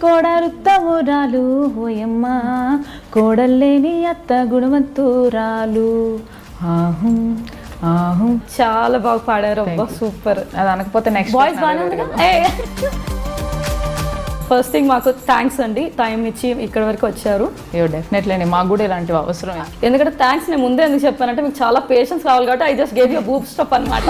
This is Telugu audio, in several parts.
కోడరుత్తమురాలు ఓయమ్మ కోడల్లేని అత్త గుణవంతురాలు ఆహు ఆహు. చాలా బాగా పాడారు అబ్బా, సూపర్. అది అనకపోతే నెక్స్ట్ వాయిస్ బాగానే ఉంది కదా. ఫస్ట్ థింగ్ మాకు థ్యాంక్స్ అండి, టైం ఇచ్చి ఇక్కడ వరకు వచ్చారు. డెఫినెట్లీ అండి, మాకు కూడా ఇలాంటివి అవసరం. ఎందుకంటే థ్యాంక్స్ నేను ముందే ఎందుకు చెప్పానంటే మీకు చాలా పేషెన్స్ కావాలి కాబట్టి I just gave you boop stuff అనమాట.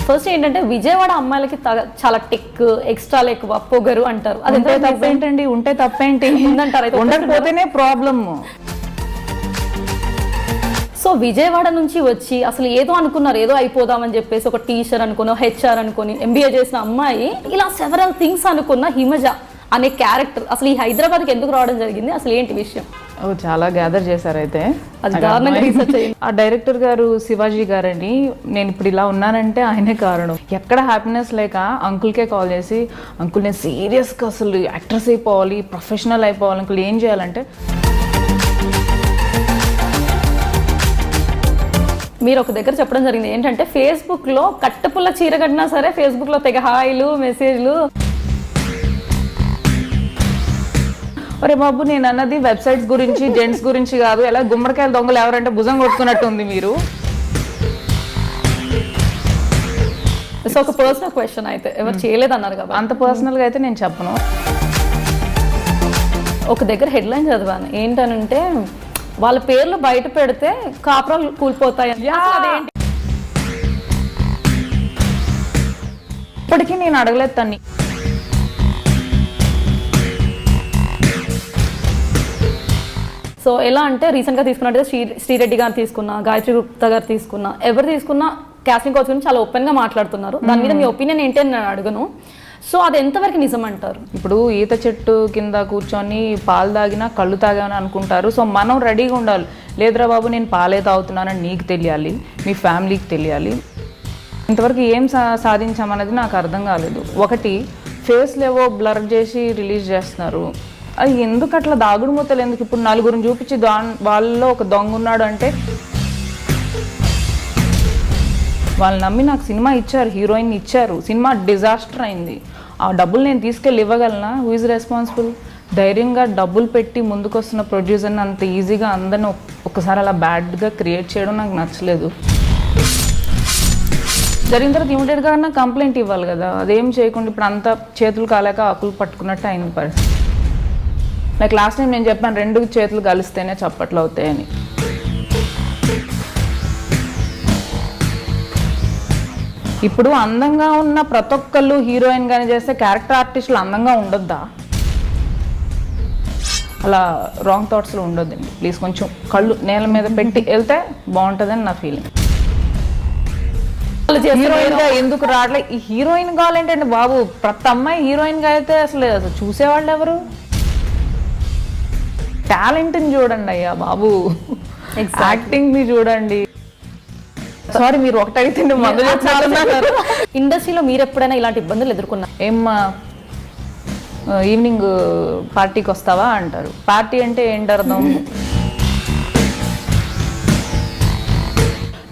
ఫస్ట్ ఏంటంటే విజయవాడ అమ్మాయిలకి చాలా టెక్ ఎక్స్ట్రా ఎక్కువ పొగరు అంటారు. అది ఎంత తప్పేంటండి, ఉంటే తప్పేంటి ఉందంటారు, ఉండకపోతేనే ప్రాబ్లమ్. సో విజయవాడ నుంచి వచ్చి అసలు ఏదో అనుకున్నారు, ఏదో అయిపోదామని చెప్పేసి ఒక టీచర్ అనుకుని హెచ్ఆర్ అనుకుని ఎంబీఏ చేసిన అమ్మాయి ఇలా సెవరల్ థింగ్స్ అనుకున్న హిమజ అనే క్యారెక్టర్ అసలు ఈ హైదరాబాద్కి ఎందుకు రావడం జరిగింది, అసలు ఏంటి విషయం? చాలా గ్యాదర్ చేశారు. అయితే అది దారుణంగా రీసెర్చ్ అయ్యింది. ఆ డైరెక్టర్ గారు శివాజీ గారని, నేను ఇప్పుడు ఇలా ఉన్నానంటే ఆయనే కారణం. ఎక్కడ హ్యాపీనెస్ లేక అంకుల్కే కాల్ చేసి, అంకుల్ నేను సీరియస్గా అసలు యాక్ట్రెస్ అయిపోవాలి, ప్రొఫెషనల్ అయిపోవాలి అంకుల్, ఏం చేయాలంటే మీరు ఒక దగ్గర చెప్పడం జరిగింది ఏంటంటే ఫేస్బుక్లో కట్టపుల్ల చీర కట్టినా సరే ఫేస్బుక్లో తెగ హాయిలు మెసేజ్లు. అరే బాబు, నేను అన్నది వెబ్సైట్స్ గురించి జెంట్స్ గురించి కాదు. ఎలా గుమ్మడికాయల దొంగలు ఎవరంటే భుజం కొట్టుకున్నట్టు ఉంది మీరు. సో ఒక పర్సనల్ క్వశ్చన్ అయితే ఎవరు చేయలేదన్నారు కదా, అంత పర్సనల్గా అయితే నేను చెప్పను. ఒక దగ్గర హెడ్లైన్ చదివాను ఏంటనంటే వాళ్ళ పేర్లు బయట పెడితే కాపురాలు కూలిపోతాయి. ఇప్పటికీ నేను అడగలేదు తన్ని. సో ఎలా అంటే రీసెంట్గా తీసుకున్నట్టుగా శ్రీరెడ్డి గారు తీసుకున్నా, గాయత్రి గుప్తా గారు తీసుకున్నా, ఎవరు తీసుకున్నా క్యాస్టింగ్ కౌచ్ గురించి చాలా ఓపెన్గా మాట్లాడుతున్నారు. దాని మీద మీ ఒపీనియన్ ఏంటి అని నేను అడగను. సో అది ఎంతవరకు నిజం అంటారు? ఇప్పుడు ఈత చెట్టు కింద కూర్చొని పాలు తాగినా కళ్ళు తాగామని అనుకుంటారు. సో మనం రెడీగా ఉండాలి. లేదురా బాబు నేను పాలే తాగుతున్నానని నీకు తెలియాలి, మీ ఫ్యామిలీకి తెలియాలి. ఇంతవరకు ఏం సాధించామన్నది నాకు అర్థం కాలేదు. ఒకటి ఫేస్లేవో బ్లర్ చేసి రిలీజ్ చేస్తున్నారు. అది ఎందుకు అట్లా దాగుడు మూతలు ఎందుకు? ఇప్పుడు నలుగురిని చూపించి వాళ్ళలో ఒక దొంగ ఉన్నాడు అంటే వాళ్ళు నమ్మి నాకు సినిమా ఇచ్చారు, హీరోయిన్ ఇచ్చారు, సినిమా డిజాస్టర్ అయింది. ఆ డబ్బులు నేను తీసుకెళ్ళి ఇవ్వగలనా? Who is responsible? ధైర్యంగా డబ్బులు పెట్టి ముందుకు వస్తున్న ప్రొడ్యూసర్ని అంత ఈజీగా అందరిని ఒక్కసారి అలా బ్యాడ్గా క్రియేట్ చేయడం నాకు నచ్చలేదు. జరిగిన తర్వాత ఇమీడియట్గా నాకు కంప్లైంట్ ఇవ్వాలి కదా, అదేం చేయకుండా ఇప్పుడు అంతా చేతులు కాలేక ఆకులు పట్టుకున్నట్టు అయింది పరిస్థితి. నాకు లాస్ట్ టైం నేను చెప్పాను 2 చేతులు కలిస్తేనే చప్పట్లు అవుతాయని. ఇప్పుడు అందంగా ఉన్న ప్రతి ఒక్కళ్ళు హీరోయిన్ గానే చేస్తే క్యారెక్టర్ ఆర్టిస్టులు అందంగా ఉండొద్దా? అలా రాంగ్ థాట్స్లో ఉండొద్దండి ప్లీజ్. కొంచెం కళ్ళు నేల మీద పెట్టి వెళ్తే బాగుంటుందని నా ఫీలింగ్. హీరోయిన్గా ఎందుకు రావట్లే? ఈ హీరోయిన్ కావాలంటే బాబు ప్రతి అమ్మాయి హీరోయిన్గా అయితే అసలు చూసేవాళ్ళు ఎవరు? టాలెంట్ని చూడండి అయ్యా బాబు, యాక్టింగ్ని చూడండి. సారీ మీరు ఒకటైతే మందు చెప్తున్నారు. ఇండస్ట్రీలో మీరు ఎప్పుడైనా ఇలాంటి ఇబ్బందులు ఎదుర్కొన్నారు? ఏమ్మా ఈవినింగ్ పార్టీకి వస్తావా అంటారు. పార్టీ అంటే ఏంటి అర్థం?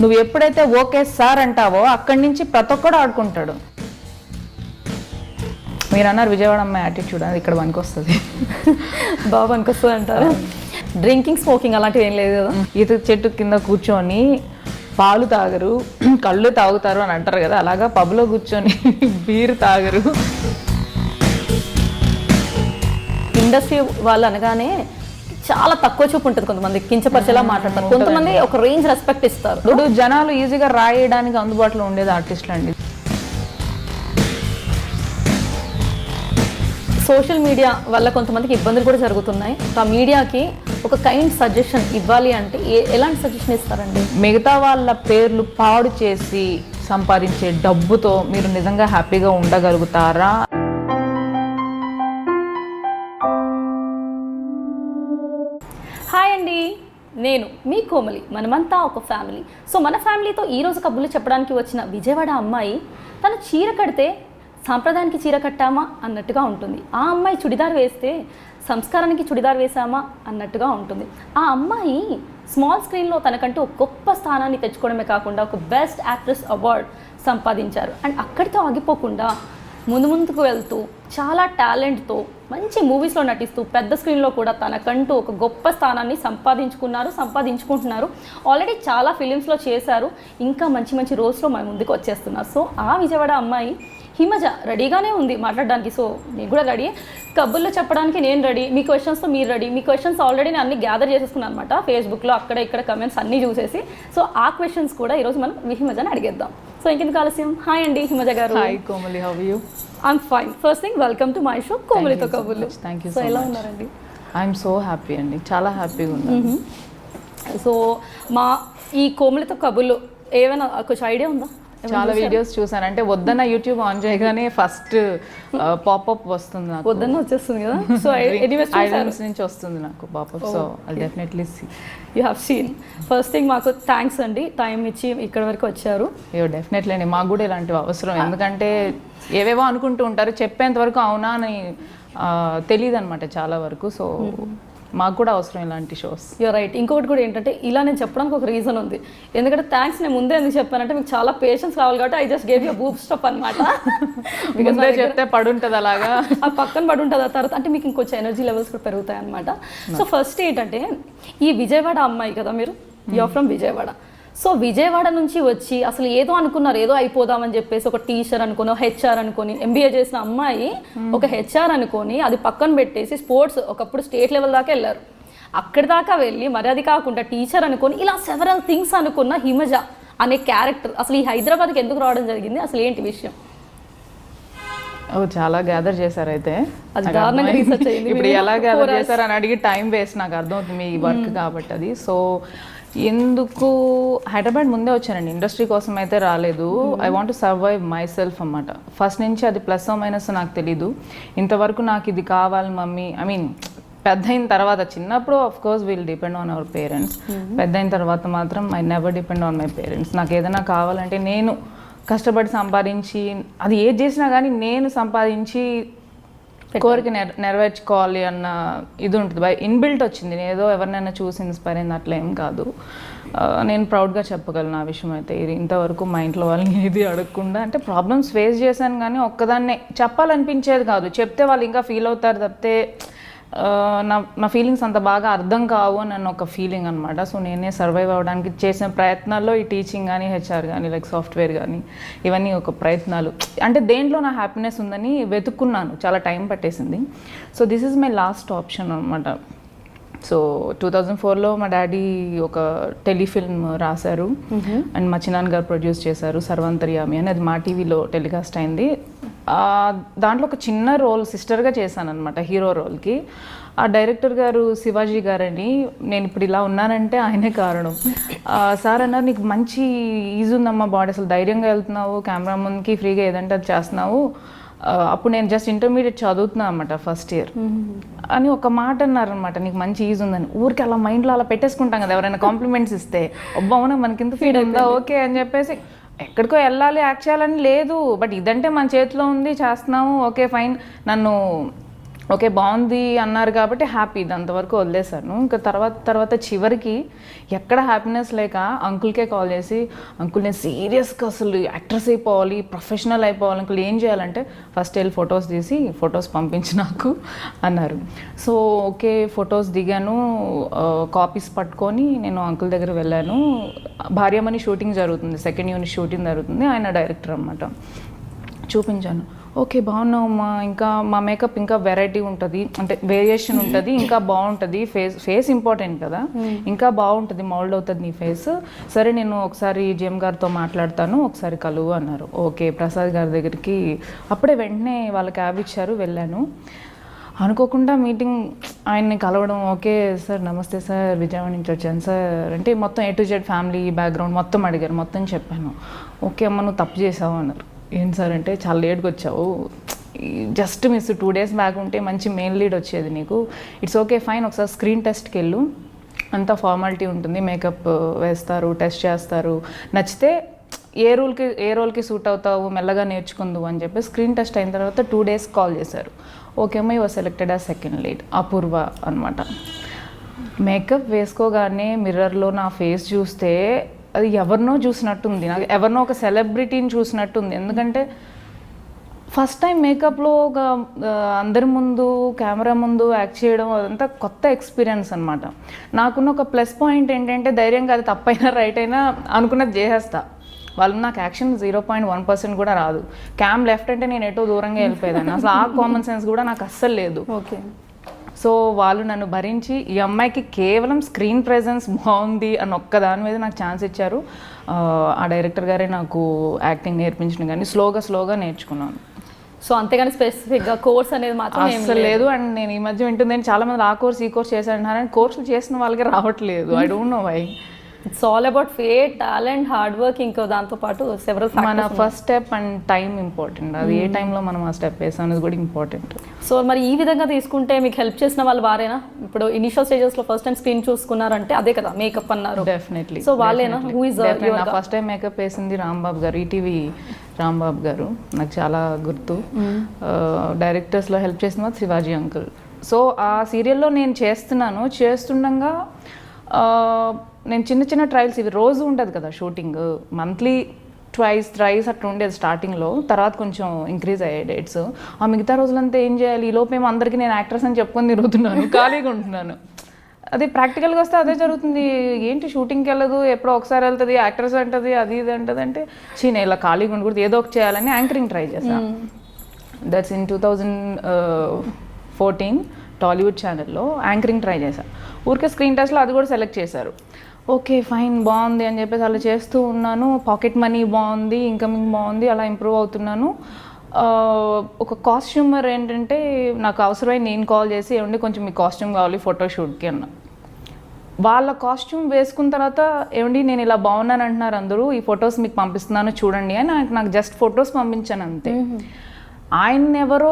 నువ్వు ఎప్పుడైతే ఓకే సార్ అంటావో అక్కడి నుంచి ప్రతి ఒక్కడు ఆడుకుంటాడు. మీరు అన్నారు విజయవాడ అమ్మాయి యాటిట్యూడ్, అది ఇక్కడ పనికొస్తుంది. బాగా పనికొస్తుంది అంటారు. డ్రింకింగ్ స్మోకింగ్ అలాంటివి ఏం లేదు కదా? ఈత చెట్టు కింద కూర్చొని పాలు తాగరు, కళ్ళు తాగుతారు అని అంటారు కదా, అలాగా పబ్లో కూర్చొని బీర్ తాగరు. ఇండస్ట్రీ వాళ్ళు అనగానే చాలా తక్కువ చూపు ఉంటుంది, కొంతమంది కించపరిచేలా మాట్లాడతారు, కొంతమంది ఒక రేంజ్ రెస్పెక్ట్ ఇస్తారు. ఇప్పుడు జనాలు ఈజీగా రాయడానికి అందుబాటులో ఉండేది ఆర్టిస్టులు అండి. సోషల్ మీడియా వల్ల కొంతమందికి ఇబ్బందులు కూడా జరుగుతున్నాయి. ఆ మీడియాకి ఒక కైండ్ సజెషన్ ఇవ్వాలి అంటే ఎలాంటి సజెషన్ ఇస్తారండి? మిగతా వాళ్ళ పేర్లు పాడు చేసి సంపాదించే డబ్బుతో మీరు నిజంగా హ్యాపీగా ఉండగలుగుతారా? హాయ్ అండి, నేను మీ కోమలి. మనమంతా ఒక ఫ్యామిలీ. సో మన ఫ్యామిలీతో ఈరోజు కబుర్లు చెప్పడానికి వచ్చిన విజయవాడ అమ్మాయి తను చీర కడితే సాంప్రదాయానికి చీర కట్టామా అన్నట్టుగా ఉంటుంది. ఆ అమ్మాయి చుడిదార్ వేస్తే సంస్కారానికి చుడిదార్ వేసామా అన్నట్టుగా ఉంటుంది. ఆ అమ్మాయి స్మాల్ స్క్రీన్లో తనకంటూ ఒక గొప్ప స్థానాన్ని తెచ్చుకోవడమే కాకుండా ఒక బెస్ట్ యాక్ట్రెస్ అవార్డ్ సంపాదించారు. అండ్ అక్కడితో ఆగిపోకుండా ముందు ముందుకు వెళ్తూ చాలా టాలెంట్తో మంచి మూవీస్లో నటిస్తూ పెద్ద స్క్రీన్లో కూడా తనకంటూ ఒక గొప్ప స్థానాన్ని సంపాదించుకుంటున్నారు. ఆల్రెడీ చాలా ఫిలిమ్స్లో చేశారు, ఇంకా మంచి మంచి రోల్స్లో మన ముందుకు వచ్చేస్తున్నారు. సో ఆ విజయవాడ అమ్మాయి హిమజ రెడీగానే ఉంది మాట్లాడడానికి. సో నేను కూడా రెడీ, కబుర్లో చెప్పడానికి నేను రెడీ, మీ క్వశ్చన్స్తో మీరు రెడీ. మీ క్వశ్చన్స్ ఆల్రెడీ నేను అన్ని గ్యాదర్ చేసేసుకున్నాను అనమాట, ఫేస్బుక్లో అక్కడ ఇక్కడ కమెంట్స్ అన్నీ చూసేసి. సో ఆ క్వశ్చన్స్ కూడా ఈరోజు మనం హిమజని అడిగేద్దాం. సో ఇంకెందుకు ఆలస్యం, హాయ్ అండి హిమజ గారు. Hi Komali, how are you? I'm fine. First thing, welcome to my show కోమలితో కబుర్లు. థ్యాంక్ యూ సో సో ఎలా మచ్. ఉన్నారండి? ఐఎమ్ సో హ్యాపీ అండి, చాలా హ్యాపీగా ఉన్నాను. సో మా ఈ కోమలితో కబుర్లు ఏమైనా కొంచెం ఐడియా ఉందా? చాలా వీడియోస్ చూసాను, అంటే వద్దన్న యూట్యూబ్ ఆన్ చేయగానే ఫస్ట్ పాపప్ వస్తుంది నాకు, వద్దన్న వచ్చేస్తుంది కదా. సో ఐడమ్స్ నుంచి వస్తుంది నాకు popup. So I definitely see. You have seen. First thing మాకు థ్యాంక్స్ అండి, టైం ఇచ్చి ఇక్కడ వరకు వచ్చారు. అయ్యో డెఫినెట్లీ అండి, మాకు కూడా ఇలాంటివి అవసరం. ఎందుకంటే ఏవేవో అనుకుంటూ ఉంటారు, చెప్పేంత వరకు అవునా అని తెలియదు అనమాట చాలా వరకు. సో మాకు కూడా అవసరం ఇలాంటి షోస్. You're right. ఇంకొకటి కూడా ఏంటంటే, ఇలా నేను చెప్పడానికి ఒక రీజన్ ఉంది. ఎందుకంటే థ్యాంక్స్ నేను ముందే ఎందుకు చెప్పానంటే, మీకు చాలా పేషెన్స్ కావాలి కాబట్టి I just gave you boop stuff అనమాట. ముందే చెప్తే పడుంటుంది అలాగా, ఆ పక్కన పడుంటుంది. ఆ తర్వాత అంటే మీకు ఇంకొంచెం ఎనర్జీ లెవెల్స్ కూడా పెరుగుతాయి అనమాట. సో ఫస్ట్ ఏంటంటే, ఈ విజయవాడ అమ్మాయి కదా మీరు, you are from Vijayawada. So Vijayawada నుంచి వచ్చి అసలు ఏదో అనుకున్నారు, ఏదో అయిపోదామని చెప్పేసి ఒక టీచర్ అనుకుని, హెచ్ఆర్ అనుకొని, ఎంబీఏ చేసిన అమ్మాయి ఒక హెచ్ఆర్ అనుకొని అది పక్కన పెట్టేసి స్పోర్ట్స్ ఒకప్పుడు స్టేట్ లెవెల్ దాకా వెళ్ళారు. అక్కడి దాకా వెళ్ళి మరి అది కాకుండా టీచర్ అనుకొని ఇలా సెవరల్ థింగ్స్ అనుకున్న హిమజ అనే క్యారెక్టర్ అసలు ఈ హైదరాబాద్కి ఎందుకు రావడం జరిగింది, అసలు ఏంటి విషయం? చాలా గ్యాదర్ చేశారు అయితే. అది దారుణంగా రీసెర్చ్ అయ్యింది. ఇప్పుడు ఎలా గ్యాదర్ చేశారు అని అడిగి టైం వేస్ట్, నాకు అర్థమవుతుంది మీ వర్క్ కాబట్టి అది. సో ఎందుకు హైదరాబాద్ ముందే వచ్చానండి, ఇండస్ట్రీ కోసం అయితే రాలేదు. I want to survive my self అన్నమాట. ఫస్ట్ నుంచి అది ప్లస్ మైనస్ నాకు తెలీదు. ఇంతవరకు నాకు ఇది కావాలి మమ్మీ, ఐ మీన్ పెద్ద అయిన తర్వాత, చిన్నప్పుడు of course will depend on our parents. పెద్ద అయిన తర్వాత మాత్రం I never depend on my parents. నాకు ఏదైనా కావాలంటే నేను కష్టపడి సంపాదించి, అది ఏది చేసినా కానీ నేను సంపాదించి కోరిక నెరవేర్చుకోవాలి అన్న ఇది ఉంటుంది, ఇన్బిల్ట్ వచ్చింది. నేను ఏదో ఎవరినైనా చూసి ఇన్స్పైర్ అయింది అట్లా ఏం కాదు. నేను ప్రౌడ్గా చెప్పగలను ఆ విషయం అయితే. ఇది ఇంతవరకు మా ఇంట్లో వాళ్ళని ఏది అడగకుండా, అంటే ప్రాబ్లమ్స్ ఫేస్ చేశాను కానీ ఒక్కదాన్నే చెప్పాలనిపించేది కాదు. చెప్తే వాళ్ళు ఇంకా ఫీల్ అవుతారు తప్పితే నా ఫీలింగ్స్ అంత బాగా అర్థం కావు అని నన్ను ఒక ఫీలింగ్ అనమాట. సో నేనే సర్వైవ్ అవ్వడానికి చేసిన ప్రయత్నాల్లో ఈ టీచింగ్ కానీ, హెచ్ఆర్ కానీ, లైక్ సాఫ్ట్వేర్ కానీ, ఇవన్నీ ఒక ప్రయత్నాలు. అంటే దేంట్లో నా హ్యాపీనెస్ ఉందని వెతుక్కున్నాను, చాలా టైం పట్టేసింది. So this is my last option అనమాట. సో 2004లో మా డాడీ ఒక టెలిఫిల్మ్ రాశారు అండ్ మా చిన్నాన్న గారు ప్రొడ్యూస్ చేశారు, సర్వంతర్యామి అని. అది మా టీవీలో టెలికాస్ట్ అయింది. దాంట్లో ఒక చిన్న రోల్ సిస్టర్గా చేశాను అనమాట, హీరో రోల్కి. ఆ డైరెక్టర్ గారు శివాజీ గారని, నేను ఇప్పుడు ఇలా ఉన్నానంటే ఆయనే కారణం. సార్ అన్నారు, నీకు మంచి ఈజీ ఉందమ్మా బాడీ, అసలు ధైర్యంగా వెళ్తున్నావు, కెమెరా ముందుకి ఫ్రీగా ఏదంటే అది చేస్తున్నావు. అప్పుడు నేను జస్ట్ ఇంటర్మీడియట్ చదువుతున్నా అనమాట, ఫస్ట్ ఇయర్ అని ఒక మాట అన్నారనమాట, నీకు మంచి ఈజీ ఉందని. ఊరికి అలా మైండ్లో అలా పెట్టేసుకుంటాం కదా, ఎవరైనా కాంప్లిమెంట్స్ ఇస్తే, అబ్బా మనకింత ఫీల్ ఉందా, ఓకే అని చెప్పేసి ఎక్కడికో వెళ్ళాలి యాక్ట్ చేయాలని లేదు. బట్ ఇదంటే మన చేతిలో ఉంది, చేస్తున్నాము, ఓకే ఫైన్, నన్ను ఓకే బాగుంది అన్నారు కాబట్టి హ్యాపీ, ఇది అంతవరకు వదిలేశాను. ఇంకా తర్వాత చివరికి ఎక్కడ హ్యాపీనెస్ లేక అంకుల్కే కాల్ చేసి, అంకుల్ నేను సీరియస్గా అసలు యాక్ట్రెస్ అయిపోవాలి, ప్రొఫెషనల్ అయిపోవాలి అంకుల్, ఏం చేయాలంటే ఫస్ట్ వెళ్ళి ఫొటోస్ తీసి ఫొటోస్ పంపించి నాకు అన్నారు. సో ఓకే ఫొటోస్ దిగాను, కాపీస్ పట్టుకొని నేను అంకుల్ దగ్గర వెళ్ళాను. భార్యమణి షూటింగ్ జరుగుతుంది, సెకండ్ యూనిట్ షూటింగ్ జరుగుతుంది, ఆయన డైరెక్టర్ అన్నమాట. చూపించాను, ఓకే బాగున్నావమ్మా, ఇంకా మా మేకప్ ఇంకా వెరైటీ ఉంటుంది, అంటే వేరియేషన్ ఉంటుంది, ఇంకా బాగుంటుంది, ఫేస్ ఇంపార్టెంట్ కదా, ఇంకా బాగుంటుంది, మౌల్డ్ అవుతుంది నీ ఫేస్, సరే నేను ఒకసారి జిఎం గారితో మాట్లాడతాను, ఒకసారి కలువు అన్నారు. ఓకే ప్రసాద్ గారి దగ్గరికి అప్పుడే వెంటనే వాళ్ళ క్యాబ్ ఇచ్చారు, వెళ్ళాను. అనుకోకుండా మీటింగ్ ఆయన్ని కలవడం, ఓకే సార్ నమస్తే సార్ విజయవాడ నుంచి వచ్చాను సార్ అంటే, మొత్తం A to Z family background మొత్తం అడిగారు, మొత్తం చెప్పాను. ఓకే అమ్మ నువ్వు తప్పు చేసావు అన్నారు. ఏంటి సార్ అంటే, చాలా లేట్గా వచ్చావు, జస్ట్ మిస్ 2 days బ్యాక్ ఉంటే మంచి మెయిన్ లీడ్ వచ్చేది నీకు, ఇట్స్ ఓకే ఫైన్, ఒకసారి స్క్రీన్ టెస్ట్కి వెళ్ళు, అంతా ఫార్మాలిటీ ఉంటుంది, మేకప్ వేస్తారు, టెస్ట్ చేస్తారు, నచ్చితే ఏ రోల్కి సూట్ అవుతావు, మెల్లగా నేర్చుకుందు అని చెప్పి స్క్రీన్ టెస్ట్ అయిన తర్వాత 2 days కాల్ చేశారు. ఓకే అమ్మ you are selected as second lead, Apoorva అనమాట. మేకప్ వేసుకోగానే మిర్రర్లో నా ఫేస్ చూస్తే అది ఎవరినో చూసినట్టుంది, నాకు ఎవరినో ఒక సెలబ్రిటీని చూసినట్టుంది. ఎందుకంటే ఫస్ట్ టైం మేకప్లో ఒక అందరి ముందు కెమెరా ముందు యాక్ట్ చేయడం అదంతా కొత్త ఎక్స్పీరియన్స్ అనమాట. నాకున్న ఒక ప్లస్ పాయింట్ ఏంటంటే ధైర్యంగా అది తప్పైనా రైట్ అయినా అనుకున్నది చేసేస్తా. వాళ్ళు నాకు యాక్షన్ 0.1% కూడా రాదు. క్యామ్ లెఫ్ట్ అంటే నేను ఎటో దూరంగా వెళ్ళిపోయేదాన్ని. అసలు ఆ కామన్ సెన్స్ కూడా నాకు అస్సలు లేదు. ఓకే. సో వాళ్ళు నన్ను భరించి ఈ అమ్మాయికి కేవలం స్క్రీన్ ప్రెజెన్స్ బాగుంది అని ఒక్క దాని మీద నాకు ఛాన్స్ ఇచ్చారు. ఆ డైరెక్టర్ గారే నాకు యాక్టింగ్ నేర్పించిన కానీ స్లోగా నేర్చుకున్నాను. సో అంతేగాని స్పెసిఫిక్గా కోర్స్ అనేది మాత్రం అసలు లేదు. అండ్ నేను ఈ మధ్య వింటుంది చాలా మంది ఆ కోర్స్ ఈ కోర్స్ చేశారంటున్నారని కోర్సులు చేసిన వాళ్ళకి రావట్లేదు. I don't know why. It's all about fate, talent, hard work, ఇంకా దాంతోపాటు సెవరల్ మన first step and time important. అది ఏ టైంలో మనం ఆ స్టెప్ వేసాం అనేది కూడా ఇంపార్టెంట్. సో మరి ఈ విధంగా తీసుకుంటే మీకు హెల్ప్ చేసిన వాళ్ళు వారేనా? ఇప్పుడు ఇనిషియల్ స్టేజెస్లో ఫస్ట్ టైం స్క్రీన్ చూసుకున్నారంటే అదే కదా మేకప్ అన్నారు. డెఫినెట్లీ. సో వాళ్ళేనా? హూ ఇస్ నా ఫస్ట్ టైం మేకప్ వేసింది రాంబాబు గారు, ఈటీవీ రాంబాబు గారు. నాకు చాలా గుర్తు. డైరెక్టర్స్లో హెల్ప్ చేసిన శివాజీ అంకుల్. సో ఆ సీరియల్లో నేను చేస్తుండగా నేను చిన్న ట్రయల్స్, ఇవి రోజు ఉంటుంది కదా షూటింగ్, మంత్లీ థ్రైస్ అట్లా ఉండేది స్టార్టింగ్లో. తర్వాత కొంచెం ఇంక్రీజ్ అయ్యాయి డేట్స్. ఆ మిగతా రోజులంతా ఏం చేయాలి? ఈ లోపేమో అందరికీ నేను యాక్ట్రెస్ అని చెప్పుకొని తిరుగుతున్నాను, ఖాళీగా ఉంటున్నాను. అది ప్రాక్టికల్గా వస్తే అదే జరుగుతుంది. ఏంటి షూటింగ్కి వెళ్ళదు, ఎప్పుడో ఒకసారి వెళ్తుంది, యాక్ట్రెస్ అంటది, అది ఇది అంటది అంటే నేను ఇలా ఖాళీగా ఉండకూడదు, ఏదో ఒకటి చేయాలని యాంకరింగ్ ట్రై చేశాను. దట్స్ ఇన్ 2014 టాలీవుడ్ ఛానల్లో యాంకరింగ్ ట్రై చేశాను. ఊరికే స్క్రీన్ టెస్ట్లో అది కూడా సెలెక్ట్ చేశారు. ఓకే ఫైన్, బాగుంది అని చెప్పేసి అలా చేస్తూ ఉన్నాను. పాకెట్ మనీ బాగుంది, ఇన్కమింగ్ బాగుంది, అలా ఇంప్రూవ్ అవుతున్నాను. ఒక కాస్ట్యూమర్ ఏంటంటే నాకు అవసరమైన నేను కాల్ చేసి ఏమండి కొంచెం మీ కాస్ట్యూమ్ కావాలి ఫోటోషూట్కి అన్న. వాళ్ళ కాస్ట్యూమ్ వేసుకున్న తర్వాత ఏమండి నేను ఇలా బాగున్నాను అంటున్నారు అందరూ, ఈ ఫొటోస్ మీకు పంపిస్తున్నాను చూడండి అని నాకు జస్ట్ ఫొటోస్ పంపించాను అంతే. ఆయన ఎవరో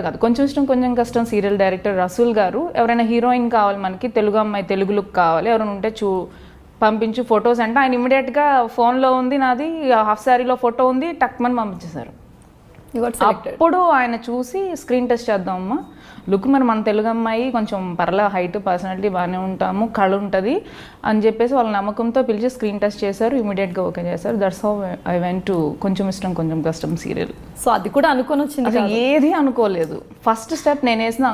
కాదు, కొంచెం ఇష్టం కొంచెం కష్టం సీరియల్ డైరెక్టర్ రసూల్ గారు ఎవరైనా హీరోయిన్ కావాలి మనకి, తెలుగు అమ్మాయి, తెలుగు లుక్ కావాలి, ఎవరైనా ఉంటే పంపించు ఫొటోస్ అంటే ఆయన ఇమీడియట్గా ఫోన్లో ఉంది నాది, హాఫ్ శారీలో ఫోటో ఉంది, టక్మని పంపించేశారు. అప్పుడు ఆయన చూసి స్క్రీన్ టెస్ట్ చేద్దామమ్మా, లుక్ మరి మన తెలుగు అమ్మాయి కొంచెం పర్లా హైట్ పర్సనాలిటీ బాగానే ఉంటాము, కళ ఉంటుంది అని చెప్పేసి వాళ్ళ నమ్మకంతో పిలిచి స్క్రీన్ టెస్ట్ చేశారు, ఇమీడియట్గా ఓకే చేశారు. That's how I went to కొంచెం ఇష్టం కొంచెం కష్టం సీరియల్. సో అది కూడా అనుకొని వచ్చింది? అసలు ఏది అనుకోలేదు. ఫస్ట్ స్టెప్ నేను వేసిన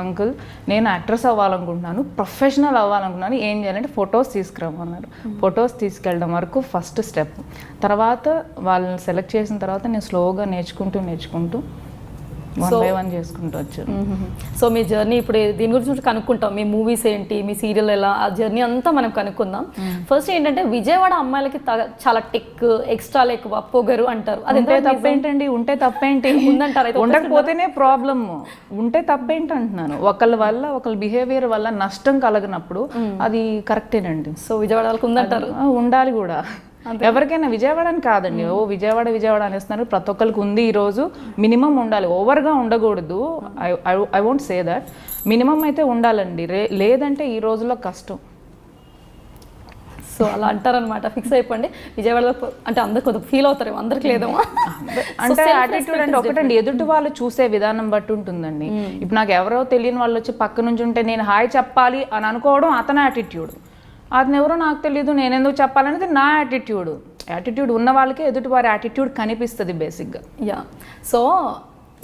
అంకుల్ నేను యాక్ట్రెస్ అవ్వాలనుకుంటున్నాను, ప్రొఫెషనల్ అవ్వాలనుకున్నాను, ఏం చేయాలంటే ఫొటోస్ తీసుకురామన్నారు. ఫొటోస్ తీసుకెళ్ళడం వరకు ఫస్ట్ స్టెప్. తర్వాత వాళ్ళని సెలెక్ట్ చేసిన తర్వాత నేను స్లోగా నేర్చుకుంటూ 1 by 1 చేసుకుంటూ వచ్చాను. సో మీ జర్నీ ఇప్పుడు దీని గురించి కనుక్కుంటాం, మీ మూవీస్ ఏంటి, మీ సీరియల్ ఎలా, ఆ జర్నీ అంతా మనం కనుక్కుందాం. ఫస్ట్ ఏంటంటే విజయవాడ అమ్మాయిలకి చాలా టెక్ ఎక్స్ట్రా ఎక్కువ పొగరు అంటారు. అది తప్పేంటండి? ఉంటే తప్పేంటి ఉందంటారు? ఉండకపోతేనే ప్రాబ్లమ్, ఉంటే తప్పేంటి అంటున్నాను. ఒకళ్ళ వల్ల ఒకళ్ళ బిహేవియర్ వల్ల నష్టం కలగనప్పుడు అది కరెక్టేనండి. సో విజయవాడ వాళ్ళకి ఉందంటారు, ఉండాలి కూడా. ఎవరికైనా విజయవాడ అని కాదండి, విజయవాడ అనేస్తున్నారు, ప్రతి ఒక్కరికి ఉంది. ఈరోజు మినిమం ఉండాలి, ఓవర్గా ఉండకూడదు. I won't say that, minimum అయితే ఉండాలండి, లేదంటే ఈ రోజుల్లో కష్టం. సో అలా అంటారనమాట. ఫిక్స్ అయిపోండి విజయవాడలో అంటే అందరు కొంత ఫీల్ అవుతారు, అందరికి లేదేమో. అంటే యాటిట్యూడ్ అంటే ఒకటండి, ఎదుటి వాళ్ళు చూసే విధానం బట్టి ఉంటుందండి. ఇప్పుడు నాకు ఎవరో తెలియని వాళ్ళు వచ్చి పక్క నుంచి ఉంటే నేను హాయ్ చెప్పాలి అని అనుకోవడం అతని యాటిట్యూడ్, అతను ఎవరో నాకు తెలియదు నేను ఎందుకు చెప్పాలనేది నా యాటిట్యూడ్ ఉన్న వాళ్ళకే ఎదుటి వారి యాటిట్యూడ్ కనిపిస్తుంది బేసిక్గా. యా. సో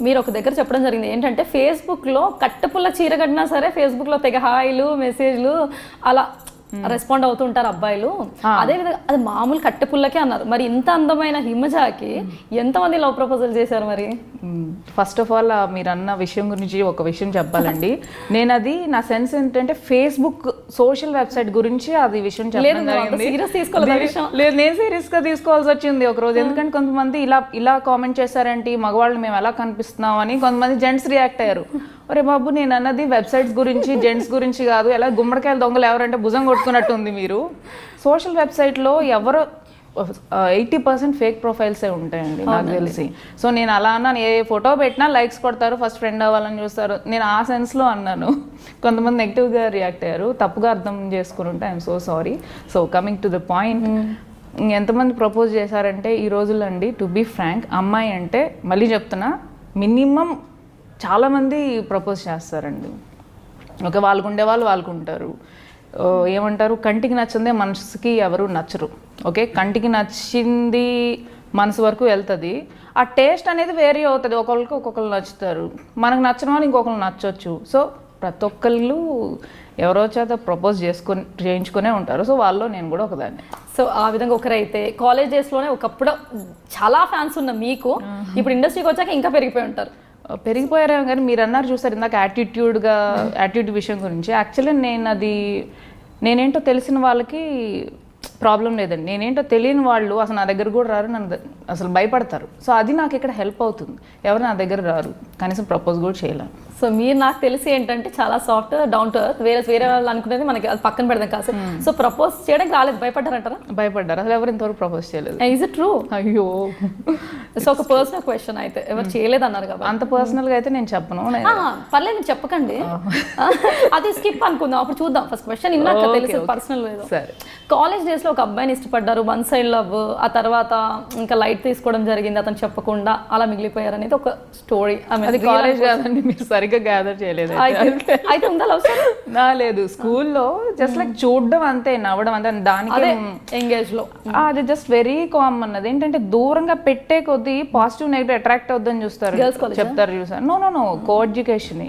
మీరు ఒక దగ్గర చెప్పడం జరిగింది ఏంటంటే ఫేస్బుక్లో కట్టుపుల్ల చీర కట్టినా సరే ఫేస్బుక్లో తెగ హాయిలు మెసేజ్లు అలా రెస్పాండ్ అవుతుంటారు అబ్బాయిలు. అదేవిధంగా అది మామూలు కట్టెపుల్లకే అన్నారు. మరి ఇంత అందమైన హిమజాకి ఎంతమంది లవ్ ప్రపోజల్ చేశారు మరి? ఫస్ట్ ఆఫ్ ఆల్ మీరు అన్న విషయం గురించి ఒక విషయం చెప్పాలండి. నేను అది నా సెన్స్ ఏంటంటే ఫేస్బుక్ సోషల్ వెబ్సైట్ గురించి అది విషయం చెప్పడం లేదు. నేను సీరియస్గా తీసుకోవాల్సి వచ్చింది ఒక రోజు. ఎందుకంటే కొంతమంది ఇలా కామెంట్ చేశారంటే మగవాళ్ళు మేము ఎలా కనిపిస్తున్నాం అని కొంతమంది జెంట్స్ రియాక్ట్ అయ్యారు. ఒరే బాబు నేను అన్నది వెబ్సైట్స్ గురించి జెంట్స్ గురించి కాదు. ఎలా గుమ్మడికాయల దొంగలు ఎవరంటే భుజం కొట్టుకున్నట్టు ఉంది మీరు. సోషల్ వెబ్సైట్లో ఎవరో 80% ఫేక్ ప్రొఫైల్సే ఉంటాయండి నాకు తెలిసి. సో నేను అలా అన్నాను, ఏ ఫోటో పెట్టినా లైక్స్ కొడతారు, ఫస్ట్ ఫ్రెండ్ అవ్వాలని చూస్తారు. నేను ఆ సెన్స్లో అన్నాను. కొంతమంది నెగిటివ్గా రియాక్ట్ అయ్యారు, తప్పుగా అర్థం చేసుకుని ఉంటే I'm so sorry. So coming to the point, ఎంతమంది ప్రపోజ్ చేశారంటే ఈ రోజుల్లో అండి, టు బీ ఫ్రాంక్, అమ్మాయి అంటే మళ్ళీ చెప్తున్నా మినిమం చాలామంది ప్రపోజ్ చేస్తారండి. ఓకే, వాళ్ళకు ఉండేవాళ్ళు వాళ్ళకు ఉంటారు. ఏమంటారు, కంటికి నచ్చిందే మనసుకి ఎవరు నచ్చరు. ఓకే, కంటికి నచ్చింది మనసు వరకు వెళ్తుంది. ఆ టేస్ట్ అనేది వేరీ అవుతుంది, ఒకరికి ఒక్కొక్కరు నచ్చుతారు, మనకు నచ్చిన వాళ్ళు ఇంకొకరు నచ్చవచ్చు. సో ప్రతి ఒక్కళ్ళు ఎవరో చేత ప్రపోజ్ చేయించుకునే ఉంటారు. సో వాళ్ళు నేను కూడా ఒకదాన్ని. సో ఆ విధంగా ఒకరైతే కాలేజ్ డేస్లోనే ఒకప్పుడు చాలా ఫ్యాన్స్ ఉన్న మీకు ఇప్పుడు ఇండస్ట్రీకి వచ్చాక ఇంకా పెరిగిపోయి ఉంటారు. పెరిగిపోయారేమో కానీ మీరు అన్నారు చూసారు ఇందాక యాటిట్యూడ్ విషయం గురించి. యాక్చువల్లీ నేనేంటో తెలిసిన వాళ్ళకి ప్రాబ్లం లేదండి, నేనేంటో తెలియని వాళ్ళు అసలు నా దగ్గర కూడా రారు, నన్ను అసలు భయపడతారు. సో అది నాకు ఇక్కడ హెల్ప్ అవుతుంది. ఎవరు నా దగ్గర రారు, కనీసం ప్రపోజ్ కూడా చేయలేను. సో మీరు నాకు తెలిసి ఏంటంటే చాలా సాఫ్ట్ డౌన్ టు ఎర్త్, వేరే వాళ్ళు అనుకునేది మనకి అది పక్కన పెడదాం కాదు. సో ప్రపోజ్ చేయడానికి రాలేదు, భయపడ్డారంటారా? భయపడ్డారు, అసలు ఎవరు ఇంతవరకు ప్రపోజ్ చేయలేదు. Is it true? అయ్యో, సో ఒక పర్సనల్ క్వశ్చన్ అయితే ఎవరు చేయలేదు అన్నారు కదా, అంత పర్సనల్గా అయితే నేను చెప్పను. పర్లేదు నేను చెప్పకండి, అది స్కిప్ అనుకుందాం, అప్పుడు చూద్దాం. ఫస్ట్ క్వశ్చన్ ఇన్నాక తెలుసు పర్సనల్ లేదు. సరే, కాలేజ్ డేస్ లో ఒక అబ్బాయిని ఇష్టపడ్డారు, వన్ సైడ్ లవ్, ఆ తర్వాత ఇంకా లైట్ తీసుకోవడం జరిగింది, అతను చెప్పకుండా అలా మిగిలిపోయారు అనేది ఒక స్టోరీ. అది కాలేజ్ కాదండి, మీరు సరిగ్గా గ్యాదర్ చేయలేదు. అయితే ఉందా లవ్ స్టోరీ? లేదు, స్కూల్లో జస్ట్ లైక్ చూడడం అంతే, నవ్వడం అంతే, దానికి ఎంగేజ్ లో అది జస్ట్ వెరీ కామన్. అన్నది ఏంటంటే దూరంగా పెట్టే కొద్దీ పాజిటివ్ నెగిటివ్ అట్రాక్ట్ అవుద్దని చూస్తారు, చెప్తారు చూసారు. నో కో ఎడ్యుకేషన్,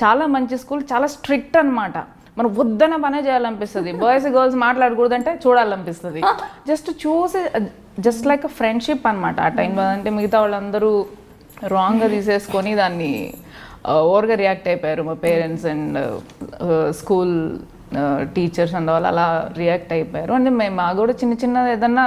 చాలా మంచి స్కూల్, చాలా స్ట్రిక్ట్ అన్నమాట. మనం వద్దన పనే చేయాలనిపిస్తుంది, బాయ్స్ గర్ల్స్ మాట్లాడకూడదంటే చూడాలనిపిస్తుంది. జస్ట్ చూసి జస్ట్ లైక్ ఫ్రెండ్షిప్ అనమాట ఆ టైంలో. అంటే మిగతా వాళ్ళందరూ రాంగ్గా తీసేసుకొని దాన్ని ఓవర్గా రియాక్ట్ అయిపోయారు. మా పేరెంట్స్ అండ్ స్కూల్ టీచర్స్ అందువల్ల అలా రియాక్ట్ అయిపోయారు. అంటే మా కూడా చిన్న ఏదన్నా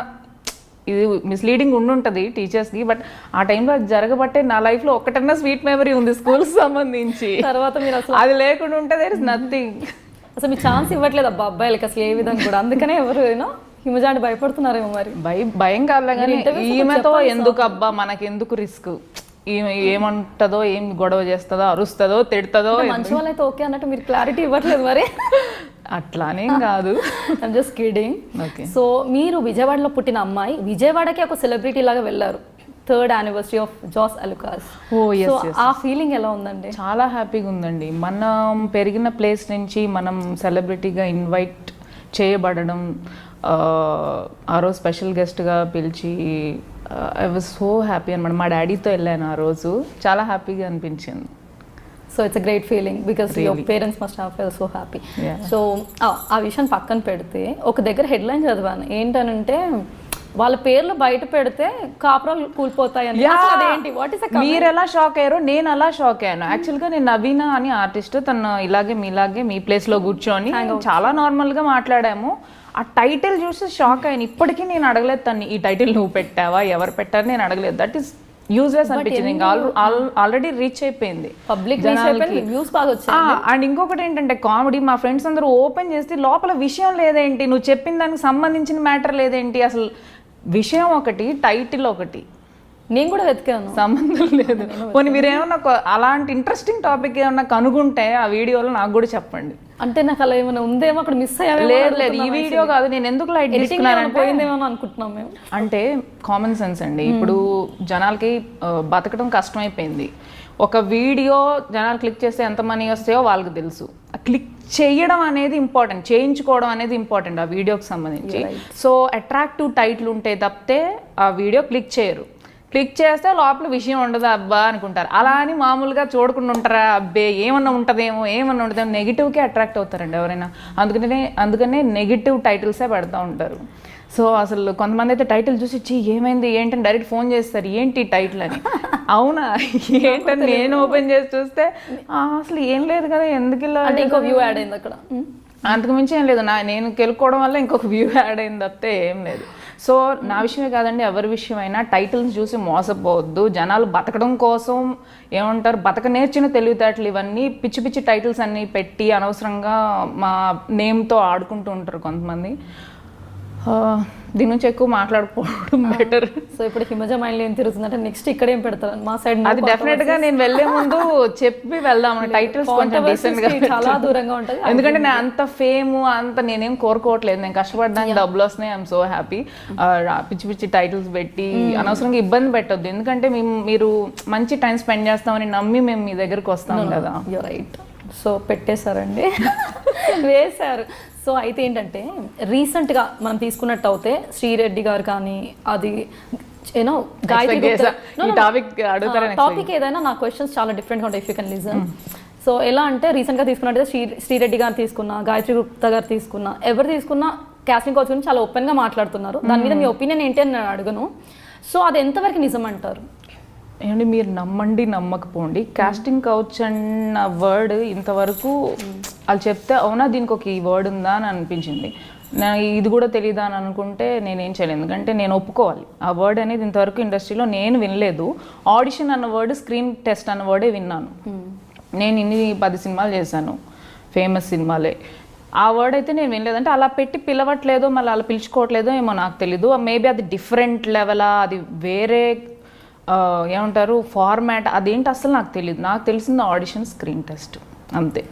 ఇది మిస్లీడింగ్ ఉండుంటుంది టీచర్స్కి, బట్ ఆ టైంలో అది జరగబట్టే నా లైఫ్లో ఒక్కటన్నా స్వీట్ మెమరీ ఉంది స్కూల్కి సంబంధించి. తర్వాత మీరు అసలు అది లేకుండా ఉంటే దేర్ ఇస్ నథింగ్. అసలు మీ ఛాన్స్ ఇవ్వట్లేదు అబ్బా అబ్బాయిలకి అసలు ఏ విధంగా కూడా, అందుకనే ఎవరు హిమజాంటి భయపడుతున్నారేమో. మరి భయం కాదులే కానీ ఈమెతో ఎందుకు అబ్బా, మనకి ఎందుకు రిస్క్, ఈమె ఏమంటదో, ఏం గొడవ చేస్తుందో, అరుస్తుందో, తిడుతుందో. మంచి వాళ్ళైతే ఓకే అన్నట్టు మీరు క్లారిటీ ఇవ్వట్లేదు మరి. అట్లానేం కాదు, ఐమ్ జస్ట్ కిడింగ్. సో మీరు విజయవాడలో పుట్టిన అమ్మాయి విజయవాడకి ఒక సెలబ్రిటీ లాగా వెళ్ళారు, 3rd anniversary of Jos Alukkas. ఆ ఫీలింగ్ ఎలా ఉందండి? చాలా హ్యాపీగా ఉందండి. మనం పెరిగిన ప్లేస్ నుంచి మనం సెలబ్రిటీగా ఇన్వైట్ చేయబడడం, ఆ రోజు స్పెషల్ గెస్ట్గా పిలిచి ఐ వాజ్ సో హ్యాపీ అనమాట. మా డాడీతో వెళ్ళాను ఆ రోజు, చాలా హ్యాపీగా అనిపించింది. So it's a great feeling because your parents must have felt so happy. So ఆ విషయం పక్కన పెడితే ఒక దగ్గర హెడ్లైన్ చదివాను, ఏంటనంటే వాళ్ళ పేర్లు బయట పెడితే కాపురాలు కూలిపోతాయని. మీరు ఎలా షాక్ అయ్యారో నేను అలా షాక్ అయ్యాను. యాక్చువల్గా నేను నవీన అని ఆర్టిస్ట్, తను ఇలాగే మీలాగే మీ ప్లేస్లో కూర్చొని చాలా నార్మల్గా మాట్లాడాము. ఆ టైటిల్ చూసి షాక్ అయ్యాను. ఇప్పటికీ నేను అడగలేదు తను, ఈ టైటిల్ నువ్వు పెట్టావా, ఎవరు పెట్టారు నేను అడగలేదు. దట్ ఈస్ యూజ్లెస్ అనిపించింది. ఇంకా ఆల్రెడీ రీచ్ అయిపోయింది పబ్లిక్. అండ్ ఇంకొకటి ఏంటంటే కామెడీ, మా ఫ్రెండ్స్ అందరూ ఓపెన్ చేస్తే లోపల విషయం లేదేంటి, నువ్వు చెప్పిన దానికి సంబంధించిన మ్యాటర్ లేదేంటి, అసలు విషయం ఒకటి, టైటిల్ ఒకటి. నేను కూడా వెతికాను, సంబంధం లేదు. పోనీ మీరు ఏమన్నా అలాంటి ఇంట్రెస్టింగ్ టాపిక్ ఏమన్నా కనుగొంటే ఆ వీడియోలో నాకు కూడా చెప్పండి. అంటే నాకు అలా ఏమైనా ఉందేమో అక్కడ మిస్ అయ్యారు. లేదు ఈ వీడియో కాదు, నేను ఎందుకు లైట్ పోయిందేమో అనుకుంటున్నాం మేము. అంటే కామన్ సెన్స్ అండి. ఇప్పుడు జనాలకి బతకడం కష్టమైపోయింది. ఒక వీడియో జనాలు క్లిక్ చేస్తే ఎంత మనీ వస్తాయో వాళ్ళకి తెలుసు. క్లిక్ చేయడం అనేది ఇంపార్టెంట్, చేయించుకోవడం అనేది ఇంపార్టెంట్ ఆ వీడియోకి సంబంధించి. సో అట్రాక్టివ్ టైటిల్ ఉంటే తప్పితే ఆ వీడియో క్లిక్ చేయరు. క్లిక్ చేస్తే లోపల విషయం ఉండదు అబ్బా అనుకుంటారు. అలా అని మామూలుగా చూడకుండా ఉంటారా, అబ్బే ఏమన్నా ఉంటుందేమో నెగిటివ్కే అట్రాక్ట్ అవుతారండి ఎవరైనా. అందుకనే నెగిటివ్ టైటిల్సే పెడతా ఉంటారు. సో అసలు కొంతమంది అయితే టైటిల్ చూసి ఏమైంది ఏంటని డైరెక్ట్ ఫోన్ చేస్తారు, ఏంటి టైటిల్ అని. అవునా ఏంటని నేను ఓపెన్ చేసి చూస్తే అసలు ఏం లేదు కదా, ఎందుకు ఇలా ఇంకో వ్యూ యాడ్ అయింది అక్కడ, అంతకు మించి ఏం లేదు. నేను కెలుకోవడం వల్ల ఇంకొక వ్యూ యాడ్ అయింది తప్పితే ఏం లేదు. సో నా విషయమే కాదండి, ఎవరి విషయమైనా టైటిల్స్ చూసి మోసపోవద్దు. జనాలు బతకడం కోసం ఏమంటారు, బతక నేర్చిన తెలివితేటలు ఇవన్నీ పిచ్చి పిచ్చి టైటిల్స్ అన్నీ పెట్టి అనవసరంగా మా నేమ్తో ఆడుకుంటూ ఉంటారు కొంతమంది. దీని నుంచి ఎక్కువ మాట్లాడుకోవడం బెటర్. సో ఇప్పుడు హిమజ మైండ్లో ఏం తిరుగుతుందంటే నెక్స్ట్ ఇక్కడ ఏం పెడతారు మా సైడ్, అది డెఫినెట్ గా నేను వెళ్లే ముందు చెప్పి వెళ్దాం. టైటిల్స్ కొంచెం డీసెంట్ గా, చాలా దూరంగా ఉంటుంది. ఎందుకంటే నేను అంత ఫేమ్ అంత నేనేం కోరుకోవట్లేదు, నేను కష్టపడడానికి డబ్బులు వస్తున్నాయి, ఐఎమ్ సో హ్యాపీ. పిచ్చి పిచ్చి టైటిల్స్ పెట్టి అనవసరంగా ఇబ్బంది పెట్టొద్దు. ఎందుకంటే మీరు మంచి టైం స్పెండ్ చేస్తామని నమ్మి మేము మీ దగ్గరకు వస్తాం కదా. రైట్. సో పెట్టేశారండి, వేశారు. సో అయితే ఏంటంటే రీసెంట్గా మనం తీసుకున్నట్టు అయితే శ్రీరెడ్డి గారు కానీ, అది యూనో Expect చేశా. ఈ topic అడుగుతారని టాపిక్ ఏదైనా నా క్వశ్చన్స్ చాలా డిఫరెంట్గా ఉంటాయి, if you can listen. So ఎలా అంటే రీసెంట్గా తీసుకున్నట్టు శ్రీరెడ్డి గారు తీసుకున్నా, గాయత్రి గుప్తా గారు తీసుకున్నా, ఎవరు తీసుకున్నా కాస్టింగ్ కౌచ్ గురించి చాలా ఓపెన్గా మాట్లాడుతున్నారు. దాని మీద మీ ఒపీనియన్ ఏంటి అని నేను అడగను. సో అది ఎంతవరకు నిజం అంటారు? ఏమండి, మీరు నమ్మండి నమ్మకపోండి, కాస్టింగ్ కౌచ్ అన్న వర్డ్ ఇంతవరకు వాళ్ళు చెప్తే అవునా దీనికి ఒక ఈ వర్డ్ ఉందా అని అనిపించింది. ఇది కూడా తెలియదా అని అనుకుంటే నేనేం చేయలేదు, ఎందుకంటే నేను ఒప్పుకోవాలి ఆ వర్డ్ అనేది ఇంతవరకు ఇండస్ట్రీలో నేను వినలేదు. ఆడిషన్ అన్న వర్డ్, స్క్రీన్ టెస్ట్ అన్న వర్డే విన్నాను. నేను 10 సినిమాలు చేశాను, ఫేమస్ సినిమాలే. ఆ వర్డ్ అయితే నేను వినలేదంటే అలా పెట్టి పిలవట్లేదో మళ్ళీ అలా పిలుచుకోవట్లేదో ఏమో నాకు తెలీదు. మేబీ అది డిఫరెంట్ లెవెలా, అది వేరే ఏమంటారు ఫార్మాట్, అదేంటి అసలు నాకు తెలియదు. నాకు తెలిసింది ఆడిషన్, స్క్రీన్ టెస్ట్, అంతే.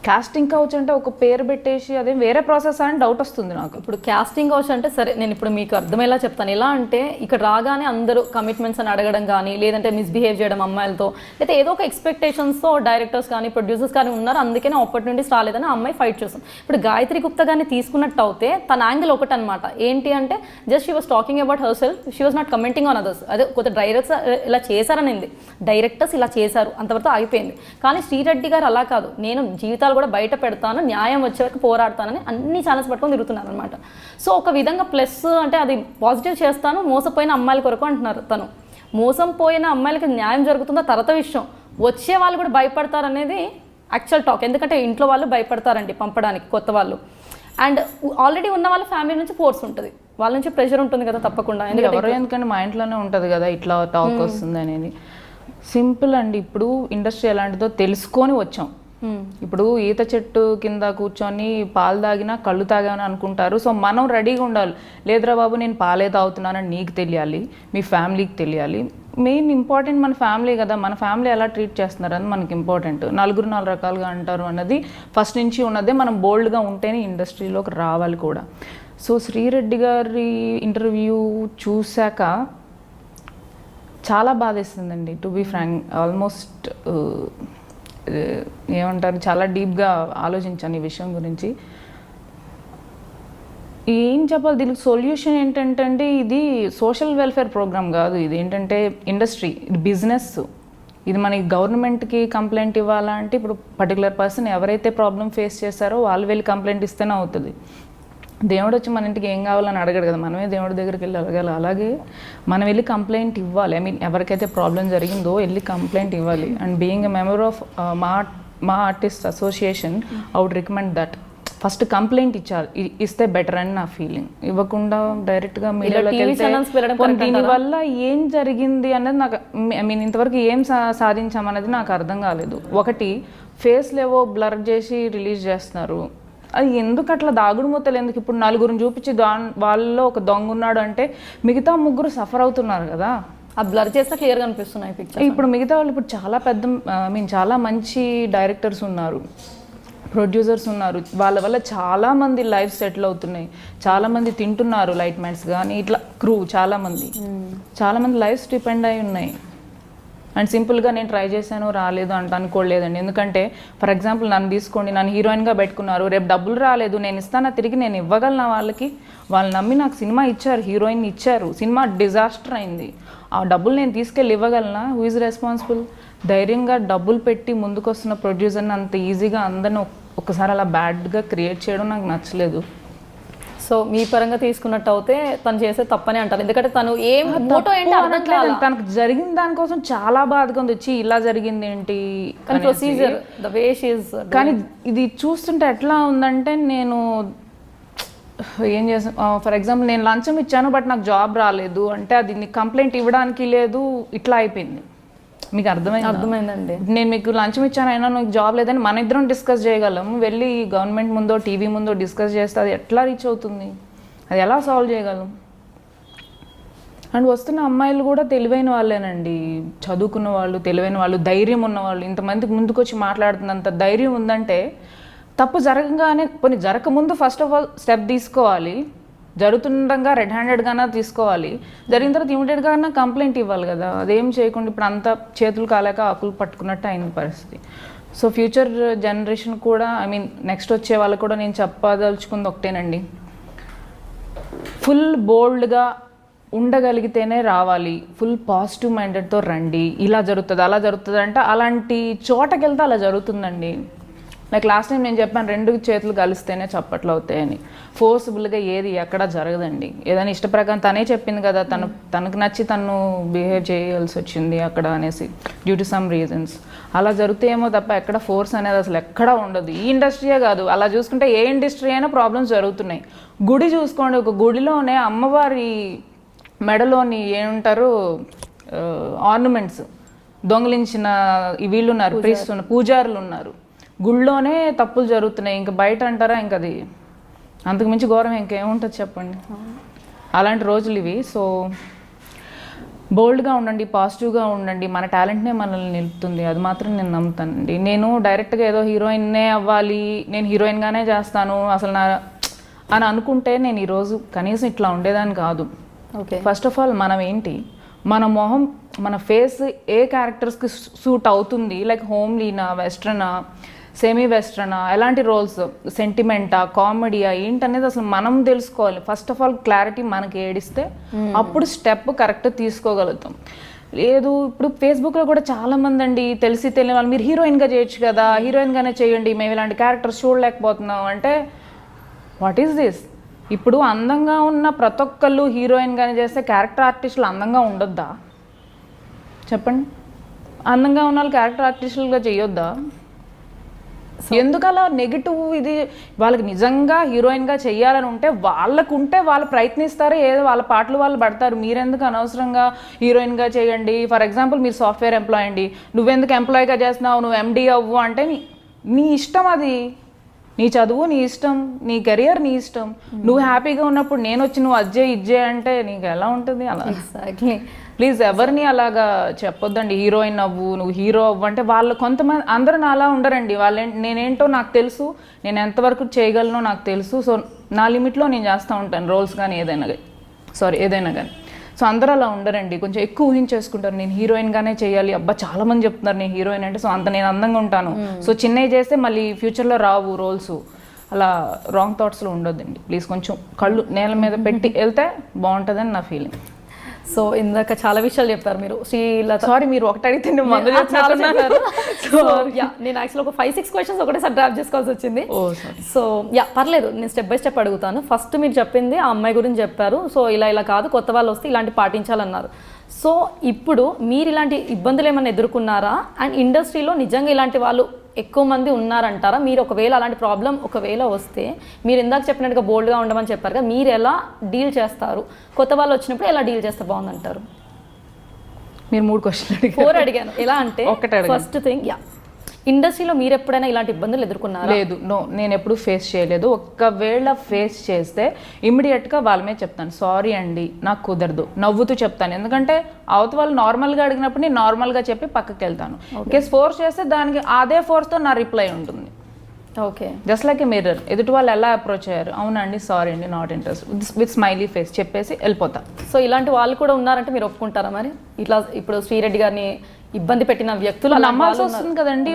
కాస్టింగ్ కౌచ్ అంటే ఒక పేరు పెట్టేసి అదే వేరే ప్రాసెస్ అని డౌట్ వస్తుంది నాకు. ఇప్పుడు కాస్టింగ్ కౌచ్ అంటే సరే, నేను ఇప్పుడు మీకు అర్థమయ్యేలా చెప్తాను. ఎలా అంటే ఇక్కడ రాగానే అందరూ కమిట్మెంట్స్ అని అడగడం కానీ, లేదంటే మిస్బిహేవ్ చేయడం అమ్మాయిలతో, లేకపోతే ఏదో ఒక ఎక్స్పెక్టేషన్స్తో డైరెక్టర్స్ కానీ ప్రొడ్యూసర్స్ కానీ ఉన్నారు, అందుకే నా ఆపర్చునిటీస్ రాలేదని ఆ అమ్మాయి ఫైట్ చేస్తాం. ఇప్పుడు గాయత్రి గుప్తా గారిని తీసుకున్నట్టు అయితే తన యాంగిల్ ఒకటి అనమాట. ఏంటి అంటే just she was talking about her self, she was not commenting on others. అదే కొత్త డైరెక్టర్స్ ఇలా చేశారనింది, డైరెక్టర్స్ ఇలా చేశారు, అంతవరకు ఆగిపోయింది. కానీ శ్రీరెడ్డి గారు అలా కాదు, నేను జీవితాలు కూడా బయట పెడతాను, న్యాయం వచ్చే వరకు పోరాడతానని అన్ని ఛానల్స్ పట్టుకొని తిరుగుతున్నారు అనమాట. సో ఒక విధంగా ప్లస్ అంటే అది పాజిటివ్ చేస్తాను, మోసపోయిన అమ్మాయిల కొరకు అంటున్నారు. తను మోసం పోయిన అమ్మాయిలకి న్యాయం జరుగుతుందో తర్వాత విషయం, వచ్చే వాళ్ళు కూడా భయపడతారు అనేది యాక్చువల్ టాక్. ఎందుకంటే ఇంట్లో వాళ్ళు భయపడతారండి పంపడానికి కొత్త వాళ్ళు, అండ్ ఆల్రెడీ ఉన్న వాళ్ళ ఫ్యామిలీ నుంచి ఫోర్స్ ఉంటుంది, వాళ్ళ నుంచి ప్రెషర్ ఉంటుంది కదా తప్పకుండా. ఎందుకంటే మా ఇంట్లోనే ఉంటుంది కదా ఇట్లా టాక్ వస్తుంది అనేది. సింపుల్ అండి, ఇప్పుడు ఇండస్ట్రీ ఎలాంటిదో తెలుసుకొని వచ్చాం. ఇప్పుడు ఈత చెట్టు కింద కూర్చొని పాలు తాగినా కళ్ళు తాగామని అనుకుంటారు. సో మనం రెడీగా ఉండాలి. లేదురా బాబు నేను పాలే తాగుతున్నానని నీకు తెలియాలి, మీ ఫ్యామిలీకి తెలియాలి. మెయిన్ ఇంపార్టెంట్ మన ఫ్యామిలీ కదా, మన ఫ్యామిలీ ఎలా ట్రీట్ చేస్తున్నారు అని మనకి ఇంపార్టెంట్. నలుగురు 4 రకాలుగా అంటారు అన్నది ఫస్ట్ నుంచి ఉన్నదే. మనం బోల్డ్గా ఉంటేనే ఇండస్ట్రీలోకి రావాలి కూడా. సో శ్రీరెడ్డి గారి ఇంటర్వ్యూ చూశాక చాలా బాధేస్తుందండి, టు బీ ఫ్రాంక్. ఆల్మోస్ట్ ఏమంటారు, చాలా డీప్గా ఆలోచించాను ఈ విషయం గురించి. ఏం చెప్పాలి దీనికి సొల్యూషన్ ఏంటంటే అండి, ఇది సోషల్ వెల్ఫేర్ ప్రోగ్రామ్ కాదు, ఇది ఏంటంటే ఇండస్ట్రీ, ఇది బిజినెస్. ఇది మన గవర్నమెంట్కి కంప్లైంట్ ఇవ్వాలంటే ఇప్పుడు పర్టికులర్ పర్సన్ ఎవరైతే ప్రాబ్లం ఫేస్ చేస్తారో వాళ్ళు వెళ్ళి కంప్లైంట్ ఇస్తేనే అవుతుంది. దేవుడు వచ్చి మన ఇంటికి ఏం కావాలని అడగడు కదా, మనమే దేవుడి దగ్గరికి వెళ్ళి అడగాలి. అలాగే మనం వెళ్ళి కంప్లైంట్ ఇవ్వాలి. ఐ మీన్ ఎవరికైతే ప్రాబ్లం జరిగిందో వెళ్ళి కంప్లైంట్ ఇవ్వాలి. And being a member of Maa artist association I would recommend that first complaint ఇస్తే బెటర్ అని నా ఫీలింగ్. ఇవ్వకుండా డైరెక్ట్గా మీడియాలోకి వెళ్తే దీనివల్ల ఏం జరిగింది అన్నది నాకు, ఐ మీన్ ఇంతవరకు ఏం సాధించామన్నది నాకు అర్థం కాలేదు. ఒకటి ఫేస్లేవో బ్లర్ చేసి రిలీజ్ చేస్తున్నారు, అది ఎందుకు అట్లా దాగుడు మూతలు ఎందుకు? ఇప్పుడు 4 చూపించి వాళ్ళలో ఒక దొంగ ఉన్నాడు అంటే మిగతా 3 సఫర్ అవుతున్నారు కదా. ఆ బ్లర్ చేస్తే క్లియర్గా అనిపిస్తున్నాయి పిక్చర్. ఇప్పుడు మిగతా వాళ్ళు ఇప్పుడు చాలా పెద్ద, ఐ మీన్ చాలా మంచి డైరెక్టర్స్ ఉన్నారు, ప్రొడ్యూసర్స్ ఉన్నారు, వాళ్ళ వల్ల చాలామంది లైఫ్ సెటిల్ అవుతున్నాయి, చాలామంది తింటున్నారు, లైట్ మ్యాన్స్ కానీ ఇట్లా క్రూ చాలామంది లైఫ్స్ డిపెండ్ అయి ఉన్నాయి. అండ్ సింపుల్గా నేను ట్రై చేశాను రాలేదు అంటే అనుకోలేదండి. ఎందుకంటే ఫర్ ఎగ్జాంపుల్ నన్ను తీసుకోండి, నన్ను హీరోయిన్గా పెట్టుకున్నారు, రేపు డబ్బులు రాలేదు, నేను ఇస్తానా తిరిగి, నేను ఇవ్వగలనా వాళ్ళకి? వాళ్ళు నమ్మి నాకు సినిమా ఇచ్చారు, హీరోయిన్ ఇచ్చారు, సినిమా డిజాస్టర్ అయింది, ఆ డబ్బులు నేను తీసుకెళ్ళి ఇవ్వగలనా? Who is responsible? ధైర్యంగా డబ్బులు పెట్టి ముందుకు వస్తున్న ప్రొడ్యూసర్ని అంత ఈజీగా అందరిని ఒకసారి అలా బ్యాడ్గా క్రియేట్ చేయడం నాకు నచ్చలేదు. సో మీ పరంగా తీసుకున్నట్టు అయితే తను చేసే తప్పని అంటారు, ఎందుకంటే తను ఏం మోటో ఏంటి అర్థం కాదు. తనకు జరిగిన దానికోసం చాలా బాధగా ఉంది, వచ్చి ఇలా జరిగింది ఏంటి procedure the way she is. కానీ ఇది చూస్తుంటే ఎట్లా ఉందంటే, నేను ఏం చేసాను, ఫర్ ఎగ్జాంపుల్ నేను లంచం ఇచ్చాను బట్ నాకు జాబ్ రాలేదు అంటే అది నీకు కంప్లైంట్ ఇవ్వడానికి లేదు, ఇట్లా అయిపోయింది. మీకు అర్థమైందండి. నేను మీకు లంచం ఇచ్చాను అయినా నీకు జాబ్ లేదని మన ఇద్దరం డిస్కస్ చేయగలం, వెళ్ళి గవర్నమెంట్ ముందో టీవీ ముందో డిస్కస్ చేస్తే అది ఎట్లా రీచ్ అవుతుంది, అది ఎలా సాల్వ్ చేయగలం? అండ్ వస్తున్న అమ్మాయిలు కూడా తెలివైన వాళ్ళేనండి, చదువుకున్న వాళ్ళు, తెలివైన వాళ్ళు, ధైర్యం ఉన్నవాళ్ళు. ఇంతమందికి ముందుకు వచ్చి మాట్లాడుతున్నంత ధైర్యం ఉందంటే తప్పు జరగగానే కొన్ని జరగకముందు ఫస్ట్ ఆఫ్ ఆల్ స్టెప్ తీసుకోవాలి, జరుగుతుండగా రెడ్ హ్యాండెడ్గానే తీసుకోవాలి, జరిగిన తర్వాత ఇమీడియట్గానే కంప్లైంట్ ఇవ్వాలి కదా. అదేం చేయకుండా ఇప్పుడు అంతా చేతులు కాలేక ఆకులు పట్టుకున్నట్టు అయింది పరిస్థితి. సో ఫ్యూచర్ జనరేషన్ కూడా, ఐ మీన్ నెక్స్ట్ వచ్చే వాళ్ళకు కూడా నేను చెప్పదలుచుకుంది ఒకటేనండి, ఫుల్ బోల్డ్గా ఉండగలిగితేనే రావాలి, ఫుల్ పాజిటివ్ మైండెడ్తో రండి, ఇలా జరుగుతుంది అలా జరుగుతుంది అంటే అలాంటి చోటకి వెళ్తే అలా జరుగుతుందండి. లైక్ లాస్ట్ టైం నేను చెప్పాను 2 చేతులు కలిస్తేనే చప్పట్లు అవుతాయని. ఫోర్స్ఫుల్గా ఏది ఎక్కడ జరగదండి. ఏదైనా ఇష్టప్రకారం తనే చెప్పింది కదా, తనకు నచ్చి తను బిహేవ్ చేయాల్సి వచ్చింది అక్కడ అనేసి డ్యూ టు సమ్ రీజన్స్. అలా జరుగుతాయేమో తప్ప ఎక్కడ ఫోర్స్ అనేది అసలు ఎక్కడా ఉండదు. ఈ ఇండస్ట్రీయే కాదు, అలా చూసుకుంటే ఏ ఇండస్ట్రీ అయినా ప్రాబ్లమ్స్ జరుగుతున్నాయి. గుడి చూసుకోండి, ఒక గుడిలోనే అమ్మవారి మెడలోని ఏమంటారు ఆర్నమెంట్స్ దొంగిలించిన వీళ్ళు ఉన్నారు, ప్రీస్ట్ ఉన్నారు, పూజారులు ఉన్నారు. గుళ్ళోనే తప్పులు జరుగుతున్నాయి, ఇంకా బయట అంటారా ఇంకా అది అంతకు మించి ఘోరం ఇంకేముంటుంది చెప్పండి. అలాంటి రోజులు ఇవి. సో బోల్డ్గా ఉండండి, పాజిటివ్గా ఉండండి, మన టాలెంట్నే మనల్ని నిలుపుతుంది, అది మాత్రం నేను నమ్ముతానండి. నేను డైరెక్ట్గా ఏదో హీరోయిన్నే అవ్వాలి, నేను హీరోయిన్గానే చేస్తాను అసలు అని అనుకుంటే నేను ఈరోజు కనీసం ఇట్లా ఉండేదాన్ని కాదు. ఓకే, ఫస్ట్ ఆఫ్ ఆల్ మనం ఏంటి, మన మొహం మన ఫేస్ ఏ క్యారెక్టర్స్కి సూట్ అవుతుంది, లైక్ హోమ్లీనా, వెస్ట్రనా, సెమీ వెస్ట్రనా, ఎలాంటి రోల్స్, సెంటిమెంటా, కామెడీయా ఏంటనేది అసలు మనం తెలుసుకోవాలి. ఫస్ట్ ఆఫ్ ఆల్ క్లారిటీ మనకి ఏడిస్తే అప్పుడు స్టెప్ కరెక్ట్ తీసుకోగలుగుతాం. లేదు ఇప్పుడు ఫేస్బుక్లో కూడా చాలామంది అండి తెలిసి తెలియని వాళ్ళు మీరు హీరోయిన్గా చేయొచ్చు కదా, హీరోయిన్గానే చేయండి, మేము ఇలాంటి క్యారెక్టర్స్ చూడలేకపోతున్నాం అంటే వాట్ ఈస్ దిస్? ఇప్పుడు అందంగా ఉన్న ప్రతి ఒక్కళ్ళు హీరోయిన్గానే చేస్తే క్యారెక్టర్ ఆర్టిస్టులు అందంగా ఉండొద్దా చెప్పండి? అందంగా ఉన్న వాళ్ళు క్యారెక్టర్ ఆర్టిస్టులుగా చేయొద్దా? ఎందుకు అలా నెగిటివ్? ఇది వాళ్ళకి నిజంగా హీరోయిన్గా చెయ్యాలని ఉంటే వాళ్ళు ప్రయత్నిస్తారు, ఏదో వాళ్ళ పాటలు వాళ్ళు పడతారు. మీరెందుకు అనవసరంగా హీరోయిన్గా చేయండి? ఫర్ ఎగ్జాంపుల్ మీరు సాఫ్ట్వేర్ ఎంప్లాయ్ అండి, నువ్వెందుకు ఎంప్లాయ్గా చేస్తున్నావు, నువ్వు ఎండి అవ్వు అంటే నీ ఇష్టం, అది నీ చదువు నీ ఇష్టం, నీ కెరియర్ నీ ఇష్టం. నువ్వు హ్యాపీగా ఉన్నప్పుడు నేను వచ్చి నువ్వు అజ్జే ఇజ్జే అంటే నీకు ఎలా ఉంటుంది? అలా ప్లీజ్ ఎవరిని అలాగా చెప్పొద్దండి. హీరోయిన్ అవ్వు, నువ్వు హీరో అవ్వు అంటే వాళ్ళు కొంతమంది అందరూ అలా ఉండరండి. నేనేంటో నాకు తెలుసు, నేను ఎంతవరకు చేయగలనో నాకు తెలుసు. సో నా లిమిట్లో నేను చేస్తూ ఉంటాను రోల్స్ కానీ ఏదైనా కానీ. సో అందరూ అలా ఉండరండి, కొంచెం ఎక్కువ ఊహించేసుకుంటారు. నేను హీరోయిన్గానే చేయాలి, అబ్బా చాలామంది చెప్తున్నారు నేను హీరోయిన్ అంటే, సో అంత నేను అందంగా ఉంటాను, సో చిన్నవి చేస్తే మళ్ళీ ఫ్యూచర్లో రావు రోల్స్. అలా రాంగ్ థాట్స్లో ఉండొద్దండి ప్లీజ్. కొంచెం కళ్ళు నేల మీద పెట్టి వెళ్తే బాగుంటుందని నా ఫీలింగ్. సో ఇందాక చాలా విషయాలు చెప్పారు మీరు. సారీ మీరు ఒకటి అడిగితే నేను యాక్చువల్ ఒక 5-6 క్వశ్చన్స్ ఒకటేసారి డ్రాప్ చేసుకోవాల్సి వచ్చింది. సో పర్లేదు, నేను స్టెప్ బై స్టెప్ అడుగుతాను. ఫస్ట్ మీరు చెప్పింది ఆ అమ్మాయి గురించి చెప్పారు. సో ఇలా కాదు, కొత్త వాళ్ళు వస్తే ఇలాంటి పాటించాలన్నారు. సో ఇప్పుడు మీరు ఇలాంటి ఇబ్బందులు ఏమైనా ఎదుర్కొన్నారా? అండ్ ఇండస్ట్రీలో నిజంగా ఇలాంటి వాళ్ళు ఎక్కువ మంది ఉన్నారంటారా? మీరు ఒకవేళ అలాంటి ప్రాబ్లం ఒకవేళ వస్తే మీరు ఇందాక చెప్పినట్టుగా బోల్డ్గా ఉండమని చెప్పారు కదా, మీరు ఎలా డీల్ చేస్తారు? కొత్త వాళ్ళు వచ్చినప్పుడు ఎలా డీల్ చేస్తే బాగుందంటారు? మీరు 3 క్వశ్చన్లు 4 అడిగాను. ఎలా అంటే ఫస్ట్ థింగ్, ఇండస్ట్రీలో మీరు ఎప్పుడైనా ఇలాంటి ఇబ్బందులు ఎదుర్కొన్నారా? లేదు, నేను ఎప్పుడు ఫేస్ చేయలేదు. ఒకవేళ ఫేస్ చేస్తే ఇమ్మీడియట్గా వాళ్ళ మీద చెప్తాను, సారీ అండి నాకు కుదరదు, నవ్వుతూ చెప్తాను. ఎందుకంటే అవతల వాళ్ళు నార్మల్గా అడిగినప్పుడు నేను నార్మల్గా చెప్పి పక్కకి వెళ్తాను. కేసు ఫోర్స్ చేస్తే దానికి అదే ఫోర్స్తో నా రిప్లై ఉంటుంది. Okay, just like a mirror. ఎదుటి వాళ్ళు ఎలా అప్రోచ్ అయ్యారు, అవునండి సారీ అండి not interest with smiley face చెప్పేసి వెళ్ళిపోతా. సో ఇలాంటి వాళ్ళు కూడా ఉన్నారంటే మీరు ఒప్పుకుంటారా? మరి ఇట్లా ఇప్పుడు శ్రీరెడ్డి గారిని ఇబ్బంది పెట్టిన వ్యక్తులు నమ్మాల్సి వస్తుంది కదండి.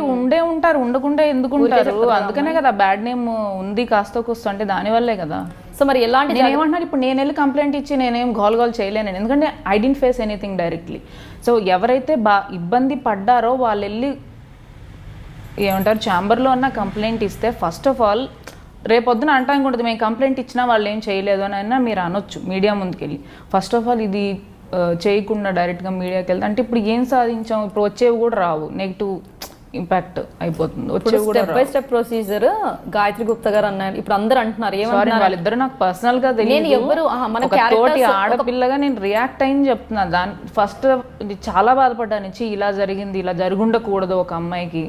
ఉంటారు, ఉండకుండా ఎందుకు ఉంటారు? అందుకనే కదా బ్యాడ్ నేమ్ ఉంది కాస్త కూస్తో, అంటే దానివల్లే కదా. సో మరి ఎలాంటి ఏమంటున్నారు ఇప్పుడు నేను వెళ్ళి కంప్లైంట్ ఇచ్చి నేనేం గోల్ చేయలేను, ఎందుకంటే I don't face anything directly. So ఎవరైతే ఇబ్బంది పడ్డారో వాళ్ళు వెళ్ళి ఏమంటారు ఛాంబర్లో అన్న కంప్లైంట్ ఇస్తే ఫస్ట్ ఆఫ్ ఆల్ రేపొద్దున అంటానికి ఉంటుంది మేము కంప్లైంట్ ఇచ్చినా వాళ్ళు ఏం చేయలేదు అని అయినా మీరు అనొచ్చు మీడియా ముందుకెళ్ళి. ఫస్ట్ ఆఫ్ ఆల్ ఇది చేయకుండా డైరెక్ట్గా మీడియాకి వెళ్తే అంటే ఇప్పుడు ఏం సాధించాం, ఇప్పుడు వచ్చేవి కూడా రావు, నెగిటివ్ ఇంపాక్ట్ అయిపోతుంది. Step by step procedure Gayatri Gupta గారు అన్నారు. ఇప్పుడు అందరూ అంటున్నారు ఏమంటున్నారు, వాళ్ళిద్దరు నాకు పర్సనల్ గా తెలియదు, తోటి ఆడపిల్లగా నేను రియాక్ట్ అయింది చెప్తున్నా. దాని ఫస్ట్ చాలా బాధపడ్డాను, ఇలా జరిగింది, ఇలా జరుగుండకూడదు, ఒక అమ్మాయికి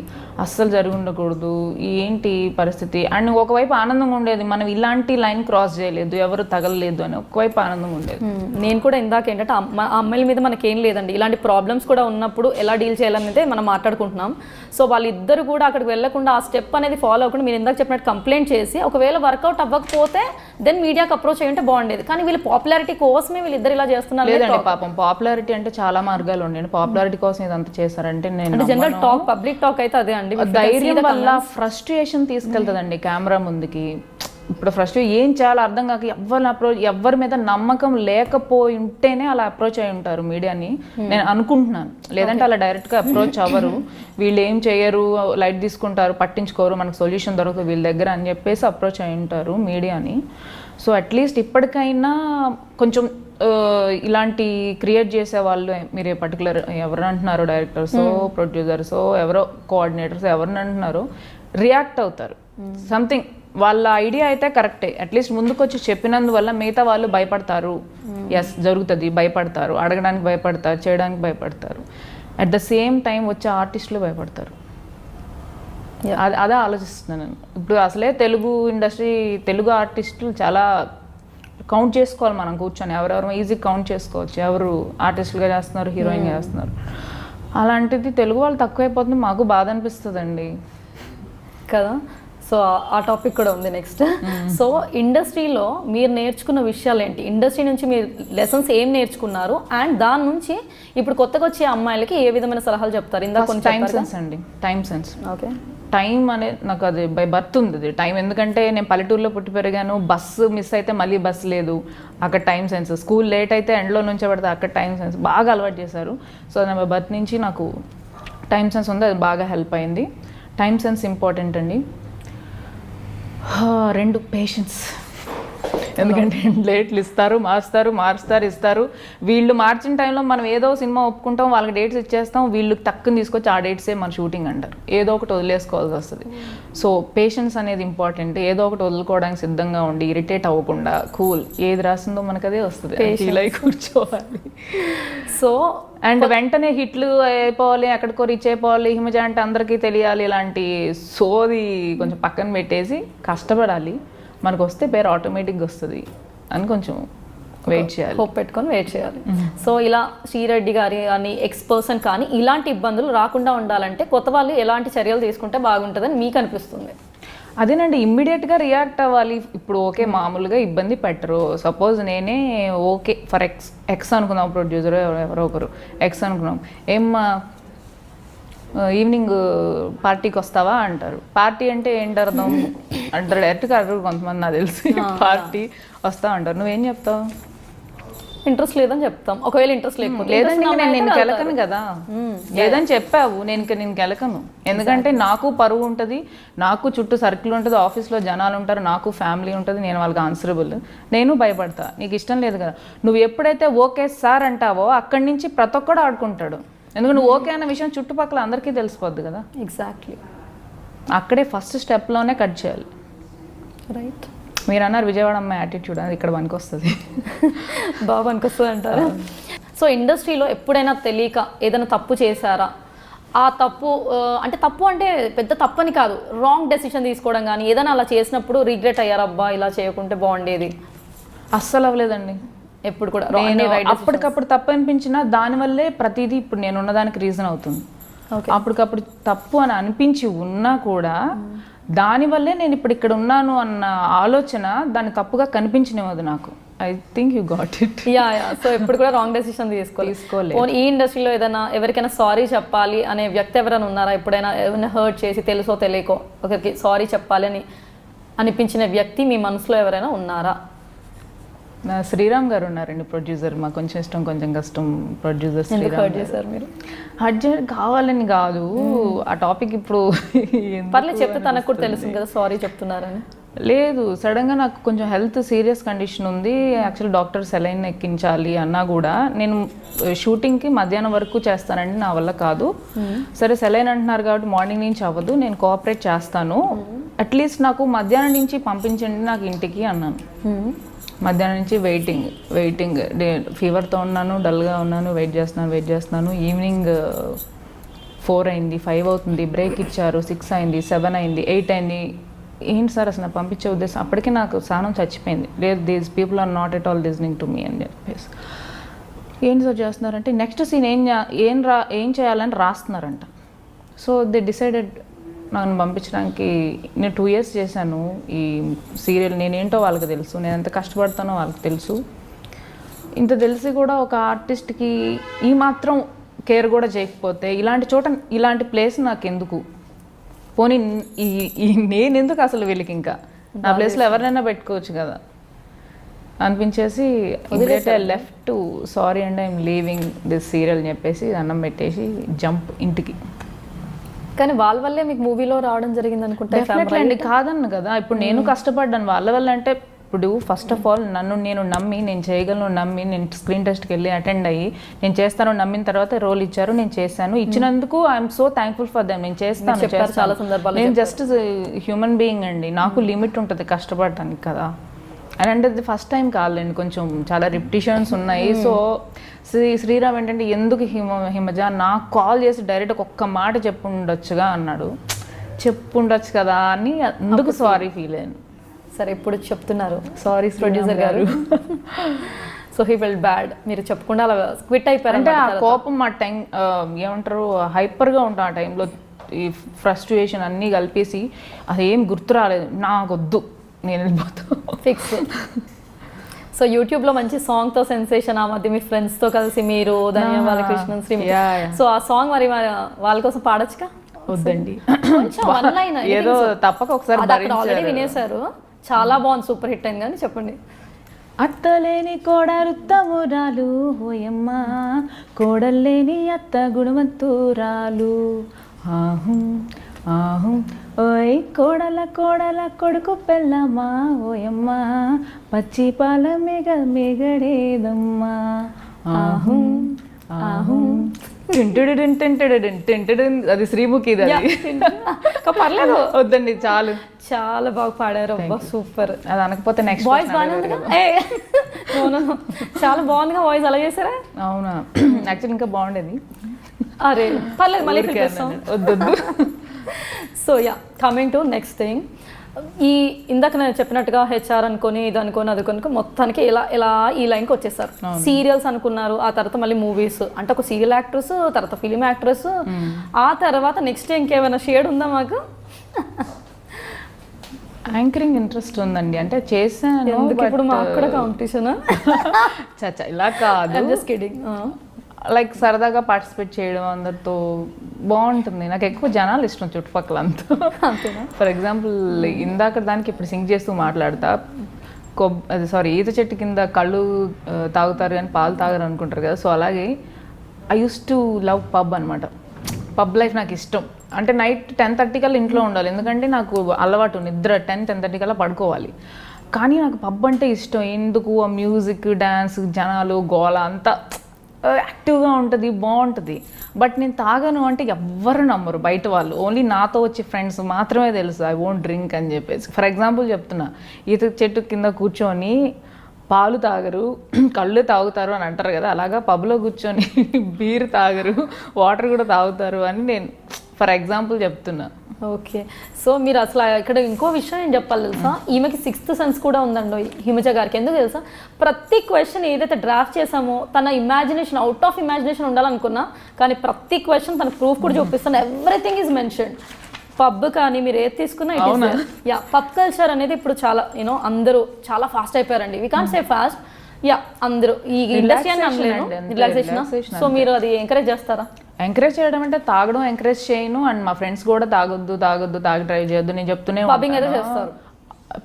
అస్సలు జరుగుండకూడదు, ఏంటి పరిస్థితి. అండ్ ఒకవైపు ఆనందంగా ఉండేది, మనం ఇలాంటి లైన్ క్రాస్ చేయలేదు, ఎవరు తగలలేదు అని ఒకవైపు ఆనందంగా ఉండేది. నేను కూడా ఇందాక ఏంటంటే ఆ అమ్మాయిల మీద మనకేం లేదండి, ఇలాంటి ప్రాబ్లమ్స్ కూడా ఉన్నప్పుడు ఎలా డీల్ చేయాలనేది మనం మాట్లాడుకుంటున్నాం. సో వాళ్ళిద్దరు కూడా అక్కడికి వెళ్లకుండా ఆ స్టెప్ అనేది ఫాలో అవ్వకుండా మీరు ఇందాక చెప్పినట్టు కంప్లైంట్ చేసి ఒకవేళ వర్కౌట్ అవ్వకపోతే దెన్ మీడియాకి అప్రోచ్ అయ్యంటే బాగుండేది. కానీ వీళ్ళు పాపులారిటీ కోసమే వీళ్ళిద్దరు ఇలా చేస్తున్నారు. లేదండి పాపం, పాపులారిటీ అంటే చాలా మార్గాలు ఉండండి, పాపులారిటీ కోసం ఇదంతా చేశారంటే నేను జనరల్ టాక్ పబ్లిక్ టాక్ అయితే అదే అండి. ధైర్యం వల్ల ఫ్రస్ట్రేషన్ తీసుకెళ్తుందండి కెమెరా ముందుకి. ఇప్పుడు ఫస్ట్ ఏం చేయాలో అర్థం కాక ఎవరి మీద నమ్మకం లేకపోయి ఉంటేనే అలా అప్రోచ్ అయి ఉంటారు మీడియాని నేను అనుకుంటున్నాను. లేదంటే అలా డైరెక్ట్గా అప్రోచ్ అవ్వరు. వీళ్ళు ఏం చేయరు, లైట్ తీసుకుంటారు, పట్టించుకోరు, మనకు సొల్యూషన్ దొరకదు వీళ్ళ దగ్గర అని చెప్పేసి అప్రోచ్ అయి ఉంటారు మీడియాని. సో అట్లీస్ట్ ఇప్పటికైనా కొంచెం ఇలాంటి క్రియేట్ చేసే వాళ్ళు, మీరు ఏ పర్టికులర్ ఎవరు అంటున్నారో, డైరెక్టర్సో ప్రొడ్యూసర్సో ఎవరో కోఆర్డినేటర్స్ ఎవరిని అంటున్నారో రియాక్ట్ అవుతారు. సంథింగ్ వాళ్ళ ఐడియా అయితే కరెక్టే, అట్లీస్ట్ ముందుకు వచ్చి చెప్పినందువల్ల మిగతా వాళ్ళు భయపడతారు. ఎస్ జరుగుతుంది, భయపడతారు, అడగడానికి భయపడతారు, చేయడానికి భయపడతారు. అట్ ద సేమ్ టైం వచ్చే ఆర్టిస్టులు భయపడతారు. అదే ఆలోచిస్తున్నాను నేను. ఇప్పుడు అసలే తెలుగు ఇండస్ట్రీ, తెలుగు ఆర్టిస్టులు చాలా కౌంట్ చేసుకోవాలి మనం కూర్చొని, ఎవరెవరు ఈజీ కౌంట్ చేసుకోవచ్చు ఎవరు ఆర్టిస్టులుగా చేస్తున్నారు, హీరోయిన్గా చేస్తున్నారు. అలాంటిది తెలుగు వాళ్ళు తక్కువైపోతుంది, మాకు బాధ అనిపిస్తుందండి కదా. సో ఆ టాపిక్ కూడా ఉంది నెక్స్ట్. సో ఇండస్ట్రీలో మీరు నేర్చుకున్న విషయాలు ఏంటి, ఇండస్ట్రీ నుంచి మీరు లెసన్స్ ఏం నేర్చుకున్నారు, అండ్ దాని నుంచి ఇప్పుడు కొత్తగా వచ్చే అమ్మాయిలకి ఏ విధమైన సలహాలు చెప్తారు? ఇందాక కొంచెం టైం సెన్స్ అండి. Time sense. ఓకే, టైం అనేది నాకు అది బై బర్త్ ఉంది అది టైం. ఎందుకంటే నేను పల్లెటూరులో పుట్టి పెరిగాను, బస్సు మిస్ అయితే మళ్ళీ బస్సు లేదు, అక్కడ టైం సెన్స్. స్కూల్ లేట్ అయితే ఎండ్లో నుంచే పడితే అక్కడ టైం సెన్స్ బాగా అలవాటు చేశారు. సో నా బర్త్ నుంచి నాకు టైం సెన్స్ ఉంది, అది బాగా హెల్ప్ అయింది. టైం సెన్స్ ఇంపార్టెంట్ అండి. 2 పేషెన్స్. ఎందుకంటే డేట్లు ఇస్తారు, మారుస్తారు, ఇస్తారు. వీళ్ళు మార్చిన టైంలో మనం ఏదో సినిమా ఒప్పుకుంటాం, వాళ్ళకి డేట్స్ ఇచ్చేస్తాం, వీళ్ళు టక్కుని తీసుకొచ్చి ఆ డేట్సే మన షూటింగ్ అంటారు. ఏదో ఒకటి వదిలేసుకోవాల్సి వస్తుంది. సో పేషెన్స్ అనేది ఇంపార్టెంట్. ఏదో ఒకటి వదులుకోవడానికి సిద్ధంగా ఉండి, ఇరిటేట్ అవ్వకుండా కూల్, ఏది రాసిందో మనకు అదే వస్తుంది, ఫీల్ అయి కూర్చోవాలి. సో అండ్ వెంటనే హిట్లు అయిపోవాలి, ఎక్కడికో రీచ్ అయిపోవాలి, హిమజ అంటే అందరికీ తెలియాలి, ఇలాంటి సోది కొంచెం పక్కన పెట్టేసి కష్టపడాలి. మనకు వస్తే పేరు ఆటోమేటిక్గా వస్తుంది అని కొంచెం వెయిట్ చేయాలి, హోప్ పెట్టుకొని వెయిట్ చేయాలి. సో ఇలా శ్రీరెడ్డి గారి కానీ ఎక్స్-పర్సన్ కానీ ఇలాంటి ఇబ్బందులు రాకుండా ఉండాలంటే కొత్త వాళ్ళు ఎలాంటి చర్యలు తీసుకుంటే బాగుంటుందని మీకు అనిపిస్తుంది? అదేనండి, ఇమ్మీడియట్గా రియాక్ట్ అవ్వాలి. ఇప్పుడు ఓకే మామూలుగా ఇబ్బంది పెట్టరు. సపోజ్ నేనే ఓకే ఫర్ ఎక్స్ అనుకుందాం, ప్రొడ్యూసర్ ఎవరో ఒకరు ఎక్స్ అనుకున్నాం, ఏమ్మా ఈవినింగ్ పార్టీకి వస్తావా అంటారు. పార్టీ అంటే ఏంటి అర్థం అంటారు, డైరెక్ట్గా అడగరు కొంతమంది, నాకు తెలిసి. పార్టీ వస్తా అంటారు, నువ్వేం చెప్తావు? ఇంట్రెస్ట్ లేదని చెప్తాం. ఒకవేళ ఇంట్రెస్ట్ లేకపోతే లేదండి నేను కెలకను కదా, లేదని చెప్పావు, నేను కెలకను. ఎందుకంటే నాకు పరువు ఉంటుంది, నాకు చుట్టూ సర్కిల్ ఉంటుంది, ఆఫీస్లో జనాలు ఉంటారు, నాకు ఫ్యామిలీ ఉంటుంది, నేను వాళ్ళకి ఆన్సరబుల్. నేను భయపడతా, నీకు ఇష్టం లేదు కదా. నువ్వు ఎప్పుడైతే ఓకే సార్ అంటావో అక్కడి నుంచి ప్రతి ఒక్కడు ఆడుకుంటాడు. ఎందుకంటే నువ్వు ఓకే అన్న విషయం చుట్టుపక్కల అందరికీ తెలిసిపోద్ది కదా. ఎగ్జాక్ట్లీ, అక్కడే ఫస్ట్ స్టెప్లోనే కట్ చేయాలి. రైట్. మీరు అన్నారు విజయవాడ అమ్మాయి యాటిట్యూడ్, అది ఇక్కడ పనికి వస్తుంది, బాగా పనికి వస్తుంది అంటారా? సో ఇండస్ట్రీలో ఎప్పుడైనా తెలియక ఏదైనా తప్పు చేశారా? ఆ తప్పు అంటే తప్పు అంటే పెద్ద తప్పని కాదు, రాంగ్ డెసిషన్ తీసుకోవడం కానీ ఏదైనా అలా చేసినప్పుడు రిగ్రెట్ అయ్యారా, అబ్బా ఇలా చేయకుంటే బాగుండేది? అస్సలు అవ్వలేదండి ఎప్పుడు కూడా. అప్పటికప్పుడు తప్పు అనిపించినా దానివల్లే ప్రతిదీ ఇప్పుడు నేను ఉన్నదానికి రీజన్ అవుతుంది. అప్పటికప్పుడు తప్పు అని అనిపించి ఉన్నా కూడా దానివల్లే నేను ఇప్పుడు ఇక్కడ ఉన్నాను అన్న ఆలోచన దాన్ని తప్పుగా కనిపించనివ్వదు నాకు. I think you got it. Yeah. So ఎప్పుడు కూడా రాంగ్ డెసిషన్ తీసుకోలేదు. ఈ ఇండస్ట్రీలో ఏదైనా ఎవరికైనా సారీ చెప్పాలి అనే వ్యక్తి ఎవరైనా ఉన్నారా? ఎప్పుడైనా ఏమైనా హర్ట్ చేసి తెలుసో తెలియకో ఒకరికి సారీ చెప్పాలి అని అనిపించిన వ్యక్తి మీ మనసులో ఎవరైనా ఉన్నారా? శ్రీరామ్ గారు ఉన్నారండి, ప్రొడ్యూసర్. మాకు కొంచెం ఇష్టం కొంచెం కష్టం ప్రొడ్యూసర్ హర్ట్ చేశారు మీరు? హర్ట్ కావాలని కాదు, ఆ టాపిక్ ఇప్పుడు పర్లేదు చెప్తే తనకు కూడా తెలుస్తుంది కదా సారీ చెప్తున్నారని. లేదు, సడన్గా నాకు కొంచెం హెల్త్ సీరియస్ కండిషన్ ఉంది. యాక్చువల్లీ డాక్టర్ సెలైన్ ఎక్కించాలి అన్నా కూడా నేను షూటింగ్కి మధ్యాహ్నం వరకు చేస్తానండి, నా వల్ల కాదు. సరే సెలైన్ అంటున్నారు కాబట్టి మార్నింగ్ నుంచి అవ్వదు, నేను కోఆపరేట్ చేస్తాను, అట్లీస్ట్ నాకు మధ్యాహ్నం నుంచి పంపించండి నాకు ఇంటికి అన్నాను. మధ్యాహ్నం నుంచి వెయిటింగ్ ఫీవర్తో ఉన్నాను, డల్గా ఉన్నాను, వెయిట్ చేస్తున్నాను. ఈవినింగ్ 4 అయింది, 5 అవుతుంది, బ్రేక్ ఇచ్చారు, 6 అయింది, 7 అయింది, 8 అయింది. ఏంటి సార్ అసలు నాకు పంపించే ఉద్దేశం? అప్పటికే నాకు సానం చచ్చిపోయింది. లేదు, these people are not at all listening to me అని చెప్పేసి. ఏంటి సార్ చేస్తున్నారంటే నెక్స్ట్ సీన్ ఏం చేయాలని రాస్తున్నారంట. సో దే డిసైడెడ్ నన్ను పంపించడానికి. నేను 2 years చేశాను ఈ సీరియల్, నేనేంటో వాళ్ళకి తెలుసు, నేను ఎంత కష్టపడతానో వాళ్ళకి తెలుసు. ఇంత తెలిసి కూడా ఒక ఆర్టిస్ట్కి ఈ మాత్రం కేర్ కూడా చేయకపోతే ఇలాంటి చోట ఇలాంటి ప్లేస్ నాకు ఎందుకు? పోనీ నేను ఎందుకు అసలు వీళ్ళకి ఇంకా నా ప్లేస్లో ఎవరినైనా పెట్టుకోవచ్చు కదా అనిపించేసి left to sorry and I'm leaving this serial అని చెప్పేసి అన్నం పెట్టేసి జంప్ ఇంటికి. కానీ వాళ్ళ వల్లే మీకు మూవీలో రావడం జరిగింది అనుకుంటా. డెఫినెట్లీ అండి, కాదన్న కదా. ఇప్పుడు నేను కష్టపడ్డాను వాళ్ళ వల్ల. అంటే ఇప్పుడు ఫస్ట్ ఆఫ్ ఆల్ నన్ను నేను నమ్మి, నేను చేయగలను నమ్మి, నేను స్క్రీన్ టెస్ట్కి వెళ్ళి అటెండ్ అయ్యి నేను చేస్తాను నమ్మిన తర్వాత రోల్ ఇచ్చారు, నేను చేశాను. ఇచ్చినందుకు I'm so thankful for them. నేను చేస్తాను. చాలా సందర్భాలు నేను జస్ట్ హ్యూమన్ బీయింగ్ అండి, నాకు లిమిట్ ఉంటుంది కష్టపడటానికి కదా. అండ్ అంటే ఇది ఫస్ట్ టైం కాదులేండి, కొంచెం చాలా రిపిటిషన్స్ ఉన్నాయి. సో శ్రీరామ్ ఏంటంటే ఎందుకు హిమజ నాకు కాల్ చేసి డైరెక్ట్ ఒక్క మాట చెప్పుండొచ్చుగా అన్నాడు. చెప్పుండొచ్చు కదా అని అందుకు సారీ ఫీల్ అయ్యాను. సరే ఇప్పుడు చెప్తున్నారు సారీ ప్రొడ్యూసర్ గారు. సో హీ ఫెల్ట్ బ్యాడ్, మీరు చెప్పకుండా అలా క్విట్ అయిపోయారు. అంటే ఆ కోపం ఆ టైం ఏమంటారు హైపర్గా ఉంటాం ఆ టైంలో, ఈ ఫ్రస్ట్రేషన్ అన్నీ కలిపేసి అదేం గుర్తు రాలేదు. నాకొద్దు, నేను వెళ్ళిపోతా ఫిక్స్. సో యూట్యూబ్లో మంచి సాంగ్తో సెన్సేషన్ ఆ మధ్య మీ ఫ్రెండ్స్తో కలిసి మీరు ధన్యవాద కృష్ణ శ్రీ. సో ఆ సాంగ్ మరి వాళ్ళ కోసం పాడొచ్చుగా? వద్దండి, కొంచెం ఏదో తప్పక ఒకసారి ఆల్రెడీ వినేశారు, చాలా బాగుంది, సూపర్ హిట్ అయింది. కానీ చెప్పండి. అత్తలేని కోడరుత్తమురాలు ఓయమ్మ, కోడల్లేని అత్త గుణవంతురాలు ఆహు ఆహు, ఓయ్ కోడల కోడల కొడుకు పెళ్ళమ్మా ఓయమ్మ, పచ్చి పాల మేగడేదమ్మా ఆహు ఆహు. అది శ్రీముఖి, పర్లేదు వద్దండి చాలు. చాలా బాగా పాడారు, అబ్బా సూపర్. అది అనకపోతే నెక్స్ట్ వాయిస్ బాగానే ఉంది. చాలా బాగుందిగా వాయిస్, అలా చేశారా? అవునా, యాక్చువల్లీ ఇంకా బాగుండేది. అరే పర్లేదు, మళ్ళీ వద్దొద్దు. So yeah, coming to next thing. ఈ ఇందాక నేను చెప్పినట్టుగా హెచ్ఆర్ అనుకొని ఇది అనుకొని అది అనుకో మొత్తానికి ఇలా ఈ లైన్కి వచ్చేసారు. సీరియల్స్ అనుకున్నారు, ఆ తర్వాత మళ్ళీ మూవీస్, అంటే ఒక సీరియల్ యాక్ట్రెస్, తర్వాత ఫిలిం యాక్ట్రెస్, ఆ తర్వాత నెక్స్ట్ ఇంకేమైనా షేడ్ ఉందా మాకు? యాంకరింగ్ ఇంట్రెస్ట్ ఉందండి, అంటే చేశాను. ఇప్పుడు మాకు కూడా కాంపిటీషన్ చచ్చా ఇలా కాదు, జస్ట్ కిడింగ్. లైక్ సరదాగా పార్టిసిపేట్ చేయడం అందరితో బాగుంటుంది. నాకు ఎక్కువ జనాలు ఇష్టం చుట్టుపక్కల అంతా. ఫర్ ఎగ్జాంపుల్ ఇందాక దానికి ఇప్పుడు సింగ్ చేస్తూ మాట్లాడతా, ఈత చెట్టు కింద కళ్ళు తాగుతారు కానీ పాలు తాగరు అనుకుంటారు కదా. సో అలాగే I use to love pub అనమాట. పబ్ లైఫ్ నాకు ఇష్టం. అంటే నైట్ 10:30 కల్లా ఇంట్లో ఉండాలి, ఎందుకంటే నాకు అలవాటు నిద్ర 10-10:30 కల్లా పడుకోవాలి. కానీ నాకు పబ్ అంటే ఇష్టం. ఎందుకు ఆ మ్యూజిక్, డ్యాన్స్, జనాలు, గోల అంతా యాక్టివ్గా ఉంటుంది, బాగుంటుంది. బట్ నేను తాగను అంటే ఎవ్వరు నమ్మరు బయట వాళ్ళు, ఓన్లీ నాతో వచ్చే ఫ్రెండ్స్ మాత్రమే తెలుసు ఐ వోంట్ డ్రింక్ అని చెప్పేసి. ఫర్ ఎగ్జాంపుల్ చెప్తున్నా, ఈత చెట్టు కింద కూర్చొని పాలు తాగరు కళ్ళు తాగుతారు అని అంటారు కదా, అలాగా పబ్లో కూర్చొని బీర్ తాగరు, వాటర్ కూడా తాగుతారు అని నేను ఫర్ ఎగ్జాంపుల్ చెప్తున్నా. ఓకే, సో మీరు అసలు ఇక్కడ ఇంకో విషయం నేను చెప్పాలి తెలుసా, ఈమెకి 6th సెన్స్ కూడా ఉందండి హిమజ గారికి. ఎందుకు తెలుసా, ప్రతి క్వశ్చన్ ఏదైతే డ్రాఫ్ట్ చేసామో తన ఇమాజినేషన్, అవుట్ ఆఫ్ ఇమాజినేషన్ ఉండాలనుకున్నా, కానీ ప్రతి క్వశ్చన్ తన ప్రూఫ్ కూడా చూపిస్తాను. Everything is mentioned. పబ్ కానీ మీరు ఏది తీసుకున్నా యా, పబ్ కల్చర్ అనేది ఇప్పుడు చాలా అందరూ చాలా ఫాస్ట్ అయిపోయారండి. We can't say fast, yeah అందరూ ఈ ఇండస్ట్రీ అని అనలేను, రిలాక్సేషన్. సో మీరు అది ఎంకరేజ్ చేస్తారా? ఎంకరేజ్ చేయడం అంటే తాగడం ఎంకరేజ్ చేయను, అండ్ మా ఫ్రెండ్స్ కూడా తాగొద్దు తాగి ట్రై చేయొద్దు నేను చెప్తూనే. పబ్బింగ్ అయితే చేస్తారు.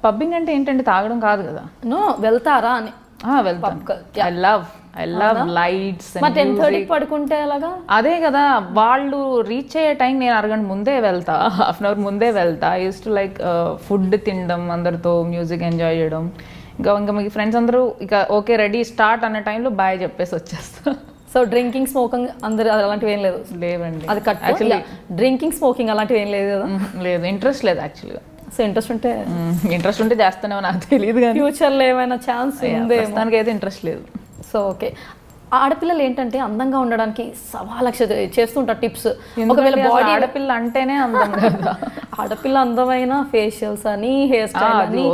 పబ్బింగ్ అంటే ఏంటంటే తాగడం కాదు కదా. నో, వెళ్తారా అని. వెళ్తాను. I love lights. 10:30 పడుకుంటే అలాగా? అదే కదా, వాళ్ళు రీచ్ అయ్యే టైం నేను అరగంట ముందే వెళ్తా, హాఫ్ అన్ అవర్ ముందే వెళ్తా. I use to like food తినడం, అందరితో మ్యూజిక్ ఎంజాయ్ చేయడం. ఇంకా మీ ఫ్రెండ్స్ అందరూ ఇక ఓకే రెడీ స్టార్ట్ అనే టైంలో బాయ్ చెప్పేసి వచ్చేస్తా. సో డ్రింకింగ్, స్మోకింగ్ అందరు అలాంటివి ఏం లేదు? లేవండి, అది కట్. యాక్చువల్లీ డ్రింకింగ్, స్మోకింగ్ అలాంటివి ఏం లేదు కదా? లేదు, ఇంట్రెస్ట్ లేదు యాక్చువల్గా. సో ఇంట్రెస్ట్ ఉంటే చేస్తానేమో నాకు తెలియదు, కానీ ఫ్యూచర్లో ఏమైనా ఛాన్స్ ఉంది? దానికైతే ఇంట్రెస్ట్ లేదు. సో ఓకే, ఆడపిల్లలు ఏంటంటే అందంగా ఉండడానికి సవాలక్ష చేస్తుంటారు టిప్స్. ఒకవేళ బాడీ, ఆడపిల్ల అంటేనే అందం కదా. ఆడపిల్ల అందమైన ఫేషియల్స్ అని, హెయిర్ స్టైల్ అని,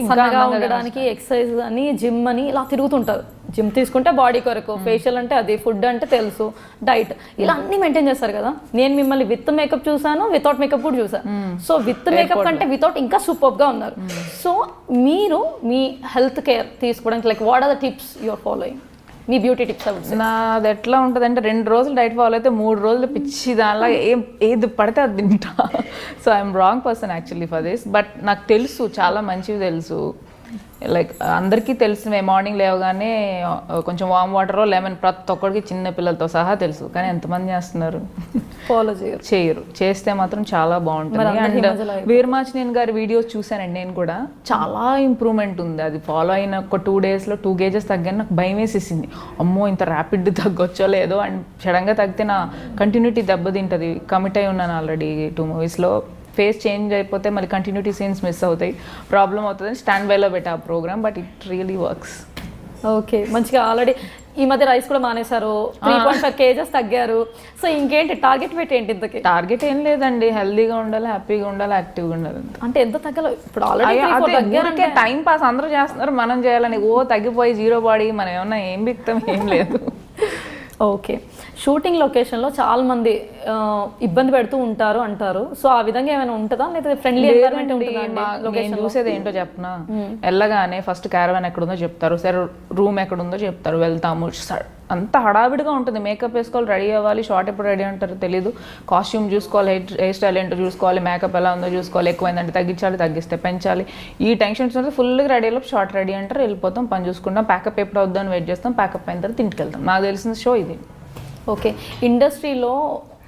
సన్నగా ఉండడానికి ఎక్సర్సైజ్ అని, జిమ్ అని ఇలా తిరుగుతుంటారు. జిమ్ తీసుకుంటే బాడీ కొరకు, ఫేషియల్ అంటే అది, ఫుడ్ అంటే తెలుసు, డైట్, ఇలా అన్ని మెయింటైన్ చేస్తారు కదా. నేను మిమ్మల్ని విత్ మేకప్ చూసాను, వితౌట్ మేకప్ కూడా చూసాను. సో విత్ మేకప్ కంటే వితౌట్ ఇంకా సూపర్గా ఉన్నారు. సో మీరు మీ హెల్త్ కేర్ తీసుకోవడానికి like what are the tips you are following? మీ బ్యూటీ టిప్స్ నాది ఎట్లా ఉంటుంది అంటే 2 రోజులు డైట్ ఫాలో అయితే 3 రోజులు పిచ్చి దానిలా ఏది పడితే అది తింటా. So I'm wrong person actually for this. But నాకు తెలుసు చాలా మంచివి తెలుసు. లైక్ అందరికీ తెలిసినవే, మార్నింగ్ లేవగానే కొంచెం వామ్ వాటర్ లెమన్ ప్రతి ఒక్కరికి చిన్న పిల్లలతో సహా తెలుసు. కానీ ఎంతమంది చేస్తున్నారు? ఫాలో చేయరు. చేస్తే మాత్రం చాలా బాగుంటుంది. అండ్ వీరమాచినేని గారి వీడియోస్ చూసానండి నేను కూడా, చాలా ఇంప్రూవ్మెంట్ ఉంది. అది ఫాలో అయిన ఒక 2 డేస్లో 2 kgs తగ్గాను. నాకు భయం వేసేసింది, అమ్మో ఇంత ర్యాపిడ్ తగ్గొచ్చో లేదో. అండ్ సడన్గా తగ్గితే నా కంటిన్యూటీ దెబ్బతింటుంది. కమిట్ అయి ఉన్నాను ఆల్రెడీ 2 moviesలో. ఫేస్ చేంజ్ అయిపోతే మళ్ళీ కంటిన్యూటీ సీన్స్ మిస్ అవుతాయి, ప్రాబ్లం అవుతుంది. స్టాండ్ బైలో పెట్టా ఆ programme, but it really works. Okay, మంచిగా. ఆల్రెడీ ఈ మధ్య రైస్ కూడా మానేశారు, 3.5 kgs తగ్గారు. సో ఇంకేంటి టార్గెట్ పెట్టి ఏంటి ఇంతకి? టార్గెట్ ఏం లేదండి, హెల్దీగా ఉండాలి, హ్యాపీగా ఉండాలి, యాక్టివ్గా ఉండాలి. అంటే ఎంత తగ్గాలి ఇప్పుడు? ఆల్రెడీ టైం పాస్ అందరూ చేస్తున్నారు, మనం చేయాలని తగ్గిపోయి 0 బాడీ మనం ఏమన్నా ఏం బిక్తాం? ఏం లేదు. ఓకే, షూటింగ్ లొకేషన్లో చాలా మంది ఇబ్బంది పెడుతూ ఉంటారు అంటారు. సో ఆ విధంగా ఏమైనా ఉంటుందా, లేదా ఫ్రెండ్లీ ఎన్వైరన్మెంట్ ఉంటుందా? నేను చూసేది ఏంటో చెప్పనా, వెళ్ళగానే ఫస్ట్ క్యారవాన్ ఎక్కడుందో చెప్తారు, సరే రూమ్ ఎక్కడుందో చెప్తారు, వెళ్తాము. అంత హడావిడిగా ఉంటుంది. మేకప్ వేసుకోవాలి, రెడీ అవ్వాలి, షార్ట్ ఎప్పుడు రెడీ అంటారు తెలియదు, కాస్ట్యూమ్ చూసుకోవాలి, హెయిర్ స్టైల్ ఏంటో చూసుకోవాలి, మేకప్ ఎలా ఉందో చూసుకోవాలి, ఎక్కువైందంటే తగ్గించాలి, తగ్గిస్తే పెంచాలి. ఈ టెన్షన్స్ ఉంటే ఫుల్గా రెడీ అయ్యి షార్ట్ రెడీ అంటారు, వెళ్ళిపోతాం, పని చూసుకుంటాం, ప్యాకప్ ఎప్పుడు అవుద్దామని వెయిట్ చేస్తాం, ప్యాకప్ అయిన తర్వాత ఇంటికి వెళ్తాం. నాకు తెలిసిన షో ఇది. ఓకే, ఇండస్ట్రీలో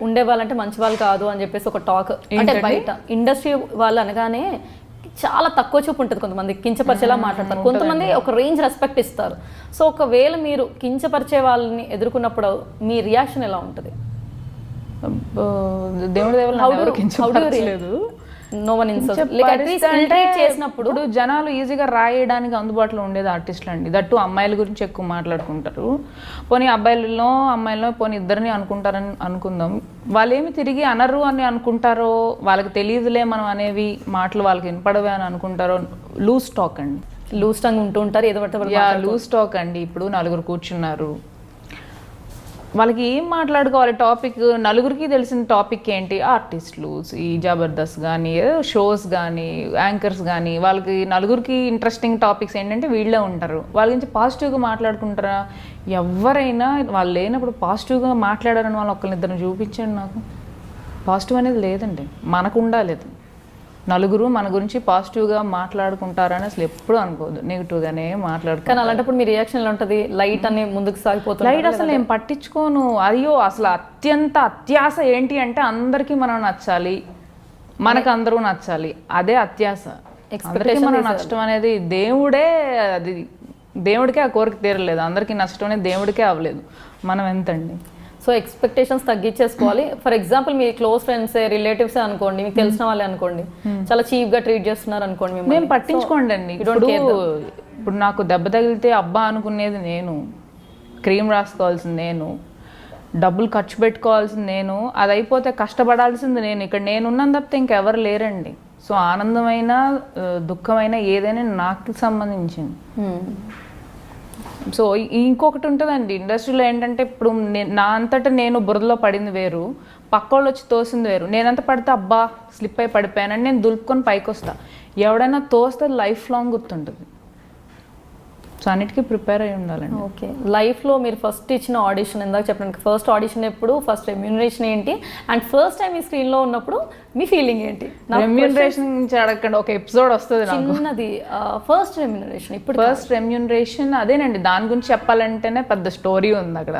ఉండే వాళ్ళంటే మంచి వాళ్ళు కాదు అని చెప్పేసి ఒక టాక్, అంటే బయట ఇండస్ట్రీ వాళ్ళు అనగానే చాలా తక్కువ చూపు ఉంటుంది, కొంతమంది కించపరిచేలా మాట్లాడతారు, కొంతమంది ఒక రేంజ్ రెస్పెక్ట్ ఇస్తారు. సో ఒకవేళ మీరు కించపరిచే వాళ్ళని ఎదుర్కొన్నప్పుడు మీ రియాక్షన్ ఎలా ఉంటుంది? దేవుడి దేవుడు కించపరచలేదు, నో వన్ ఇన్సల్ట్ చేసినప్పుడు జనాలు ఈజీగా రాయడానికి అందుబాటులో ఉండేది ఆర్టిస్టులు అండి. దట్టు అమ్మాయిల గురించి ఎక్కువ మాట్లాడుకుంటారు. పోనీ అమ్మాయిల్లో పోనీ ఇద్దరిని అనుకుంటారని అనుకుందాం, వాళ్ళేమి తిరిగి అనరు అని అనుకుంటారో, వాళ్ళకి తెలియదులే మనం అనేవి మాటలు వాళ్ళకి వినపడవే అని అనుకుంటారో. లూజ్ టాక్ అండి, లూజ్ టంగ్ ఉంటూ ఉంటారు, ఏదో లూజ్ టాక్ అండి. ఇప్పుడు 4 కూర్చున్నారు, వాళ్ళకి ఏం మాట్లాడుకోవాలి టాపిక్? నలుగురికి తెలిసిన టాపిక్ ఏంటి? ఆర్టిస్టులు, ఈ జబర్దస్త్ కానీ షోస్ కానీ యాంకర్స్ కానీ, వాళ్ళకి నలుగురికి ఇంట్రెస్టింగ్ టాపిక్స్ ఏంటంటే వీళ్ళే ఉంటారు. వాళ్ళ గురించి పాజిటివ్గా మాట్లాడుకుంటారా? ఎవరైనా వాళ్ళు లేనప్పుడు పాజిటివ్గా మాట్లాడారని వాళ్ళు ఒకరినిద్దరిని చూపించండి నాకు. పాజిటివ్ అనేది లేదండి, మనకు ఉండాలి. నలుగురు మన గురించి పాజిటివ్గా మాట్లాడుకుంటారని అసలు ఎప్పుడు అనుకోదు, నెగిటివ్గానే మాట్లాడుకుంటారు. కానీ అలాంటప్పుడు మీ రియాక్షన్ ఎలా ఉంటుంది? లైట్ అని ముందుకు సాగిపోతుంది. లైట్ అసలు నేను పట్టించుకోను. అయ్యో అసలు అత్యాశ ఏంటి అంటే అందరికీ మనం నచ్చాలి, మనకు అందరూ నచ్చాలి, అదే అత్యాశ. అందరికీ మనం నచ్చడం అనేది దేవుడికే ఆ కోరిక తీరలేదు, అందరికీ నచ్చడం అనేది దేవుడికే అవ్వలేదు, మనం ఎంతండి? సో ఎక్స్పెక్టేషన్స్ తగ్గించేసుకోవాలి. ఫర్ ఎగ్జాంపుల్ మీ క్లోజ్ ఫ్రెండ్స్, రిలేటివ్స్ అనుకోండి, మీకు తెలిసిన వాళ్ళే అనుకోండి, చాలా చీప్ గా ట్రీట్ చేస్తున్నారు అనుకోండి, మేము పట్టించుకోండి అండి. ఇప్పుడు నాకు దెబ్బ తగిలితే అబ్బా అనుకునేది నేను, క్రీమ్ రాసుకోవాల్సింది నేను, డబ్బులు ఖర్చు పెట్టుకోవాల్సింది నేను, అది అయిపోతే కష్టపడాల్సింది నేను. ఇక్కడ నేనున్నాను తప్పితే ఇంకెవరు లేరండి. సో ఆనందమైన దుఃఖమైన ఏదైనా నాకు సంబంధించింది. సో ఇంకొకటి ఉంటుందండి ఇండస్ట్రీలో ఏంటంటే, ఇప్పుడు నా అంతటా నేను బురదలో పడింది వేరు, పక్కోళ్ళు వచ్చి తోసింది వేరు. నేనంత పడితే అబ్బా స్లిప్ అయి పడిపోయానని నేను దులుపుకొని పైకి వస్తా. ఎవడైనా తోస్తే లైఫ్ లాంగ్ గుర్తుంటుంది. సో అన్నిటికీ ప్రిపేర్ అయి ఉండాలండి. ఓకే, లైఫ్లో మీరు ఫస్ట్ ఇచ్చిన ఆడిషన్, ఇందాక చెప్పడానికి ఫస్ట్ ఆడిషన్ ఎప్పుడు, ఫస్ట్ రెమ్యూనరేషన్ ఏంటి, అండ్ ఫస్ట్ టైం ఈ స్క్రీన్లో ఉన్నప్పుడు మీ ఫీలింగ్ ఏంటి? రెమ్యూనరేషన్ నుంచి అడగండి, ఒక ఎపిసోడ్ వస్తుంది చిన్నది. ఫస్ట్ రెమ్యూనరేషన్, ఇప్పుడు ఫస్ట్ రెమ్యూనరేషన్ అదేనండి. దాని గురించి చెప్పాలంటేనే పెద్ద స్టోరీ ఉంది అక్కడ.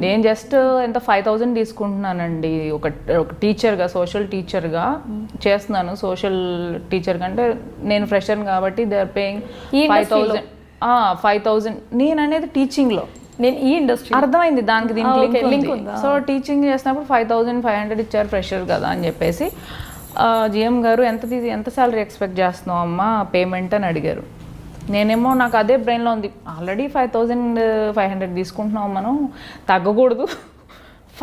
నేను జస్ట్ ఎంత 5,000 తీసుకుంటున్నానండి. ఒక టీచర్గా, సోషల్ టీచర్గా చేస్తున్నాను. సోషల్ టీచర్ కంటే నేను ఫ్రెషర్ కాబట్టి దే ఆర్ పేయింగ్ 5,000. నేను అనేది టీచింగ్లో, నేను ఈ ఇండస్ట్రీ అర్థమైంది, దానికి దీనికి లింక్ ఉంది. సో టీచింగ్ చేసినప్పుడు 5,500 ఇచ్చారు ఫ్రెషర్ కదా అని చెప్పేసి జిఎం గారు ఎంత శాలరీ ఎక్స్పెక్ట్ చేస్తున్నావు అమ్మా పేమెంట్ అని అడిగారు. నేనేమో నాకు అదే బ్రెయిన్లో ఉంది, ఆల్రెడీ 5,500 తీసుకుంటున్నాం, మనం తగ్గకూడదు,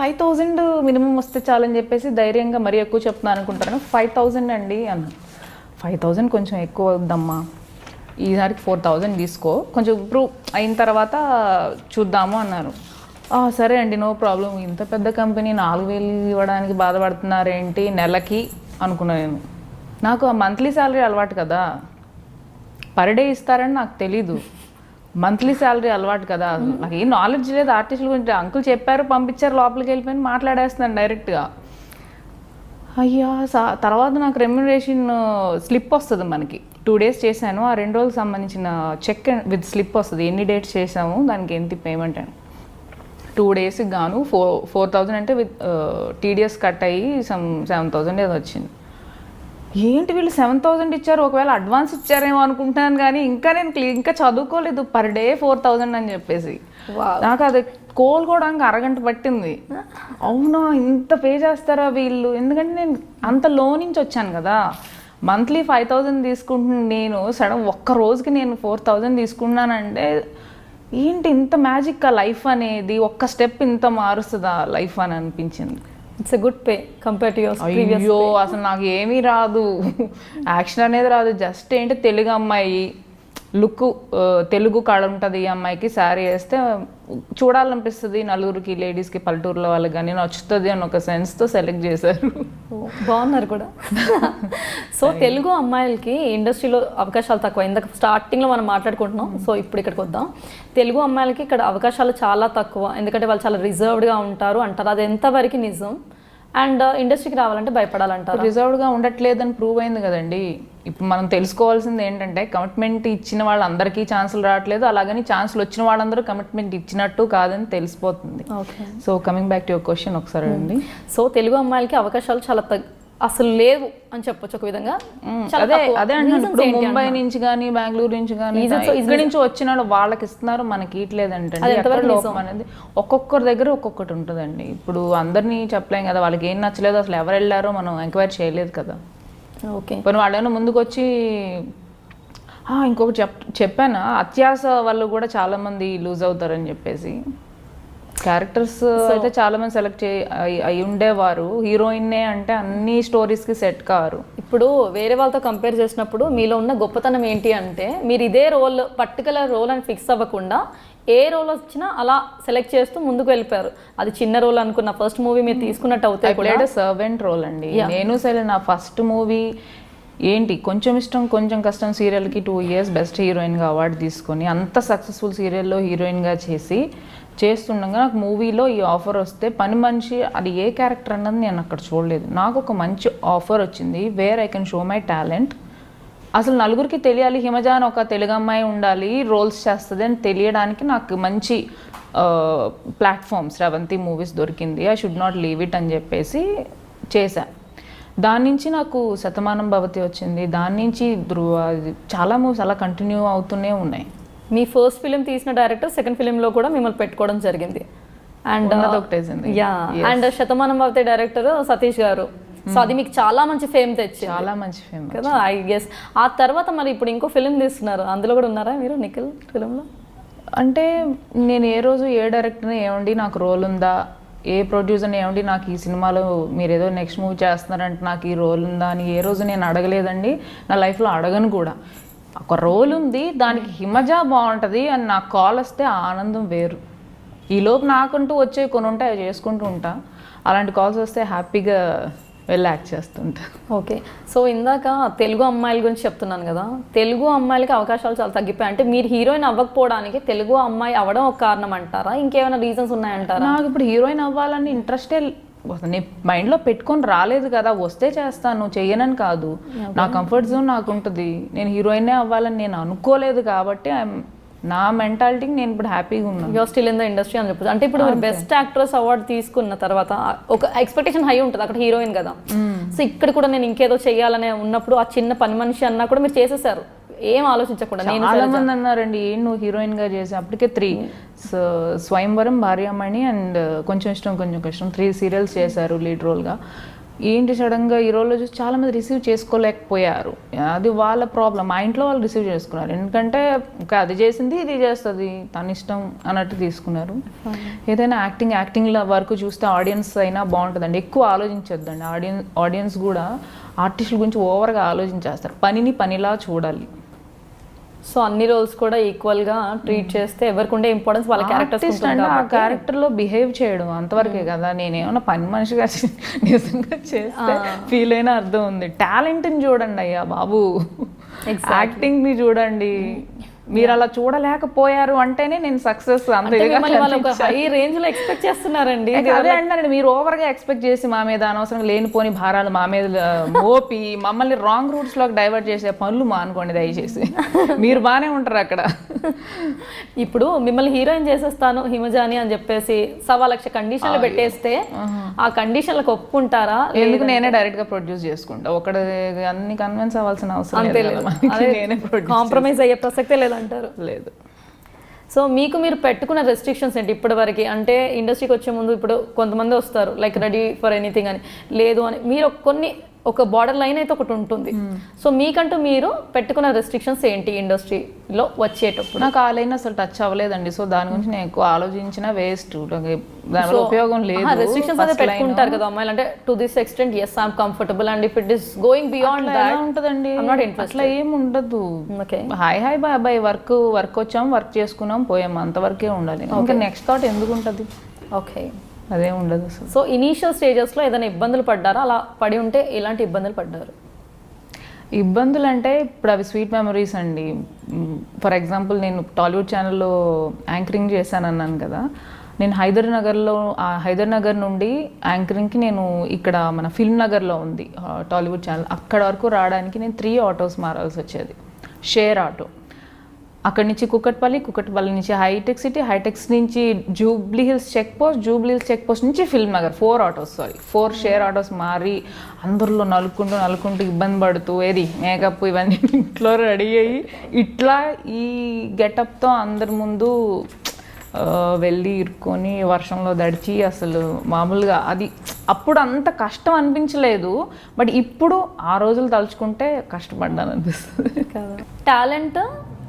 5,000 మినిమం వస్తే చాలని చెప్పేసి ధైర్యంగా మరీ ఎక్కువ చెప్తున్నాను అనుకుంటాను. 5,000 అండి అన్న. 5,000 కొంచెం ఎక్కువ వద్దమ్మా, ఈసారికి 4,000 తీసుకో, కొంచెం ఇంప్రూవ్ అయిన తర్వాత చూద్దాము అన్నారు. సరే అండి, నో ప్రాబ్లం. ఇంత పెద్ద కంపెనీ 4,000 ఇవ్వడానికి బాధపడుతున్నారేంటి నెలకి అనుకున్నాను నేను. నాకు ఆ మంత్లీ శాలరీ అలవాటు కదా, పర్ డే ఇస్తారని నాకు తెలీదు. మంత్లీ శాలరీ అలవాటు కదా, నాకు ఏం నాలెడ్జ్ లేదు ఆర్టిస్టుల గురించి. అంకుల్ చెప్పారు, పంపించారు, లోపలికి వెళ్ళిపోయి మాట్లాడేస్తున్నాను డైరెక్ట్గా. అయ్యా తర్వాత నాకు రెమ్యునరేషన్ స్లిప్ వస్తుంది మనకి. 2 days చేశాను, ఆ 2 రోజులకు సంబంధించిన చెక్ విత్ స్లిప్ వస్తుంది, ఎన్ని డేట్స్ చేసాము, దానికి ఎంత పేమెంట్ అని. 2 daysకి గాను 4,000 అంటే విత్ TDS కట్ అయ్యి 7,000 ఏదో వచ్చింది. ఏంటి వీళ్ళు 7,000 ఇచ్చారు, ఒకవేళ అడ్వాన్స్ ఇచ్చారేమో అనుకుంటున్నాను, కానీ ఇంకా చదువుకోలేదు. పర్ డే 4,000 అని చెప్పేసి నాకు అది కోలుకోవడానికి అరగంట పట్టింది. అవునా ఇంత పే చేస్తారా వీళ్ళు, ఎందుకంటే నేను అంత లో నుంచి వచ్చాను కదా. మంత్లీ 5,000 తీసుకుంటున్నాను నేను, సడన్ ఒక్క రోజుకి నేను 4,000 తీసుకున్నానంటే ఏంటి ఇంత మ్యాజిక్ ఆ లైఫ్ అనేది, ఒక్క స్టెప్ ఇంత మారుస్తుందా లైఫ్ అని అనిపించింది. It's a good pay compare to your previous. అయ్యో అసలు నాకు ఏమీ రాదు, యాక్షన్ అనేది రాదు. జస్ట్ ఏంటి తెలుగు అమ్మాయి లుక్, తెలుగు కళ ఉంటుంది ఈ అమ్మాయికి, శారీ వేస్తే చూడాలనిపిస్తుంది నలుగురికి, లేడీస్కి, పల్లెటూరులో వాళ్ళకి కానీ నచ్చుతుంది అని ఒక సెన్స్తో సెలెక్ట్ చేశారు. బాగున్నారు కూడా. సో తెలుగు అమ్మాయిలకి ఇండస్ట్రీలో అవకాశాలు తక్కువ. ఇందాక స్టార్టింగ్లో మనం మాట్లాడుకుంటున్నాం, సో ఇప్పుడు ఇక్కడికి వద్దాం. తెలుగు అమ్మాయిలకి ఇక్కడ అవకాశాలు చాలా తక్కువ, ఎందుకంటే వాళ్ళు చాలా రిజర్వ్డ్గా ఉంటారు అంటారు. అది ఎంతవరకు నిజం? అండ్ ఇండస్ట్రీకి రావాలంటే భయపడాలంటారు. రిజర్వ్డ్గా ఉండట్లేదని ప్రూవ్ అయింది కదండి. ఇప్పుడు మనం తెలుసుకోవాల్సింది ఏంటంటే, కమిట్మెంట్ ఇచ్చిన వాళ్ళందరికీ ఛాన్సులు రావట్లేదు, అలాగని ఛాన్సులు వచ్చిన వాళ్ళందరూ కమిట్మెంట్ ఇచ్చినట్టు కాదని తెలిసిపోతుంది. So coming back to your question ఒకసారి అండి. సో తెలుగు అమ్మాయిలకి అవకాశాలు చాలా అసలు లేవు అని చెప్పొచ్చు ఒక విధంగా. అదే అంటున్నాను, ఇప్పుడు ముంబై నుంచి కానీ బెంగళూరు నుంచి కానీ ఇక్కడి నుంచి వచ్చిన వాళ్ళకి ఇస్తున్నారు, మనకి ఇట్లేదంటే లోపం అనేది ఒక్కొక్కరి దగ్గర ఒక్కొక్కటి ఉంటుందండి. ఇప్పుడు అందరినీ చెప్పలేం కదా, వాళ్ళకి ఏం నచ్చలేదు, అసలు ఎవరు వెళ్ళారో మనం ఎంక్వైరీ చేయలేదు కదా. ఓకే, ఇప్పుడు వాళ్ళేమో ముందుకు వచ్చి ఇంకొకటి చెప్పాను, అత్యాస వాళ్ళు కూడా చాలా మంది లూజ్ అవుతారని చెప్పేసి. క్యారెక్టర్స్ అయితే చాలా మంది సెలెక్ట్ అయి ఉండేవారు, హీరోయిన్నే అంటే అన్ని స్టోరీస్కి సెట్ కారు. ఇప్పుడు వేరే వాళ్ళతో కంపేర్ చేసినప్పుడు మీలో ఉన్న గొప్పతనం ఏంటి అంటే, మీరు ఇదే రోల్ పర్టికులర్ రోల్ అని ఫిక్స్ అవ్వకుండా ఏ రోల్ వచ్చినా అలా సెలెక్ట్ చేస్తూ ముందుకు వెళ్ళిపోయారు. అది చిన్న రోల్ అనుకున్న ఫస్ట్ మూవీ మీరు తీసుకున్నట్టు అవుతాయి కూడా సర్వెంట్ రోల్ అండి. నేను సరే నా ఫస్ట్ మూవీ ఏంటి కొంచెం ఇష్టం కొంచెం కష్టం సీరియల్కి 2 years బెస్ట్ హీరోయిన్గా అవార్డు తీసుకొని అంత సక్సెస్ఫుల్ సీరియల్లో హీరోయిన్గా చేస్తుండగా నాకు మూవీలో ఈ ఆఫర్ వస్తే, పని మనిషి అది ఏ క్యారెక్టర్ అన్నది నేను అక్కడ చూడలేదు. నాకు ఒక మంచి ఆఫర్ వచ్చింది, where I can show my talent. అసలు నలుగురికి తెలియాలి, హిమజ అని ఒక తెలుగు అమ్మాయి ఉండాలి, రోల్స్ చేస్తుంది అని తెలియడానికి నాకు మంచి ప్లాట్ఫామ్స్ శ్రవంతి మూవీస్ దొరికింది. I should not leave it అని చెప్పేసి చేశాను. దాని నుంచి నాకు శతమానం భవతి వచ్చింది, దాని నుంచి ధ్రువ, చాలా మూవీస్ అలా కంటిన్యూ అవుతూనే ఉన్నాయి. మీ ఫస్ట్ ఫిలిం తీసిన డైరెక్టర్ సెకండ్ ఫిలింలో కూడా మిమ్మల్ని పెట్టుకోవడం జరిగింది. And and Shatamanam Bhavati director Satish గారు. సో అది మీకు చాలా మంచి ఫేమ్ తెచ్చింది, చాలా మంచి ఫేమ్ కదా ఐ గెస్. ఆ తర్వాత మరి ఇప్పుడు ఇంకో ఫిలిం తీస్తున్నారు, అందులో కూడా ఉన్నారా మీరు నిఖిల్ ఫిలింలో? అంటే నేను ఏ రోజు ఏ డైరెక్టర్ని ఏమండి నాకు రోల్ ఉందా, ఏ ప్రొడ్యూసర్ని ఏమండి నాకు ఈ సినిమాలో మీరు ఏదో నెక్స్ట్ మూవీ చేస్తున్నారంటే నాకు ఈ రోల్ ఉందా అని ఏ రోజు నేను అడగలేదండి. నా లైఫ్లో అడగను కూడా. ఒక రోల్ ఉంది, దానికి హిమజ బాగుంటుంది అని నాకు కాల్ వస్తే ఆ ఆనందం వేరు. ఈలోపు నాకంటూ వచ్చే కొన్ని ఉంటాయి, అవి చేసుకుంటూ ఉంటా. అలాంటి కాల్స్ వస్తే హ్యాపీగా వెళ్ళి యాక్ట్ చేస్తుంటా. ఓకే, సో ఇందాక తెలుగు అమ్మాయిల గురించి చెప్తున్నాను కదా, తెలుగు అమ్మాయిలకి అవకాశాలు చాలా తగ్గిపోయాయి. అంటే మీరు హీరోయిన్ అవ్వకపోవడానికి తెలుగు అమ్మాయి అవ్వడం ఒక కారణం అంటారా, ఇంకేమైనా రీజన్స్ ఉన్నాయంటారా? నాకు ఇప్పుడు హీరోయిన్ అవ్వాలని ఇంట్రెస్టే నేను మైండ్లో పెట్టుకొని రాలేదు కదా, వస్తే చేస్తాను, చెయ్యనని కాదు. నా కంఫర్ట్ జోన్ నాకు ఉంటుంది. నేను హీరోయినే అవ్వాలని నేను అనుకోలేదు కాబట్టి నా మెంటాలిటీకి నేను ఇప్పుడు హ్యాపీగా ఉన్నాను. You're still in the industry అని చెప్పచ్చు. అంటే ఇప్పుడు బెస్ట్ యాక్ట్రెస్ అవార్డు తీసుకున్న తర్వాత ఒక ఎక్స్పెక్టేషన్ హై ఉంటుంది, అక్కడ హీరోయిన్ కదా. సో ఇక్కడ కూడా నేను ఇంకేదో చెయ్యాలనే ఉన్నప్పుడు ఆ చిన్న పని మనిషి అన్నా కూడా మీరు చేసేసారు, ఏం ఆలోచించకుండా. నేను చాలా మంది అన్నారండి ఏం నువ్వు హీరోయిన్ గా చేసి, అప్పటికే 3 స్వయంవరం, భార్యామణి అండ్ కొంచెం ఇష్టం కొంచెం కష్టం 3 సీరియల్స్ చేశారు లీడ్ రోల్గా. ఏంటి సడన్గా ఈ రోల్లో చూసి చాలా మంది రిసీవ్ చేసుకోలేకపోయారు. అది వాళ్ళ ప్రాబ్లం. మా ఇంట్లో వాళ్ళు రిసీవ్ చేసుకున్నారు, ఎందుకంటే అది చేసింది ఇది చేస్తుంది తన ఇష్టం అన్నట్టు తీసుకున్నారు. ఏదైనా యాక్టింగ్ల వరకు చూస్తే ఆడియన్స్ అయినా బాగుంటుందండి, ఎక్కువ ఆలోచించొద్దండి. ఆడియన్స్ కూడా ఆర్టిస్టుల గురించి ఓవర్గా ఆలోచించేస్తారు, పనిని పనిలా చూడాలి. సో అన్ని రోల్స్ కూడా ఈక్వల్గా ట్రీట్ చేస్తే ఎవరికి ఉండే ఇంపార్టెన్స్ వాళ్ళ క్యారెక్టర్స్ ఆ క్యారెక్టర్లో బిహేవ్ చేయడం అంతవరకే కదా. నేనేమన్నా పని మనిషిగా నిజంగా చేస్తే ఫీల్ అయినా అర్థం ఉంది. టాలెంట్ని చూడండి అయ్యా బాబు, యాక్టింగ్ని చూడండి. మీరు అలా చూడలేకపోయారు అంటేనే నేను సక్సెస్ అంత ఇదిగా వాళ్ళు ఒక హై రేంజ్ లో ఎక్స్పెక్ట్ చేస్తున్నారండి. అదే అంటారండి, మీరు ఓవర్ గా ఎక్స్పెక్ట్ చేసి మా మీద అనవసరంగా లేనిపోని భారాలు మా మీద మోపి మమ్మల్ని రాంగ్ రూట్స్ లోకి డైవర్ట్ చేసే పనులు మానుకోండి దయచేసి. మీరు బాగానే ఉంటారు అక్కడ. ఇప్పుడు మిమ్మల్ని హీరోయిన్ చేసేస్తాను హిమజాని అని చెప్పేసి 1,00,000 కండిషన్లు పెట్టేస్తే ఆ కండిషన్లకు ఒప్పుకుంటారా? ఎందుకు నేనే డైరెక్ట్ గా ప్రొడ్యూస్ చేసుకుంటా, ఒకటి అన్ని కన్విన్స్ అవ్వాల్సిన అవసరం లేదు. నేనే కాంప్రమైజ్ అయ్యే ప్రసక్తే లేదంటారు. లేదు. సో మీకు మీరు పెట్టుకున్న రెస్ట్రిక్షన్స్ ఏంటి ఇప్పటి వరకు? అంటే ఇండస్ట్రీకి వచ్చే ముందు ఇప్పుడు కొంతమంది వస్తారు లైక్ రెడీ ఫర్ ఎనీథింగ్ అని, లేదు అని మీరు ఒక బార్డర్ లైన్ అయితే ఒకటి ఉంటుంది. సో మీకంటూ మీరు పెట్టుకున్న రెస్ట్రిక్షన్స్ ఏంటి ఇండస్ట్రీలో వచ్చేటప్పుడు? నాకు ఆ లైన్ అసలు టచ్ అవ్వలేదండి. సో దాని గురించి నేను ఎక్కువ ఆలోచించిన వేస్ట్, దానివల్ల ఉపయోగం లేదు. రెస్ట్రిక్షన్స్ అయితే పెట్టుకుంటారు కదా అమ్మాయిలు, అంటే to this extent yes I'm comfortable and if it is going beyond that ఉంటదండి. అట్లా ఏం ఉండదు. Hi hi bye bye, work వచ్చాం, వర్క్ చేసుకున్నాం, పోయాం, అంతవరకే ఉండాలి. ఇంకా నెక్స్ట్ థాట్ ఎందుకు ఉంటుంది? ఓకే, అదే ఉండదు అసలు. సో ఇనీషియల్ స్టేజెస్లో ఏదైనా ఇబ్బందులు పడ్డారా? అలా పడి ఉంటే ఎలాంటి ఇబ్బందులు పడ్డారు? ఇబ్బందులు అంటే ఇప్పుడు అవి స్వీట్ మెమరీస్ అండి. ఫర్ ఎగ్జాంపుల్ నేను టాలీవుడ్ ఛానల్లో యాంకరింగ్ చేశాను అన్నాను కదా, నేను హైదర్ నగర్ నుండి యాంకరింగ్కి నేను ఇక్కడ మన ఫిల్మ్ నగర్లో ఉంది టాలీవుడ్ ఛానల్, అక్కడ వరకు రావడానికి నేను 3 ఆటోస్ మారాల్సి వచ్చేది, షేర్ ఆటో. అక్కడి నుంచి కుకట్పల్లి నుంచి హైటెక్ సిటీ, హైటెక్స్ నుంచి జూబ్లీ హిల్స్ చెక్ పోస్ట్ నుంచి ఫిల్మ్ నగర్ 4 షేర్ ఆటోస్ మారి అందరిలో నలుకుంటూ ఇబ్బంది పడుతూ, ఏది మేకప్ ఇవన్నీ ఇంట్లో రెడీ అయ్యి ఇట్లా ఈ గెటప్తో అందరి ముందు వెళ్ళి ఇరుక్కొని వర్షంలో దడిచి, అసలు మామూలుగా అది అప్పుడు అంత కష్టం అనిపించలేదు. బట్ ఇప్పుడు ఆ రోజులు తలుచుకుంటే కష్టపడ్డాను అనిపిస్తుంది. టాలెంట్,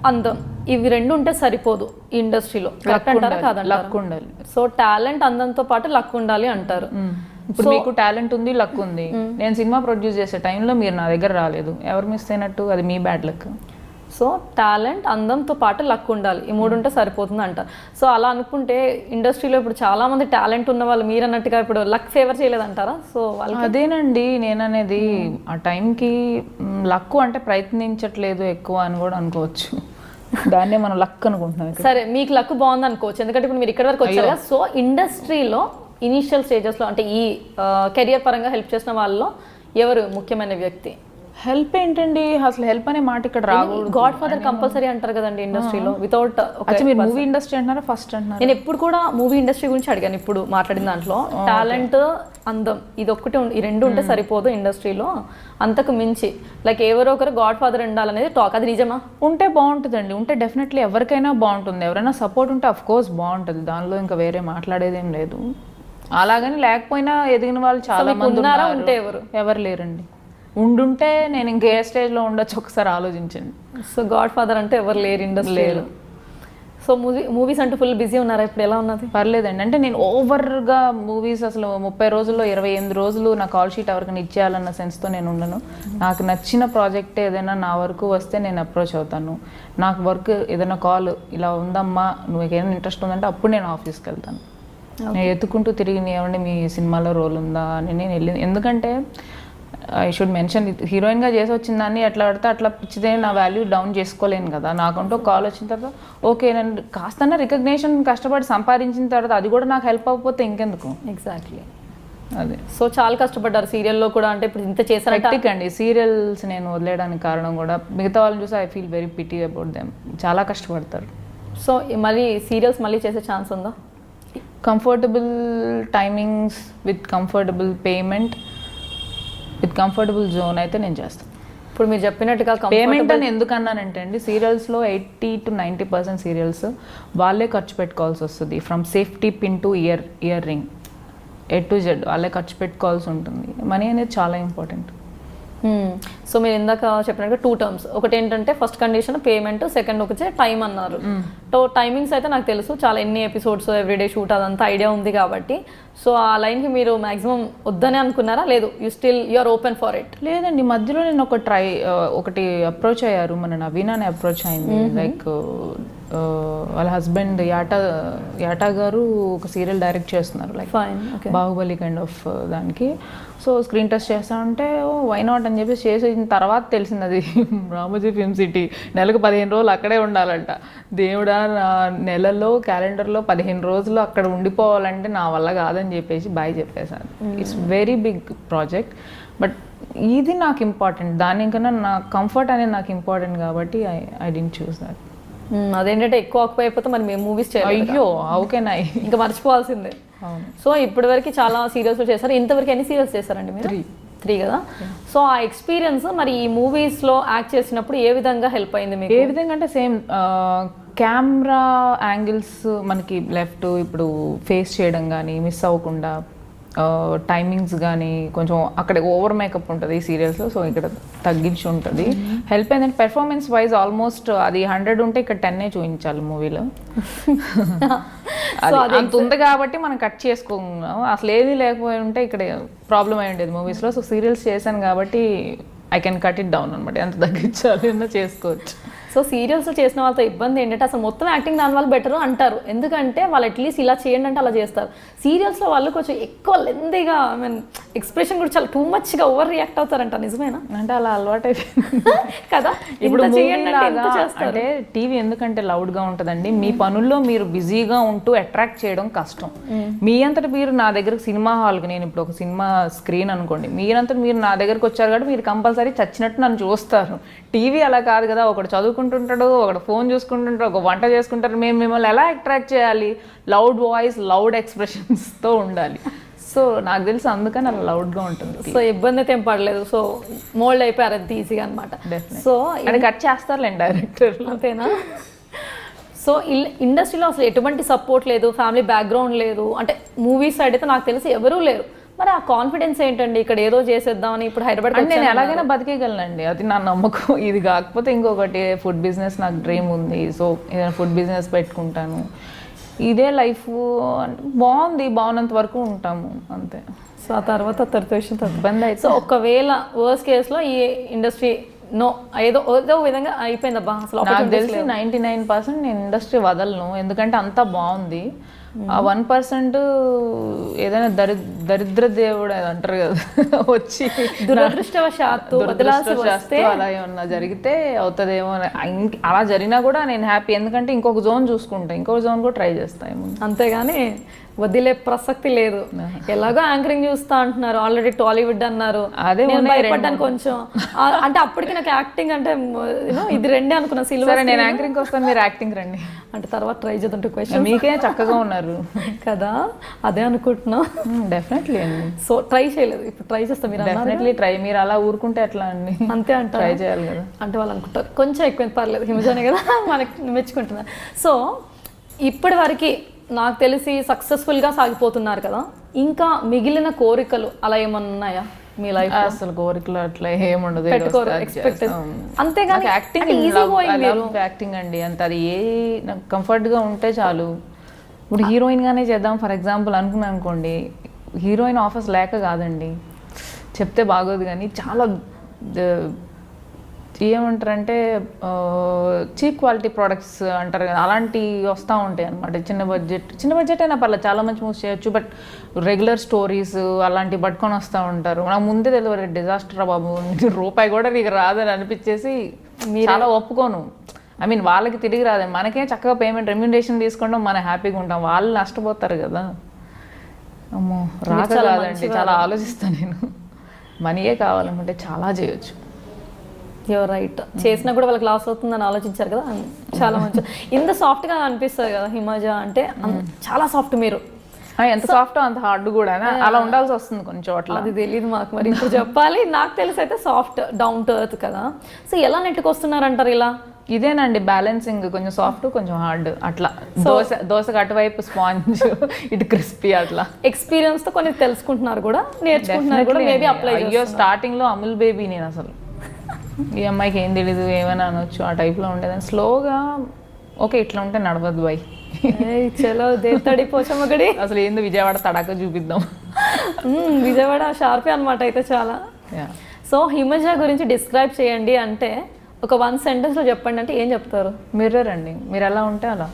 అందం ఇవి రెండు ఉంటే సరిపోదు ఇండస్ట్రీలో, కరెక్ట్ అంటారా కాదంటారా? లక్ ఉండాలి. సో టాలెంట్ అందంతో పాటు లక్ ఉండాలి అంటారు. ఇప్పుడు మీకు టాలెంట్ ఉంది, లక్ ఉంది. నేను సినిమా ప్రొడ్యూస్ చేసే టైంలో మీరు నా దగ్గర రాలేదు, ఎవరు మిస్ అయినట్టు? అది మీ బ్యాడ్ లక్. సో టాలెంట్, అందంతో పాటు లక్ ఉండాలి, ఈ 3 ఉంటే సరిపోతుంది అంటారు. సో అలా అనుకుంటే ఇండస్ట్రీలో ఇప్పుడు చాలా మంది టాలెంట్ ఉన్న వాళ్ళు మీరు అన్నట్టుగా ఇప్పుడు లక్ ఫేవర్ చేయలేదంటారా? సో అదేనండి నేననేది, ఆ టైంకి లక్ అంటే ప్రయత్నించట్లేదు ఎక్కువ అని కూడా అనుకోవచ్చు. దాన్నే మనం లక్ అనుకుంటున్నాం. సరే, మీకు లక్ బాగుంది అనుకోవచ్చు, ఎందుకంటే ఇప్పుడు మీరు ఇక్కడ వరకు వచ్చారు కదా. సో ఇండస్ట్రీలో ఇనీషియల్ స్టేజెస్లో అంటే ఈ కెరియర్ పరంగా హెల్ప్ చేసిన వాళ్ళలో ఎవరు ముఖ్యమైన వ్యక్తి? హెల్ప్ ఏంటండి అసలు? హెల్ప్ అనే మాట ఇక్కడ రాకూడదు. గాడ్ ఫాదర్ కంపల్సరీ అంటారు కదండి ఇండస్ట్రీలో. వితౌట్ మీరు మూవీ ఇండస్ట్రీ అంటారా ఫస్ట్ అంటున్నారు? నేను ఎప్పుడు కూడా మూవీ ఇండస్ట్రీ గురించి అడిగాను ఇప్పుడు మాట్లాడిన దాంట్లో. టాలెంట్, అందం ఇది ఒక్కటి, ఈ 2 ఉంటే సరిపోదు ఇండస్ట్రీలో, అంతకు మించి లైక్ ఎవరో ఒకరు గాడ్ ఫాదర్ ఉండాలనేది టాక్. అది నిజమా? ఉంటే బాగుంటుందండి, ఉంటే డెఫినెట్లీ ఎవరికైనా బాగుంటుంది. ఎవరైనా సపోర్ట్ ఉంటే అఫ్ కోర్స్ బాగుంటుంది, దానిలో ఇంకా వేరే మాట్లాడేదేం లేదు. అలాగని లేకపోయినా ఎదిగిన వాళ్ళు చాలా మంది ఉన్నారా? ఉంటే ఎవరు లేరండి. ఉండుంటే నేను ఇంకే స్టేజ్లో ఉండొచ్చు, ఒకసారి ఆలోచించండి. సో గాడ్ ఫాదర్ అంటే ఎవరు లేరు ఇండస్ట్రీలో. సో మూవీస్ అంటే ఫుల్ బిజీ ఉన్నారా ఇప్పుడు? ఎలా ఉన్నది? పర్లేదండి, అంటే నేను ఓవర్గా మూవీస్ అసలు 30 రోజుల్లో 28 రోజులు నా కాల్ షీట్ ఎవరికైనా ఇచ్చేయాలన్న సెన్స్తో నేను ఉండను. నాకు నచ్చిన ప్రాజెక్ట్ ఏదైనా నా వరకు వస్తే నేను అప్రోచ్ అవుతాను. నాకు వర్క్ ఏదైనా కాల్ ఇలా ఉందమ్మా నువ్వు ఏదైనా ఇంట్రెస్ట్ ఉందంటే అప్పుడు నేను ఆఫీస్కి వెళ్తాను. నేను ఎత్తుకుంటూ తిరిగి ఏమంటే మీ సినిమాలో రోల్ ఉందా అని నేను వెళ్ళింది. ఎందుకంటే ఐ షుడ్ మెన్షన్, హీరోయిన్గా చేసి వచ్చిన దాన్ని ఎట్లా పడితే అట్లా పిచ్చితే నా వాల్యూ డౌన్ చేసుకోలేను కదా. నాకంటూ కాల్ వచ్చిన తర్వాత ఓకే, నేను కాస్త రికగ్నేషన్ కష్టపడి సంపాదించిన తర్వాత అది కూడా నాకు హెల్ప్ అవ్వకపోతే ఇంకెందుకు? ఎగ్జాక్ట్లీ అదే. సో చాలా కష్టపడ్డారు సీరియల్లో కూడా, అంటే ఇప్పుడు ఇంత చేశారంటే అండి సీరియల్స్ నేను వదిలేయడానికి కారణం కూడా మిగతా వాళ్ళని చూసి I feel very pity about them. చాలా కష్టపడతారు. సో మళ్ళీ సీరియల్స్ మళ్ళీ చేసే ఛాన్స్ ఉందా? Comfortable timings with comfortable payment with comfortable zone అయితే నేను చేస్తాను. ఇప్పుడు మీరు చెప్పినట్టుగా పేమెంట్ అని ఎందుకన్నానంటే అండి, సీరియల్స్లో 80 to 90% సీరియల్స్ వాళ్ళే ఖర్చు పెట్టుకోవాల్సి వస్తుంది. From safety pin to ear ring A to Z వాళ్ళే ఖర్చు పెట్టుకోవాల్సి ఉంటుంది. మనీ అనేది చాలా ఇంపార్టెంట్. సో మీరు ఇందాక చెప్పినట్టుగా 2 టర్మ్స్, ఒకటి ఏంటంటే ఫస్ట్ కండిషన్ పేమెంట్, సెకండ్ ఒకటి టైం అన్నారు. టైమింగ్స్ అయితే నాకు తెలుసు, చాలా ఎన్ని ఎపిసోడ్స్ ఎవ్రీడే షూట్ అదంతా ఐడియా ఉంది కాబట్టి. సో ఆ లైన్కి మీరు మ్యాక్సిమం వద్దనే అనుకున్నారా? లేదు, you are open for it? లేదండి, మధ్యలో నేను ఒకటి అప్రోచ్ అయ్యారు, మన నవీన అప్రోచ్ అయింది. లైక్ వాళ్ళ హస్బెండ్ యాటా గారు ఒక సీరియల్ డైరెక్ట్ చేస్తున్నారు like fine, okay. Baahubali kind of దానికి. సో స్క్రీన్ టెస్ట్ చేస్తా ఉంటే వై నాట్ అని చెప్పేసి చేసిన తర్వాత తెలిసింది అది రామోజీ ఫిల్మ్ సిటీ, నెలకు 15 రోజులు అక్కడే ఉండాలంట. దేవుడా, నా నెలలో క్యాలెండర్లో 15 రోజులు అక్కడ ఉండిపోవాలంటే నా వల్ల కాదని చెప్పేసి బాయ్ చెప్పేశాను. It's very big project, but ఇది నాకు ఇంపార్టెంట్. దానికన్నా నా కంఫర్ట్ అనేది నాకు ఇంపార్టెంట్ కాబట్టి ఐ డోంట్ చూస్ దట్. అదేంటంటే ఎక్కువ ఆక్యుపై అయిపోతే మరి మేము మూవీస్ చేయాలి, అయ్యో అవుకేనా, ఇంకా మర్చిపోవాల్సిందే. అవును. సో ఇప్పటి వరకు చాలా సీరియల్స్ చేశారు. ఇంతవరకు ఎన్ని సీరియల్స్ చేశారండి మీరు? 3 కదా. సో ఆ ఎక్స్పీరియన్స్ మరి ఈ మూవీస్లో యాక్ట్ చేసినప్పుడు ఏ విధంగా హెల్ప్ అయింది మీకు? ఏ విధంగా అంటే సేమ్ కెమెరా యాంగిల్స్ మనకి లెఫ్ట్ ఇప్పుడు ఫేస్ చేయడం కానీ మిస్ అవ్వకుండా, టైమింగ్స్ కానీ కొంచెం అక్కడ ఓవర్ మేకప్ ఉంటుంది ఈ సీరియల్స్లో, సో ఇక్కడ తగ్గించి ఉంటుంది. హెల్ప్ అయిందంటే పెర్ఫార్మెన్స్ వైజ్ ఆల్మోస్ట్ అది 100 ఉంటే ఇక్కడ 10 చూపించాలి మూవీలో. అంత ఉంది కాబట్టి మనం కట్ చేసుకోము. అసలు ఏది లేకపోయి ఉంటే ఇక్కడ ప్రాబ్లం అయి ఉండేది మూవీస్లో. సో సీరియల్స్ చేశాను కాబట్టి I can cut it down అనమాట. ఎంత తగ్గించాలి అన్నా చేసుకోవచ్చు. సో సీరియల్స్ చేసిన వాళ్ళతో ఇబ్బంది ఏంటంటే అసలు మొత్తం యాక్టింగ్ దాని వాళ్ళు బెటర్ అంటారు, ఎందుకంటే వాళ్ళు అట్లీస్ట్ ఇలా చేయండి అంటే అలా చేస్తారు. సీరియల్స్లో వాళ్ళు కొంచెం ఎక్కువ లెందీగా ఐ మీన్ ఎక్స్ప్రెషన్ కూడా చాలా టూ మచ్గా ఓవర్ రియాక్ట్ అవుతారంట, నిజమేనా? అంటే అలా అలవాటు అయిపోయింది కదా. ఇప్పుడు చేస్తారు అంటే టీవీ ఎందుకంటే లౌడ్గా ఉంటుందండి. మీ పనుల్లో మీరు బిజీగా ఉంటూ అట్రాక్ట్ చేయడం కష్టం. మీ అంతటి మీరు నా దగ్గరకు సినిమా హాల్కి, నేను ఇప్పుడు ఒక సినిమా స్క్రీన్ అనుకోండి, మీరంతటి మీరు నా దగ్గరకు వచ్చారు కాబట్టి మీరు కంపల్సరీ చచ్చినట్టు నన్ను చూస్తారు. టీవీ అలా కాదు కదా, ఒకటి చదువుకుంటుంటాడు, ఒకటి ఫోన్ చూసుకుంటుంటాడు, ఒక వంట చేసుకుంటారు. మేము మిమ్మల్ని ఎలా అట్రాక్ట్ చేయాలి? లౌడ్ వాయిస్, లౌడ్ ఎక్స్ప్రెషన్స్తో ఉండాలి. సో నాకు తెలిసి అందుకని అలా లౌడ్గా ఉంటుంది. సో ఇబ్బంది అయితే ఏం పడలేదు. సో మోల్డ్ అయిపోయారు అంత ఈజీగా అనమాట. సో అది కట్ చేస్తారులేండి డైరెక్టర్, అంతేనా? సో ఇండస్ట్రీలో అసలు ఎటువంటి సపోర్ట్ లేదు, ఫ్యామిలీ బ్యాక్గ్రౌండ్ లేదు, అంటే మూవీస్ సైడ్ అయితే నాకు తెలిసి ఎవరూ లేరు. మరి ఆ కాన్ఫిడెన్స్ ఏంటండి ఇక్కడ ఏదో చేసేద్దామని? ఇప్పుడు హైదరాబాద్ నేను ఎలాగైనా బతికేయగలనండి, అది నా నమ్మకం. ఇది కాకపోతే ఇంకొకటి ఫుడ్ బిజినెస్ నాకు డ్రీమ్ ఉంది. సో ఏదైనా ఫుడ్ బిజినెస్ పెట్టుకుంటాను. ఇదే లైఫ్ బాగుంది, బాగున్నంత వరకు ఉంటాము అంతే. సో ఆ తర్వాత ఇబ్బంది అయితే. సో ఒకవేళ వర్స్ట్ కేసులో ఈ ఇండస్ట్రీ నో ఏదో విధంగా అయిపోయిందబ్బా, అసలు నాకు తెలిసి 99% నేను ఇండస్ట్రీ వదలను, ఎందుకంటే అంతా బాగుంది. ఆ 1% ఏదైనా దరిద్ర దేవుడు అంటారు కదా, వచ్చి దురదృష్టవశాత్తు అలా ఏమన్నా జరిగితే అవుతుందేమో. అలా జరిగినా కూడా నేను హ్యాపీ, ఎందుకంటే ఇంకొక జోన్ చూసుకుంటా, ఇంకొక జోన్ కూడా ట్రై చేస్తాను. అంతేగాని వదిలే ప్రసక్తి లేదు. ఎలాగో యాంకరింగ్ చూస్తా అంటున్నారు, ఆల్రెడీ టాలీవుడ్ అన్నారు. అదే భయపడ్డాను కొంచెం, అంటే అప్పటికి నాకు యాక్టింగ్ అంటే ఇది రెండే అనుకున్నా. సిల్వర్ నేను యాంకరింగ్ వస్తాను, మీరు యాక్టింగ్ రండి అంటే తర్వాత ట్రై చేద్దాం. క్వశ్చన్ మీకే చక్కగా ఉన్నారు కదా, అదే అనుకుంటున్నా. డెఫినెట్లీ అండి. సో ట్రై చేయలేదు, ఇప్పుడు ట్రై చేస్తాం. మీరు డెఫినెట్లీ ట్రై. మీరు అలా ఊరుకుంటే ఎట్లా అండి? అంతే అంట, ట్రై చేయాలి కదా. అంటే వాళ్ళు అనుకుంటారు కొంచెం ఎక్కువ పర్లేదు, హిమజానే కదా మనకి మెచ్చుకుంటున్నారు. సో ఇప్పటి వరకు నాకు తెలిసి సక్సెస్ఫుల్గా సాగిపోతున్నారు కదా, ఇంకా మిగిలిన కోరికలు అలా ఏమన్నా ఉన్నాయా మీ లైఫ్? అసలు కోరికలు అట్లా ఏముండదు, అంతేగాని యాక్టింగ్ అండి అంత అది ఏ నాకు కంఫర్ట్గా ఉంటే చాలు. ఇప్పుడు హీరోయిన్ గానే చేద్దాం ఫర్ ఎగ్జాంపుల్ అనుకున్నాను అనుకోండి, హీరోయిన్ ఆఫర్స్ లేక కాదండి, చెప్తే బాగోదు కానీ చాలా ఏమంటారంటే చీప్ క్వాలిటీ ప్రోడక్ట్స్ అంటారు కదా, అలాంటివి వస్తూ ఉంటాయి అనమాట. చిన్న బడ్జెట్ అయినా పర్లేదు, చాలా మంచి మూవ్స్ చేయొచ్చు. బట్ రెగ్యులర్ స్టోరీస్ అలాంటివి పట్టుకొని వస్తూ ఉంటారు. నాకు ముందే తెలియదు డిజాస్టర్ బాబు, రూపాయి కూడా నీకు రాదని అనిపించేసి చాలా ఒప్పుకోను. ఐ మీన్ వాళ్ళకి తిరిగి రాదని, మనకే చక్కగా పేమెంట్ రెమ్యునరేషన్ తీసుకుంటాం, మనం హ్యాపీగా ఉంటాం, వాళ్ళు నష్టపోతారు కదా. అమ్మో రాక కాదండి, చాలా ఆలోచిస్తాను నేను. మనీయే కావాలనుకుంటే చాలా చేయొచ్చు. Your right. చేసినా కూడా వాళ్ళకి లాస్ అవుతుందని ఆలోచించారు కదా, చాలా మంచి. ఇంత సాఫ్ట్గా అనిపిస్తుంది కదా హిమజ అంటే, చాలా సాఫ్ట్. మీరు ఎంత సాఫ్ట్ అంత హార్డ్ కూడా, అలా ఉండాల్సి వస్తుంది కొన్ని చోట్ల. అది తెలియదు మాకు, మరి ఇప్పుడు చెప్పాలి. నాకు తెలిసి అయితే సాఫ్ట్, డౌన్ టు ఎర్త్ కదా. సో ఎలా నెట్టుకొస్తున్నారంటారు ఇలా? ఇదేనండి బ్యాలెన్సింగ్, కొంచెం సాఫ్ట్ కొంచెం హార్డ్ అట్లా. దోశకు అటువైపు స్పాంజ్, ఇటు క్రిస్పీ అట్లా. ఎక్స్పీరియన్స్ తో కొన్ని తెలుసుకుంటున్నారు కూడా, నేర్చుకుంటున్నారు కూడా. Maybe apply. అయ్యో స్టార్టింగ్ లో అమూల్ బేబీ నేను అసలు, ఈ అమ్మాయికి ఏం తెలీదు ఏమైనా అనొచ్చు ఆ టైప్లో ఉండేదని. స్లోగా ఓకే ఇట్లా ఉంటే నడవద్దు బాయ్, చలో దేత్తడి పోచమ్మగడి, అసలు ఏందో విజయవాడ తడాక చూపిద్దాం. విజయవాడ షార్పే అనమాట అయితే చాలా. సో హిమజ గురించి డిస్క్రైబ్ చేయండి అంటే ఒక 1 సెంటెన్స్లో చెప్పండి అంటే ఏం చెప్తారు? మిర్రర్ అండి, మీరు ఎలా ఉంటే అలా,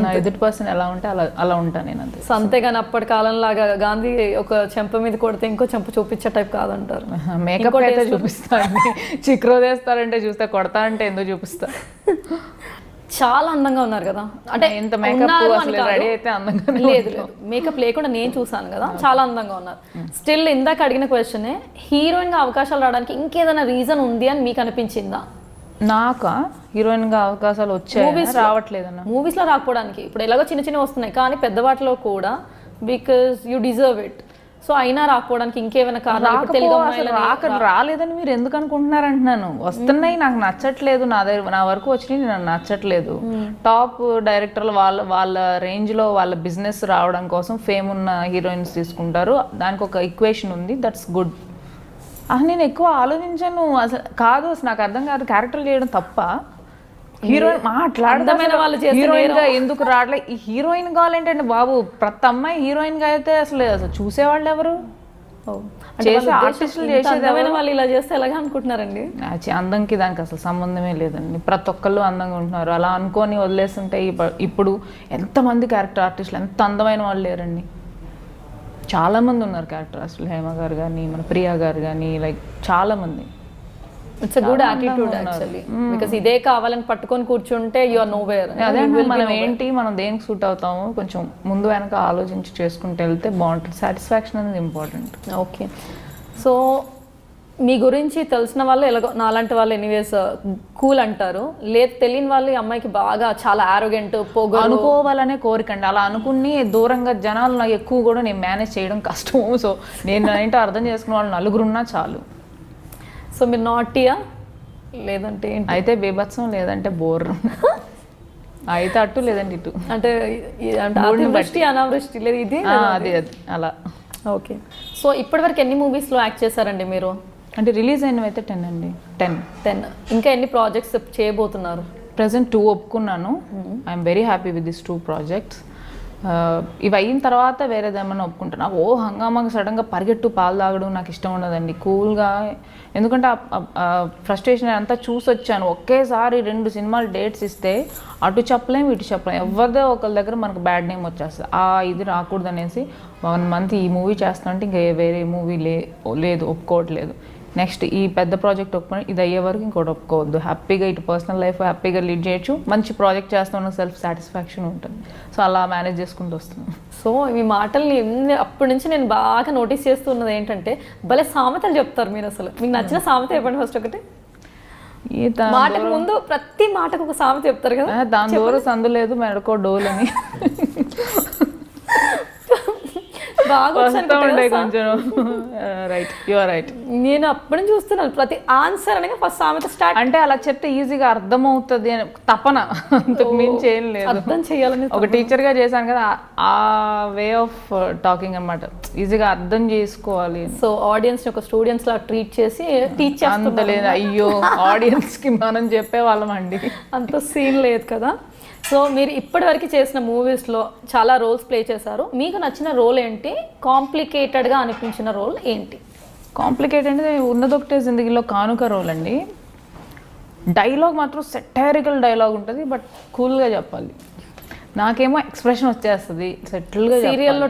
నా ఎదుటి పర్సన్ ఎలా ఉంటే అలా అలా ఉంటాను నేను అంతే. సో అంతేగాని అప్పటి కాలంలాగా గాంధీ ఒక చెంప మీద కొడితే ఇంకో చెంప చూపించే టైప్ కాదంటారు. మేకప్ అయితే చూపిస్తాను, చిక్రో వేస్తారంటే చూస్తే, కొడతా అంటే ఎందుకు చూపిస్తా. చాలా అందంగా ఉన్నారు కదా, అంటే ఇంత మేకప్ అసలు రెడీ అయితే అందంగా లేదు లేదు, మేకప్ లేకుండా నేను చూసాను కదా, చాలా అందంగా ఉన్నారు. స్టిల్ ఇందాక అడిగిన క్వశ్చనే, హీరోయిన్ గా అవకాశాలు రావడానికి ఇంకేదైనా రీజన్ ఉంది అని మీకు అనిపించిందా? నాకా హీరోయిన్ గా అవకాశాలు వచ్చాయి, రావట్లేదన్న. మూవీస్ లో రాకపోవడానికి ఇప్పుడు ఎలాగో చిన్న చిన్న వస్తున్నాయి, కానీ పెద్ద వాటిలో కూడా because you deserve it. So అయినా రాకపోవడానికి ఇంకేమైనా కారణాలు? రాలేదని మీరు ఎందుకు అనుకుంటున్నారు అంటున్నాను. వస్తున్నాయి, నాకు నచ్చట్లేదు, నా వరకు వచ్చినాయి నాకు నచ్చట్లేదు. టాప్ డైరెక్టర్లు వాళ్ళ రేంజ్ లో వాళ్ళ బిజినెస్ రావడం కోసం ఫేమ్ ఉన్న హీరోయిన్స్ తీసుకుంటారు, దానికి ఒక ఈక్వేషన్ ఉంది, దట్స్ గుడ్. అసలు నేను ఎక్కువ ఆలోచించాను అసలు కాదు, అసలు నాకు అర్థం కాదు క్యారెక్టర్ చేయడం తప్ప. హీరోయిన్ మాట్లాడదామైన వాళ్ళు హీరోయిన్ గా ఎందుకు రావట్లే? ఈ హీరోయిన్ కావాలంటే బాబు, ప్రతి అమ్మాయి హీరోయిన్ గా అయితే అసలు చూసేవాళ్ళు ఎవరు? చేసే ఆర్టిస్టులు చేసేది వాళ్ళు ఇలా చేస్తే ఎలాగా అనుకుంటున్నారండి? అందంకి దానికి అసలు సంబంధమే లేదండి. ప్రతి ఒక్కళ్ళు అందంగా ఉంటున్నారు, అలా అనుకొని వదిలేస్తుంటే ఇప్పుడు ఎంతమంది క్యారెక్టర్ ఆర్టిస్టులు ఎంత అందమైన వాళ్ళు లేరండి. చాలా మంది ఉన్నారు క్యారెక్టర్ ఆర్టిస్టులు, హేమ గారు కానీ, మన ప్రియా గారు కానీ, లైక్ చాలా మంది. It's good attitude actually, because ఇదే కావాలని పట్టుకొని కూర్చుంటే యు ఆర్ నోవేర్. అదే మనం ఏంటి, మనం దేనికి సూట్ అవుతాము, కొంచెం ముందు వెనక ఆలోచించి చేసుకుంటూ వెళ్తే బాగుంటుంది. సాటిస్ఫాక్షన్ అనేది ఇంపార్టెంట్. ఓకే, సో మీ గురించి తెలిసిన వాళ్ళు ఎలాగో నాలాంటి వాళ్ళు ఎనీవేస్ కూల్ అంటారు, లేదు తెలియని వాళ్ళు ఈ అమ్మాయికి బాగా చాలా ఆరోగెంట్ పొగరు అనుకోవాలనే కోరికండి. అలా అనుకుని దూరంగా జనాలు నాకు ఎక్కువ కూడా నేను మేనేజ్ చేయడం కష్టం. సో నేను ఏంటో అర్థం చేసుకున్న వాళ్ళు నలుగురున్నా చాలు. సో మీరు నాటియా లేదంటే అయితే బీభత్సం, లేదంటే బోర్, అయితే అటు లేదంటే ఇటు, అంటే అతివృష్టి అనావృష్టి లేదు ఇది అది అలా. ఓకే, సో ఇప్పటివరకు ఎన్ని మూవీస్లో యాక్ట్ చేశారండి మీరు? అంటే రిలీజ్ అయినవి అయితే 10 అండి. 10. ఇంకా ఎన్ని ప్రాజెక్ట్స్ చేయబోతున్నారు? ప్రెసెంట్ 2 ఒప్పుకున్నాను. I'm very happy with this 2 projects. ఇవి అయిన తర్వాత వేరేదేమన్నా ఒప్పుకుంటున్నా. హంగామాగా సడన్గా పరిగెట్టు పాలు తాగడం నాకు ఇష్టం ఉండదండి. కూల్గా, ఎందుకంటే ఫ్రస్ట్రేషన్ అంతా చూసి వచ్చాను. ఒకేసారి 2 సినిమాలు డేట్స్ ఇస్తే అటు చెప్పలేము ఇటు చెప్పలేము, ఎవరిదే ఒకరి దగ్గర మనకు బ్యాడ్ నేమ్ వచ్చేస్తుంది. ఇది రాకూడదు అనేసి 1 మంత్ ఈ మూవీ చేస్తానంటే ఇంకా వేరే మూవీ లేదు, ఒప్పుకోవట్లేదు. నెక్స్ట్ ఈ పెద్ద ప్రాజెక్ట్ ఒప్పుకొని ఇది అయ్యే వరకు ఇంకోటి ఒప్పుకోవద్దు. హ్యాపీగా ఇటు పర్సనల్ లైఫ్ హ్యాపీగా లీడ్ చేయొచ్చు, మంచి ప్రాజెక్ట్ చేస్తున్న సెల్ఫ్ సాటిస్ఫాక్షన్ ఉంటుంది. సో అలా మేనేజ్ చేసుకుంటూ వస్తున్నాను. సో మీ మాటల్ని అప్పటి నుంచి నేను బాగా నోటీస్ చేస్తున్నది ఏంటంటే, భలే సామెతలు చెప్తారు మీరు. అసలు మీకు నచ్చిన సామెత చెప్పండి ఫస్ట్ ఒకటి. మాటకు ముందు ప్రతి మాటకు ఒక సామెత చెప్తారు కదా, దాని దూరం సందు లేదు మెడకో డోల్ అని. నేను అప్పుడు చూస్తున్నాను ప్రతి ఆన్సర్ అనగా ఫస్ట్ సామెత స్టార్ట్. అంటే అలా చెప్తే ఈజీగా అర్థమవుతుంది అని తపన, అంతకు మించి ఏం లేదు. అర్థం చేయాలని ఒక టీచర్ గా చేశాను కదా, ఆ వే ఆఫ్ టాకింగ్ అన్నమాట, ఈజీగా అర్థం చేసుకోవాలి. సో ఆడియన్స్ ఒక స్టూడెంట్స్ లా ట్రీట్ చేసి టీచ్ అంత లేదు. అయ్యో ఆడియన్స్ కి మనం చెప్పేవాళ్ళం అండి, అంత సీన్ లేదు కదా. సో మీరు ఇప్పటివరకు చేసిన మూవీస్లో చాలా రోల్స్ ప్లే చేశారు, మీకు నచ్చిన రోల్ ఏంటి? కాంప్లికేటెడ్గా అనిపించిన రోల్ ఏంటి? కాంప్లికేటెడ్ అంటే ఉన్నదొకటే జిందగీలో కానుక రోల్ అండి. డైలాగ్ మాత్రం సెటైరికల్ డైలాగ్ ఉంటుంది, బట్ కూల్గా చెప్పాలి. నాకేమో ఎక్స్ప్రెషన్ వచ్చేస్తుంది సెటిల్గా. సీరియల్లో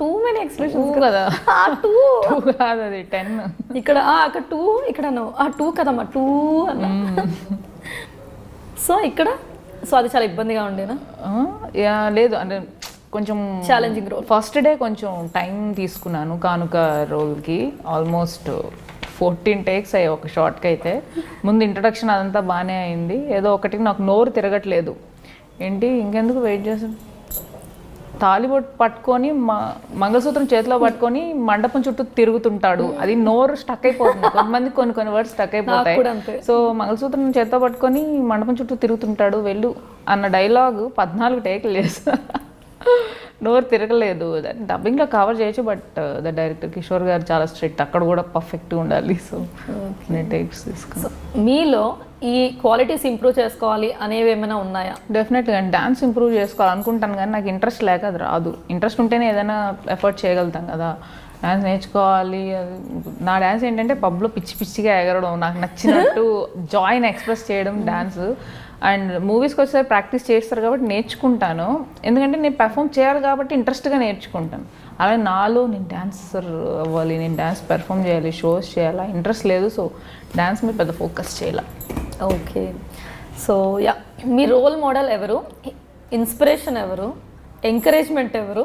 టూ మెనీ ఎక్స్ప్రెషన్స్ కదా, 2 కాదు అది 10. ఇక్కడ అక్కడ 2, ఇక్కడ 2 కదమ్మా 2 అన్న. సో ఇక్కడ అది చాలా ఇబ్బందిగా ఉండేనా? లేదు, అంటే కొంచెం ఛాలెంజింగ్ రోల్. ఫస్ట్ డే కొంచెం టైం తీసుకున్నాను కానుక రోల్కి. ఆల్మోస్ట్ 14 టేక్స్ అయ్యాయి ఒక షార్ట్కి అయితే. ముందు ఇంట్రడక్షన్ అదంతా బాగానే అయింది, ఏదో ఒకటి నాకు నోరు తిరగట్లేదు. ఏంటి ఇంకెందుకు వెయిట్ చేసాను, తాలిబొట్టు పట్టుకొని మంగళసూత్రం చేతిలో పట్టుకొని మండపం చుట్టూ తిరుగుతుంటాడు, అది నోరు స్టక్ అయిపోతుంది. కొంతమంది కొన్ని వర్డ్స్ స్టక్ అయిపోతాయి. సో మంగళసూత్రం చేతిలో పట్టుకొని మండపం చుట్టూ తిరుగుతుంటాడు వెళ్ళు అన్న డైలాగ్ 14 టేకులు చేస్తా, నోరు తిరగలేదు. డబ్బింగ్లో కవర్ చేయొచ్చు, బట్ ద డైరెక్టర్ కిషోర్ గారు చాలా స్ట్రిక్ట్, అక్కడ కూడా పర్ఫెక్ట్గా ఉండాలి. సో నేను టేక్స్ తీసుకున్నాను. మీలో ఈ క్వాలిటీస్ ఇంప్రూవ్ చేసుకోవాలి అనేవి ఏమైనా ఉన్నాయా? డెఫినెట్గా డాన్స్ ఇంప్రూవ్ చేసుకోవాలి అనుకుంటాను, కానీ నాకు ఇంట్రెస్ట్ లేక అది రాదు. ఇంట్రెస్ట్ ఉంటేనే ఏదైనా ఎఫర్ట్ చేయగలుగుతాం కదా. డ్యాన్స్ నేర్చుకోవాలి. నా డ్యాన్స్ ఏంటంటే పబ్లో పిచ్చి పిచ్చిగా ఎగరడం, నాకు నచ్చినట్టు జాయ్ని ఎక్స్ప్రెస్ చేయడం డ్యాన్స్. అండ్ మూవీస్కి వచ్చేసరికి ప్రాక్టీస్ చేస్తారు కాబట్టి నేర్చుకుంటాను, ఎందుకంటే నేను పెర్ఫామ్ చేయాలి కాబట్టి ఇంట్రెస్ట్గా నేర్చుకుంటాను. అలాగే నాలో నేను డాన్సర్ అవ్వాలి, నేను డ్యాన్స్ పెర్ఫామ్ చేయాలి, షోస్ చేయాలి, ఇంట్రెస్ట్ లేదు. సో డ్యాన్స్ మీద పెద్ద ఫోకస్ చేయాలి. ఓకే, సో యా, మీ రోల్ మోడల్ ఎవరు, ఇన్స్పిరేషన్ ఎవరు, ఎంకరేజ్మెంట్ ఎవరు,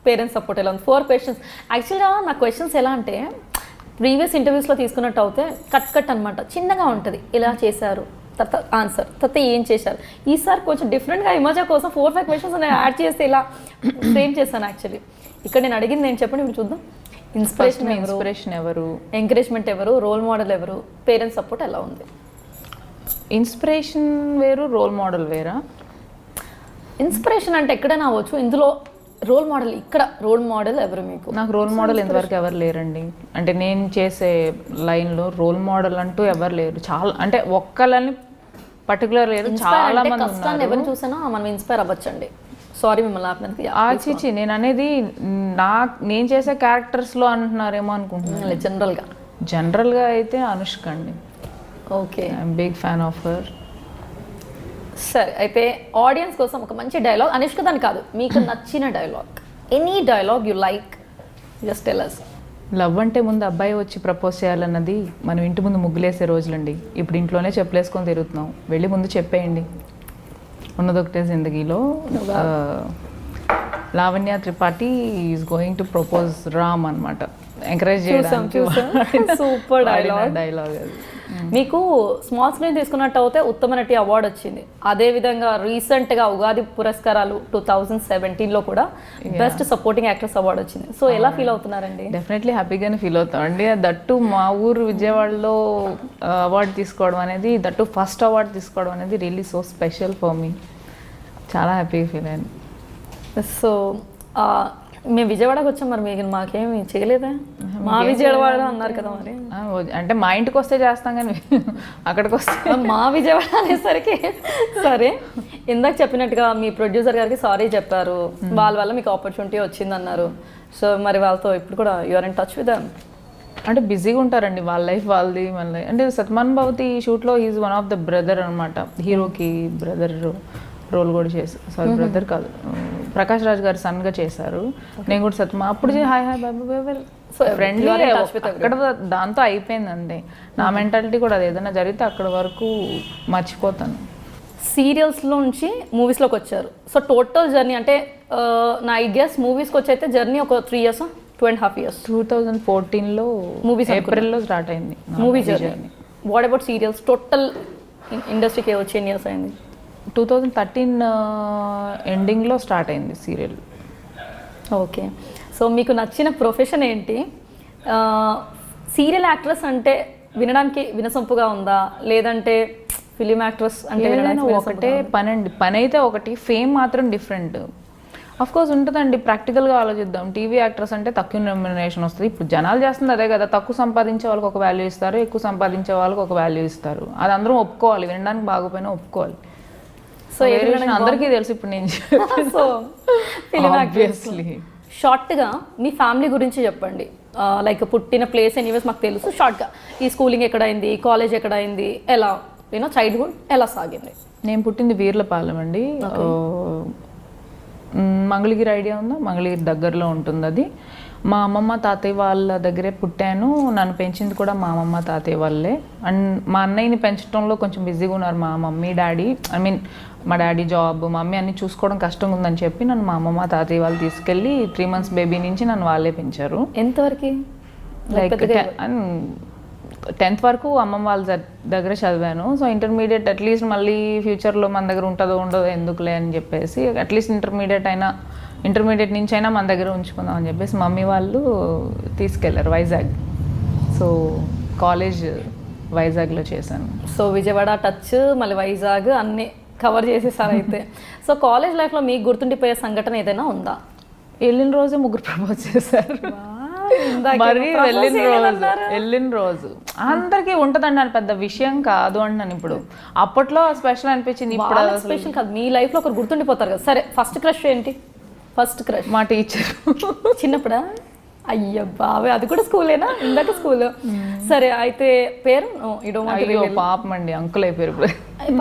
పేరెంట్స్ సపోర్ట్ ఎలా ఉంది? 4 క్వశ్చన్స్. యాక్చువల్గా నా క్వశ్చన్స్ ఎలా అంటే ప్రీవియస్ ఇంటర్వ్యూస్లో తీసుకున్నట్టు అయితే కట్ అనమాట, చిన్నగా ఉంటుంది. ఇలా చేశారు, తర్వాత ఆన్సర్, తర్వాత ఏం చేశారు. ఈసారి కొంచెం డిఫరెంట్గా ఇమేజా కోసం 4-5 క్వశ్చన్స్ నేను యాడ్ చేసి ఇలా ఫ్రేమ్ చేశాను. యాక్చువల్లీ ఇక్కడ నేను అడిగింది నేను చెప్పండి, ఇప్పుడు చూద్దాం. ఇన్స్పిరేషన్ ఎవరు, ఎంకరేజ్మెంట్ ఎవరు, రోల్ మోడల్ ఎవరు, పేరెంట్స్ సపోర్ట్ ఎలా ఉంది? ఇన్స్పిరేషన్ వేరు, రోల్ మోడల్ వేరా? ఇన్స్పిరేషన్ అంటే ఎక్కడైనా అవ్వచ్చు, ఇందులో రోల్ మోడల్, ఇక్కడ రోల్ మోడల్ ఎవరు మీకు? నాకు రోల్ మోడల్ ఇంతవరకు ఎవరు లేరండి. అంటే నేను చేసే లైన్లో రోల్ మోడల్ అంటూ ఎవరు లేరు. చాలా అంటే ఒక్కళ్ళని పర్టికులర్ లేరు, చాలా మంది ఉన్నారు. ఎవరిని చూసినా మనం ఇన్స్పైర్ అవ్వచ్చండి. సారీ మిమ్మల్ని ఆపినందుకు. ఆచిచి నేను అనేది నేను చేసే క్యారెక్టర్స్లో అంటున్నారేమో అనుకుంటున్నాను. జనరల్గా అయితే అనుష్క అండి. Okay, I'm big fan of her. సరే, అయితే ఆడియన్స్ కోసం ఒక మంచి డైలాగ్, అనుష్క దాని కాదు, మీకు నచ్చిన dialogue, any dialogue you like, just tell us. Love అంటే ముందు అబ్బాయి వచ్చి ప్రపోజ్ చేయాలన్నది మనం ఇంటి ముందు ముగ్గులేసే రోజులండి. ఇప్పుడు ఇంట్లోనే చెప్పులేసుకొని తిరుగుతున్నాం. వెళ్ళి ముందు చెప్పేయండి, ఉన్నదొకటే జిందగీలో. Lavanya Tripathi is going to propose Ram అనమాట, ఎంకరేజ్ చేయడానికి. సూపర్ డైలాగ్ అది. మీకు స్మాల్ స్క్రీన్ తీసుకున్నట్టు అయితే ఉత్తమ నటి అవార్డు వచ్చింది. అదేవిధంగా రీసెంట్గా ఉగాది పురస్కారాలు 2017లో కూడా బెస్ట్ సపోర్టింగ్ యాక్ట్రెస్ అవార్డు వచ్చింది. సో ఎలా ఫీల్ అవుతున్నారండి? డెఫినెట్లీ హ్యాపీగానే ఫీల్ అవుతాం అండి. దట్టు మా ఊరు విజయవాడలో అవార్డు తీసుకోవడం అనేది, దట్టు ఫస్ట్ అవార్డు తీసుకోవడం అనేది really so special for me. చాలా హ్యాపీగా ఫీల్ అయ్యాను. సో మేము విజయవాడకి వచ్చాం, మరి మీకు మాకేమి చేయలేదా? మా విజయవాడ అన్నారు కదా, మరి అంటే మా ఇంటికి వస్తే చేస్తాం కానీ అక్కడికి వస్తే మా విజయవాడ అనేసరికి. సరే, ఇందాక చెప్పినట్టుగా మీ ప్రొడ్యూసర్ గారికి సారీ చెప్పారు, వాళ్ళ వల్ల మీకు ఆపర్చునిటీ వచ్చింది అన్నారు. సో మరి వాళ్ళతో ఇప్పుడు కూడా you're in touch with them? అంటే బిజీగా ఉంటారండి, వాళ్ళ లైఫ్ వాళ్ళది, మన లైఫ్. అంటే సత్మాన్ భవతి షూట్లో is one of the brother అనమాట. హీరోకి బ్రదర్ రోల్ కూడా చేశారు. సారీ, బ్రదర్ కాదు, ప్రకాష్ రాజ్ గారు సన్గా చేశారు. నేను కూడా సత్మా అప్పుడు హాయ్ హాయ్ బాబు ఫ్రెండ్లీ అక్కడ దాంతో అయిపోయిందండి. నా మెంటాలిటీ కూడా అది, ఏదైనా జరిగితే అక్కడ వరకు మర్చిపోతాను. సీరియల్స్లో నుంచి మూవీస్లోకి వచ్చారు. సో టోటల్ జర్నీ అంటే నా ఐ గెస్ మూవీస్కి వచ్చి అయితే జర్నీ ఒక 3 years, 2.5 years. 2014లో మూవీస్ ఏప్రిల్లో స్టార్ట్ అయింది movie journey. What about serials? Total ఇండస్ట్రీకి వచ్చి ఎన్ని ఇయర్స్ అయింది? 2013 ఎండింగ్లో స్టార్ట్ అయింది సీరియల్. ఓకే, సో మీకు నచ్చిన ప్రొఫెషన్ ఏంటి? సీరియల్ యాక్ట్రెస్ అంటే వినడానికి వినసొంపుగా ఉందా, లేదంటే ఫిలిం యాక్ట్రెస్ అంటే ఒకటే పని అండి? పని అయితే ఒకటి, ఫేమ్ మాత్రం డిఫరెంట్. కోర్స్ ఉంటుందండి. ప్రాక్టికల్గా ఆలోచిద్దాం. టీవీ యాక్టర్స్ అంటే తక్కువ రెమ్యునరేషన్ వస్తుంది. ఇప్పుడు జనాలు చేస్తుంది అదే కదా, తక్కువ సంపాదించే వాళ్ళకి ఒక వాల్యూ ఇస్తారు, ఎక్కువ సంపాదించే వాళ్ళకి ఒక వాల్యూ ఇస్తారు. అది అందరం ఒప్పుకోవాలి, వినడానికి బాగోపోయినా ఒప్పుకోవాలి. సో అందరికీ తెలుసు ఇప్పుడు నేను. So film obviously. షార్ట్గా మీ ఫ్యామిలీ గురించి చెప్పండి. లైక్ పుట్టిన ప్లేస్ ఎనీవేస్ మాకు తెలుసు, షార్ట్గా ఈ స్కూలింగ్ ఎక్కడైంది, కాలేజ్ ఎక్కడైంది, ఎలా చైల్డ్హుడ్ ఎలా సాగింది? నేను పుట్టింది వీర్లపాలెం అండి. మంగళగిరి ఐడియా ఉందా? మంగళగిరి దగ్గరలో ఉంటుంది అది. మా అమ్మమ్మ తాతయ్య వాళ్ళ దగ్గరే పుట్టాను. నన్ను పెంచింది కూడా మా అమ్మమ్మ తాతయ్య వాళ్ళే. అండ్ మా అన్నయ్యని పెంచడంలో కొంచెం బిజీగా ఉన్నారు మా మమ్మీ డాడీ. మా డాడీ జాబ్, మా మమ్మీ అన్ని చూసుకోవడం కష్టంగా ఉందని చెప్పి నన్ను మా అమ్మమ్మ తాతయ్య వాళ్ళు తీసుకెళ్ళి 3 months బేబీ నుంచి నన్ను వాళ్ళే పెంచారు. ఎంతవరకు? లైక్ 10th వరకు అమ్మమ్మ వాళ్ళ దగ్గర చదివాను. సో ఇంటర్మీడియట్ అట్లీస్ట్ మళ్ళీ ఫ్యూచర్లో మన దగ్గర ఉంటుందో ఉండదో ఎందుకులే అని చెప్పేసి అట్లీస్ట్ ఇంటర్మీడియట్ నుంచి అయినా మన దగ్గర ఉంచుకుందాం అని చెప్పేసి మమ్మీ వాళ్ళు తీసుకెళ్లారు వైజాగ్. సో కాలేజ్ వైజాగ్లో చేశాను. సో విజయవాడ టచ్, మళ్ళీ వైజాగ్ అన్నీ కవర్ చేసేసారు అయితే. సో కాలేజ్ లైఫ్లో మీకు గుర్తుండిపోయే సంఘటన ఏదైనా ఉందా? వెళ్ళిన రోజే 3 ప్రపోజ్ చేశారు. మరి వెళ్ళిన రోజు అందరికీ ఉంటుందండి, అని పెద్ద విషయం కాదు అంటున్నాను. ఇప్పుడు అప్పట్లో స్పెషల్ అనిపించింది, ఇప్పుడు స్పెషల్ కాదు. మీ లైఫ్లో ఒకరు గుర్తుండిపోతారు కదా. సరే, ఫస్ట్ క్రష్ ఏంటి? ఫస్ట్ క్రష్ మా టీచర్. చిన్నప్పుడా? అయ్యో బావే, అది కూడా స్కూలేనా? ఇందాక స్కూల్. సరే అయితే పేరు అయ్యో పాపం అండి, అంకుల్ అయిపోయారు ఇప్పుడు.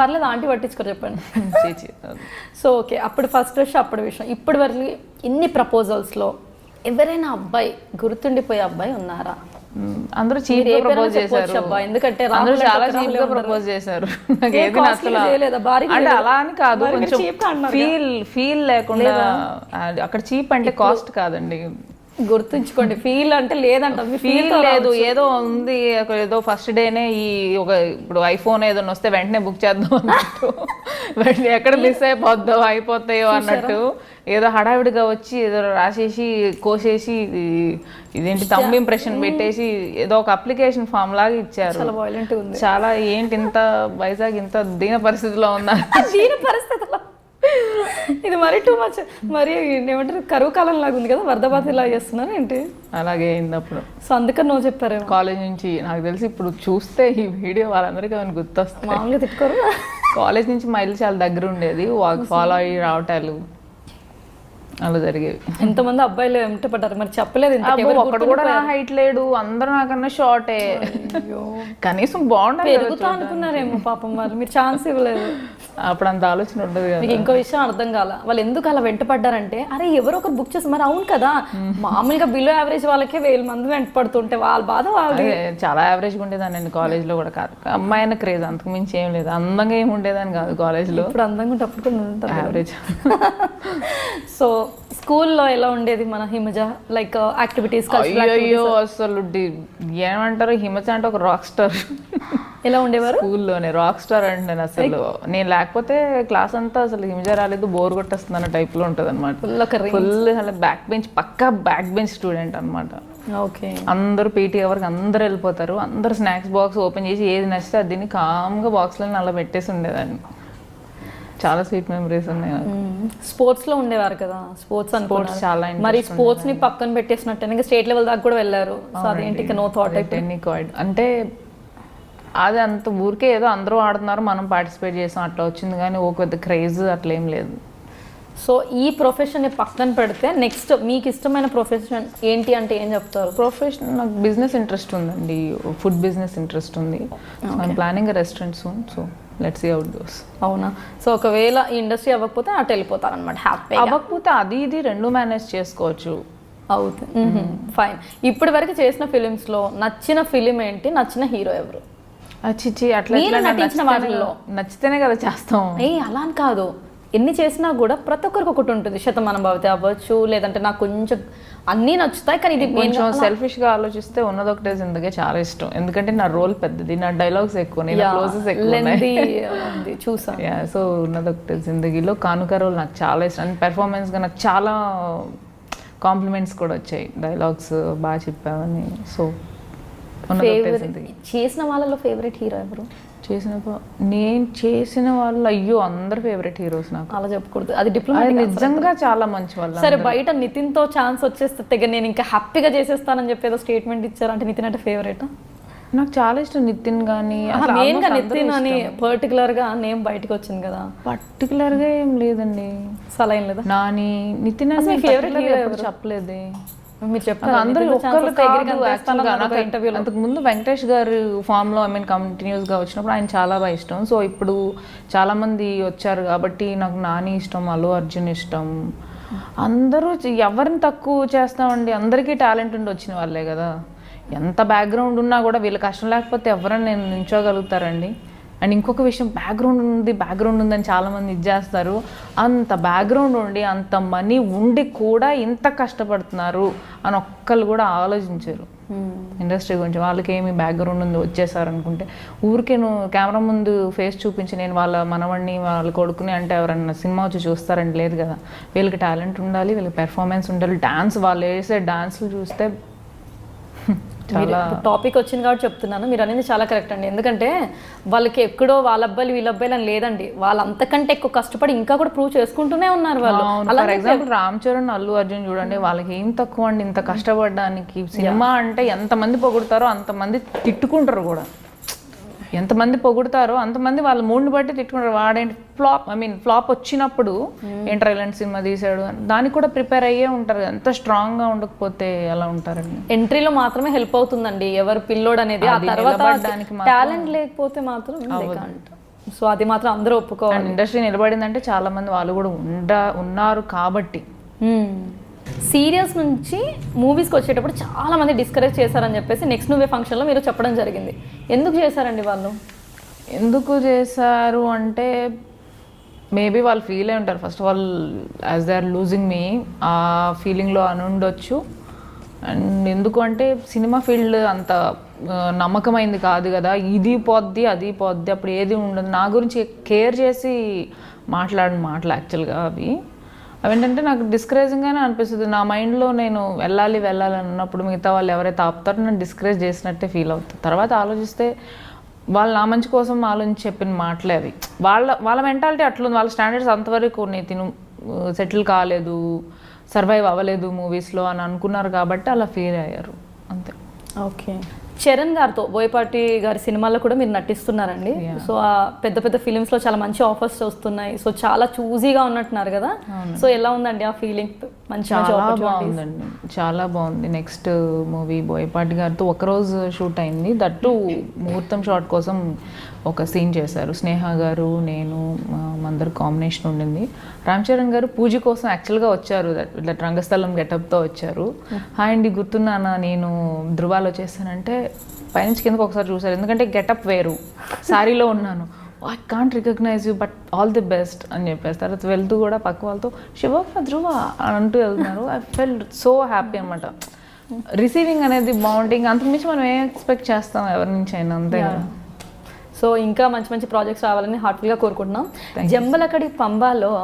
పర్లేదు, ఆంటీ పట్టించుకో చెప్పండి. చీచి. సో ఓకే, అప్పుడు ఫస్ట్ రష్ అప్పుడు విషయం. ఇప్పటి వరకు ఇన్ని ప్రపోజల్స్లో ఎవరైనా అబ్బాయి గుర్తుండిపోయే అబ్బాయి ఉన్నారా? అందరూ చీప్ గా ప్రపోజ్ చేశారు, ఎందుకంటే అందరూ చాలా చీప్ గా ప్రపోజ్ చేశారు. నాకు ఏది నచ్చలేదు. అంటే అలా అని కాదు, కొంచెం ఫీల్ లేకుండా. అక్కడ చీప్ అంటే కాస్ట్ కాదండి, గుర్తుంచుకోండి. ఫీల్ అంటే లేదంట, ఫీల్ లేదు, ఏదో ఉంది. ఏదో ఫస్ట్ డేనే ఈ ఒక ఇప్పుడు ఐఫోన్ ఏదైనా వస్తే వెంటనే బుక్ చేద్దాం అన్నట్టు, ఎక్కడ మిస్ అయిపోతాయో అన్నట్టు ఏదో హడావిడిగా వచ్చి ఏదో రాసేసి కోసేసి ఇదేంటి థంబ్ ఇంప్రెషన్ పెట్టేసి ఏదో ఒక అప్లికేషన్ ఫామ్ లాగా ఇచ్చారు. చాలా ఏంటి ఇంత వైజాగ్ ఇంత దీన పరిస్థితిలో ఉందా? దీన పరిస్థితిలో ఇది మరీ టూ మచ్, మరి ఏమంటారు కరువు కాలం లాగా ఉంది కదా, వరద బాధ ఇలా చేస్తున్నారు ఏంటి? అలాగే అయింది అప్పుడు. సో అందుకని నువ్వు చెప్పారు కాలేజ్ నుంచి. నాకు తెలిసి ఇప్పుడు చూస్తే ఈ వీడియో వాళ్ళందరికీ ఏమైనా గుర్తొస్తుంది. మామూలుగా తిట్టుకోరు. కాలేజ్ నుంచి మా ఇల్లు చాలా దగ్గర ఉండేది, వాక్ ఫాలో అయ్యి రావటాలు అలా జరిగేవి. ఎంతమంది అబ్బాయిలు వెంట పడ్డారు మరి చెప్పలేదు? ఒక్కడు కూడా నా హైట్ లేడు, అందరూ నాకన్నా షార్టే. కనీసం బాగుంటుంది పెరుగుతా అనుకున్నారేమో పాపం వాళ్ళు, మీరు ఛాన్స్ ఇవ్వలేదు. అప్పుడు అంత ఆలోచన ఉండదు కదా. మీకు ఇంకో విషయం అర్థం కాల, వాళ్ళు ఎందుకు అలా వెంట పడ్డారంటే, అరే ఎవరో ఒకరు బుక్ చేసి, మరి అవును కదా మామూలుగా బిలో యావరేజ్ వాళ్ళకే 1000 మంది వెంట పడుతుంటే వాళ్ళ బాధ వాళ్ళు. చాలా యావరేజ్గా ఉండేదాన్ని నేను కాలేజ్లో కూడా. కాదు అమ్మాయి అయినా క్రేజ్, అంతకు మించి ఏం లేదు. అందంగా ఏమి ఉండేదాన్ని కాదు కాలేజ్లో. ఇప్పుడు అందంగా ఉంటే అప్పుడు కూడా ఉంటారు యావరేజ్. సో స్కూల్లో ఎలా ఉండేది మన హిమజ, లైక్ యాక్టివిటీస్? అయ్యో అసలు ఏమంటారు, హిమజ అంటే ఒక రాక్ స్టార్. ఎలా ఉండేవారు స్కూల్లోనే? రాక్ స్టార్ అంటే అసలు నేను లేకపోతే క్లాస్ అంతా అసలు హిమజ రాలేదు బోర్ కొట్టేస్తుంది అన్న టైప్ లో ఉంటది అనమాట. ఫుల్ అలా బ్యాక్ బెంచ్, పక్కా బ్యాక్ బెంచ్ స్టూడెంట్ అనమాట. ఓకే. అందరూ పీటీ అవర్కి అందరు వెళ్ళిపోతారు, అందరు స్నాక్స్ బాక్స్ ఓపెన్ చేసి ఏది నచ్చితే అది తిని కామ్గా బాక్స్లో అలా పెట్టేసి ఉండేదాన్ని. చాలా స్వీట్ మెమరీస్ ఉన్నాయి. స్పోర్ట్స్ లో ఉండేవారు కదా, స్పోర్ట్స్ చాలా. మరి స్పోర్ట్స్ ని పక్కన పెట్టేసినట్టు ఇంకా స్టేట్ లెవెల్ దాకా కూడా వెళ్ళారు. సో అదేంటి నో థాట్? అంటే అది అంత ఊరికే ఏదో అందరూ ఆడుతున్నారు, మనం పార్టిసిపేట్ చేసాం, అట్లా వచ్చింది. కానీ ఒక పెద్ద క్రేజ్ అట్లా ఏం లేదు. సో ఈ ప్రొఫెషన్ పక్కన పెడితే నెక్స్ట్ మీకు ఇష్టమైన ప్రొఫెషన్ ఏంటి అంటే ఏం చెప్తారు? ప్రొఫెషన్ నాకు బిజినెస్ ఇంట్రెస్ట్ ఉందండి, ఫుడ్ బిజినెస్ ఇంట్రెస్ట్ ఉంది. I'm planning a restaurant soon, so let's see how it goes. అవునా? సో ఒకవేళ ఈ ఇండస్ట్రీ అవ్వకపోతే అటు వెళ్ళిపోతారు అనమాట? హ్యాపీ అవ్వకపోతే అది ఇది రెండు మేనేజ్ చేసుకోవచ్చు. అవుతుంది. ఫైన్. ఇప్పటి వరకు చేసిన ఫిలిమ్స్లో నచ్చిన ఫిలిం ఏంటి? నచ్చిన హీరో ఎవరు? చిచ్చి అట్లా నటించిన వాటిల్లో నచ్చితేనే కదా చేస్తాం. అలా అని కాదు, ఎన్ని చేసినా కూడా ప్రతి ఒక్కరికి ఒకటి ఉంటుంది. శతమానం భవతి అవ్వచ్చు, లేదంటే నాకు కొంచెం అన్నీ నచ్చుతాయి, కానీ ఇది కొంచెం సెల్ఫిష్గా ఆలోచిస్తే ఉన్నదొకటే జిందగీ చాలా ఇష్టం. ఎందుకంటే నా రోల్ పెద్దది, నా డైలాగ్స్ ఎక్కువ, క్లోజెస్ ఎక్కువ చూసా. సో ఉన్నదొకటే జిందగీలో కానుక రోల్ నాకు చాలా ఇష్టం. అండ్ పెర్ఫార్మెన్స్గా నాకు చాలా కాంప్లిమెంట్స్ కూడా వచ్చాయి, డైలాగ్స్ బాగా చెప్పావని. సో చేసిన వాళ్ళలో ఫేవరెట్ హీరో ఎవరు? నేను చేసిన వాళ్ళు అయ్యో అందరు ఫేవరెట్ హీరోస్ నాకు. అలా చెప్పకూడదు, అది డిప్లొమా. నిజంగా చాలా మంచి వాళ్ళు. సరే బయట నితిన్ తో ఛాన్స్ వచ్చేస్తే తెగ నేను ఇంకా హ్యాపీగా చేసేస్తానని చెప్పేదో స్టేట్మెంట్ ఇచ్చారు, అంటే నితిన్ అంటే ఫేవరెట్? నాకు చాలా ఇష్టం నితిన్. కానీ మెయిన్గా నితిన్ అని పర్టికులర్ గా నేమ్ బయటకు వచ్చింది కదా? పర్టికులర్ గా ఏం లేదండి, సలైన్ లేదా? నాని నితిన్ అని ఫేవరెట్ చెప్పలేదు. మీరు చెప్పారు అందరూ ఒక్కరు కాదు. ఇంటర్వ్యూలో అంతకు ముందు వెంకటేష్ గారు ఫామ్ లో కంటిన్యూస్ గా వచ్చినప్పుడు ఆయన చాలా బాగా ఇష్టం. సో ఇప్పుడు చాలా మంది వచ్చారు కాబట్టి నాకు నాని ఇష్టం, అల్లు అర్జున్ ఇష్టం. అందరూ ఎవరిని తక్కువ చేస్తామండి, అందరికీ టాలెంట్ ఉండి వచ్చిన వాళ్ళే కదా. ఎంత బ్యాక్గ్రౌండ్ ఉన్నా కూడా వీళ్ళ కష్టం లేకపోతే ఎవరైనా నేను నించోగలుగుతారండి. అండ్ ఇంకొక విషయం, బ్యాక్గ్రౌండ్ ఉందని చాలామంది ఇది చేస్తారు. అంత బ్యాక్గ్రౌండ్ ఉండి అంత మనీ ఉండి కూడా ఇంత కష్టపడుతున్నారు అని ఒక్కళ్ళు కూడా ఆలోచించారు ఇండస్ట్రీ గురించి. వాళ్ళకి ఏమి బ్యాక్గ్రౌండ్ ఉంది వచ్చేసారు అనుకుంటే, ఊరికే నువ్వు కెమెరా ముందు ఫేస్ చూపించి నేను వాళ్ళ మనవడిని వాళ్ళ కొడుకుని అంటే ఎవరన్నా సినిమా వచ్చి చూస్తారంటే లేదు కదా. వీళ్ళకి టాలెంట్ ఉండాలి, వీళ్ళకి పెర్ఫార్మెన్స్ ఉండాలి, డాన్స్ వాళ్ళు వేసే డాన్స్లు చూస్తే టాపిక్ వచ్చింది కాబట్టి చెప్తున్నాను. మీరు అనేది చాలా కరెక్ట్ అండి. ఎందుకంటే వాళ్ళకి ఎక్కడో వాళ్ళ అబ్బాయిలు వీళ్ళ అబ్బాయిలు అని లేదండి, వాళ్ళు అంతకంటే ఎక్కువ కష్టపడి ఇంకా కూడా ప్రూవ్ చేసుకుంటూనే ఉన్నారు వాళ్ళు. ఫర్ ఎగ్జాంపుల్ రామ్ చరణ్, అల్లు అర్జున్ చూడండి, వాళ్ళకి ఏం తక్కువ అండి ఇంత కష్టపడడానికి. సినిమా అంటే ఎంతమంది పొగుడతారో అంతమంది తిట్టుకుంటారు కూడా. ఎంతమంది పొగుడతారో అంతమంది వాళ్ళ మూడ్ని బట్టి తిట్టుకుంటారు. వాడేంటి ఫ్లాప్ వచ్చినప్పుడు ఏంటర్ ఇలాంటి సినిమా తీసాడు అని దానికి కూడా ప్రిపేర్ అయ్యే ఉంటారు. ఎంత స్ట్రాంగ్గా ఉండకపోతే ఎలా ఉంటారండి? ఎంట్రీలో మాత్రమే హెల్ప్ అవుతుందండి ఎవరు పిల్లోడు అనేది. ఆ తర్వాత టాలెంట్ లేకపోతే మాత్రం సో అది మాత్రం అందరూ ఒప్పుకోవాలి. ఇండస్ట్రీ నిలబడిందంటే చాలా మంది వాళ్ళు కూడా ఉన్నారు కాబట్టి. సీరియల్స్ నుంచి మూవీస్కి వచ్చేటప్పుడు చాలా మంది డిస్కరేజ్ చేశారని చెప్పేసి నెక్స్ట్ నువ్వే ఫంక్షన్లో మీరు చెప్పడం జరిగింది. ఎందుకు చేశారండి వాళ్ళు? ఎందుకు చేశారు అంటే మేబీ వాళ్ళు ఫీల్ అయి ఉంటారు. First of all as they are losing me ఆ ఫీలింగ్లో అని ఉండొచ్చు. అండ్ ఎందుకు అంటే సినిమా ఫీల్డ్ అంత నమ్మకమైంది కాదు కదా, ఇది పోద్ది అది పోద్ది అప్పుడు ఏది ఉండదు. నా గురించి కేర్ చేసి మాట్లాడిన మాటలు యాక్చువల్గా అవేంటంటే నాకు డిస్కరేజింగ్గానే అనిపిస్తుంది. నా మైండ్లో నేను వెళ్ళాలి అన్నప్పుడు మిగతా వాళ్ళు ఎవరైతే ఆపుతారో నన్ను డిస్కరేజ్ చేసినట్టే ఫీల్ అవుతుంది. తర్వాత ఆలోచిస్తే వాళ్ళు నా మంచి కోసం ఆలోచించి చెప్పిన మాటలే అవి. వాళ్ళ మెంటాలిటీ అట్లుంది. వాళ్ళ స్టాండర్డ్స్ అంతవరకు తిను సెటిల్ కాలేదు, సర్వైవ్ అవ్వలేదు మూవీస్లో అని అనుకున్నారు కాబట్టి అలా ఫీల్ అయ్యారు అంతే. ఓకే. చరణ్ గారితో బోయపాటి గారి సినిమాల్లో కూడా మీరు నటిస్తున్నారండి. సో ఆ పెద్ద పెద్ద ఫిలిమ్స్లో చాలా మంచి ఆఫర్స్ వస్తున్నాయి. సో చాలా చూజీగా ఉన్నట్టున్నారు కదా. సో ఎలా ఉందండి ఆ ఫీలింగ్? చాలా బాగుందండి, చాలా బాగుంది. నెక్స్ట్ మూవీ బోయపాటి గారితో ఒకరోజు షూట్ అయింది. దట్టు ముహూర్తం షాట్ కోసం ఒక సీన్ చేశారు. స్నేహ గారు, నేను, అందరు కాంబినేషన్ ఉండింది. రామ్ చరణ్ గారు పూజ కోసం యాక్చువల్గా వచ్చారు. దట్ రంగస్థలం గెటప్తో వచ్చారు. హాయ్ అండి గుర్తున్నానా నేను ధృవాలో చేశానంటే పైనుంచి కిందకు ఒకసారి చూసారు. ఎందుకంటే గెటప్ వేరు, శారీలో ఉన్నాను. I can't recognise you but all the best అని చెప్పేసి తర్వాత వెళ్తూ కూడా పక్క వాళ్ళతో శివ ధృవ అని అంటూ వెళ్తున్నారు. ఐ ఫెల్ట్ సో హ్యాపీ అనమాట. రిసీవింగ్ అనేది బాగుంటుంది. అంతకుమించి మనం ఏం ఎక్స్పెక్ట్ చేస్తాం ఎవరి నుంచి అయినా, అంతే కదా. సో ఇంకా మంచి మంచి ప్రాజెక్ట్స్ రావాలని హార్ట్ఫుల్గా కోరుకుంటున్నాం. జంబలకడి పంబాలో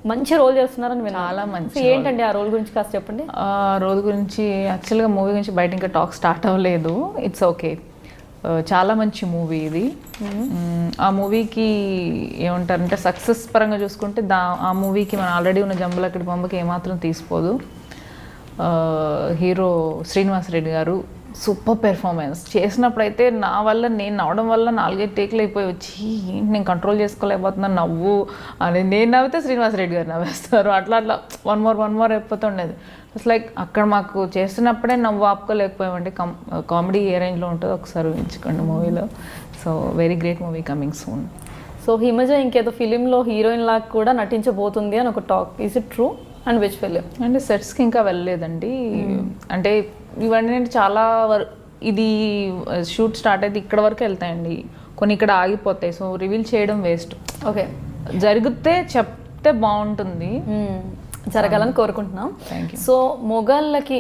మంచి రోల్ చేస్తున్నారని విన్నాను. చాలా మంచి. ఏంటండి ఆ రోల్ గురించి కాస్త చెప్పండి. ఆ రోల్ గురించి యాక్చువల్గా మూవీ గురించి బయట ఇంకా టాక్ స్టార్ట్ అవ్వలేదు. It's okay. చాలా మంచి మూవీ ఇది. ఆ మూవీకి ఏమంటారంటే సక్సెస్ పరంగా చూసుకుంటే ఆ మూవీకి మన ఆల్రెడీ ఉన్న జంబలకడి పంబకి ఏమాత్రం తీసిపోదు. హీరో శ్రీనివాస్ రెడ్డి గారు సూపర్ పెర్ఫార్మెన్స్ చేసినప్పుడైతే నా వల్ల నేను నవ్వడం వల్ల 4-5 టేకులు అయిపోయి వచ్చి ఏంటి నేను కంట్రోల్ చేసుకోలేకపోతున్నాను నవ్వు అని. నేను నవ్వితే శ్రీనివాస్ రెడ్డి గారు నవ్వేస్తారు. అట్లా వన్ మోర్ అయిపోతుండేది. ఇట్స్ లైక్ అక్కడ మాకు చేస్తున్నప్పుడే నవ్వు ఆపుకోలేకపోయామండి. కామెడీ ఏ రేంజ్లో ఉంటుందో ఒకసారి ఊహించుకోండి మూవీలో. So very great movie coming soon. So Himaja ఇంకేదో ఫిలింలో హీరోయిన్ లాగా కూడా నటించబోతుంది అని ఒక talk. Is it true? And which film? అంటే సెట్స్కి ఇంకా వెళ్ళలేదండి. అంటే ఇవన్నీ చాలా ఇది షూట్ స్టార్ట్ అయితే ఇక్కడ వరకు వెళ్తాయండి, కొన్ని ఇక్కడ ఆగిపోతాయి. సో రివీల్ చేయడం వేస్ట్. ఓకే, జరిగితే చెప్తే బాగుంటుంది, జరగాలని కోరుకుంటున్నాం. సో మొగాళ్ళకి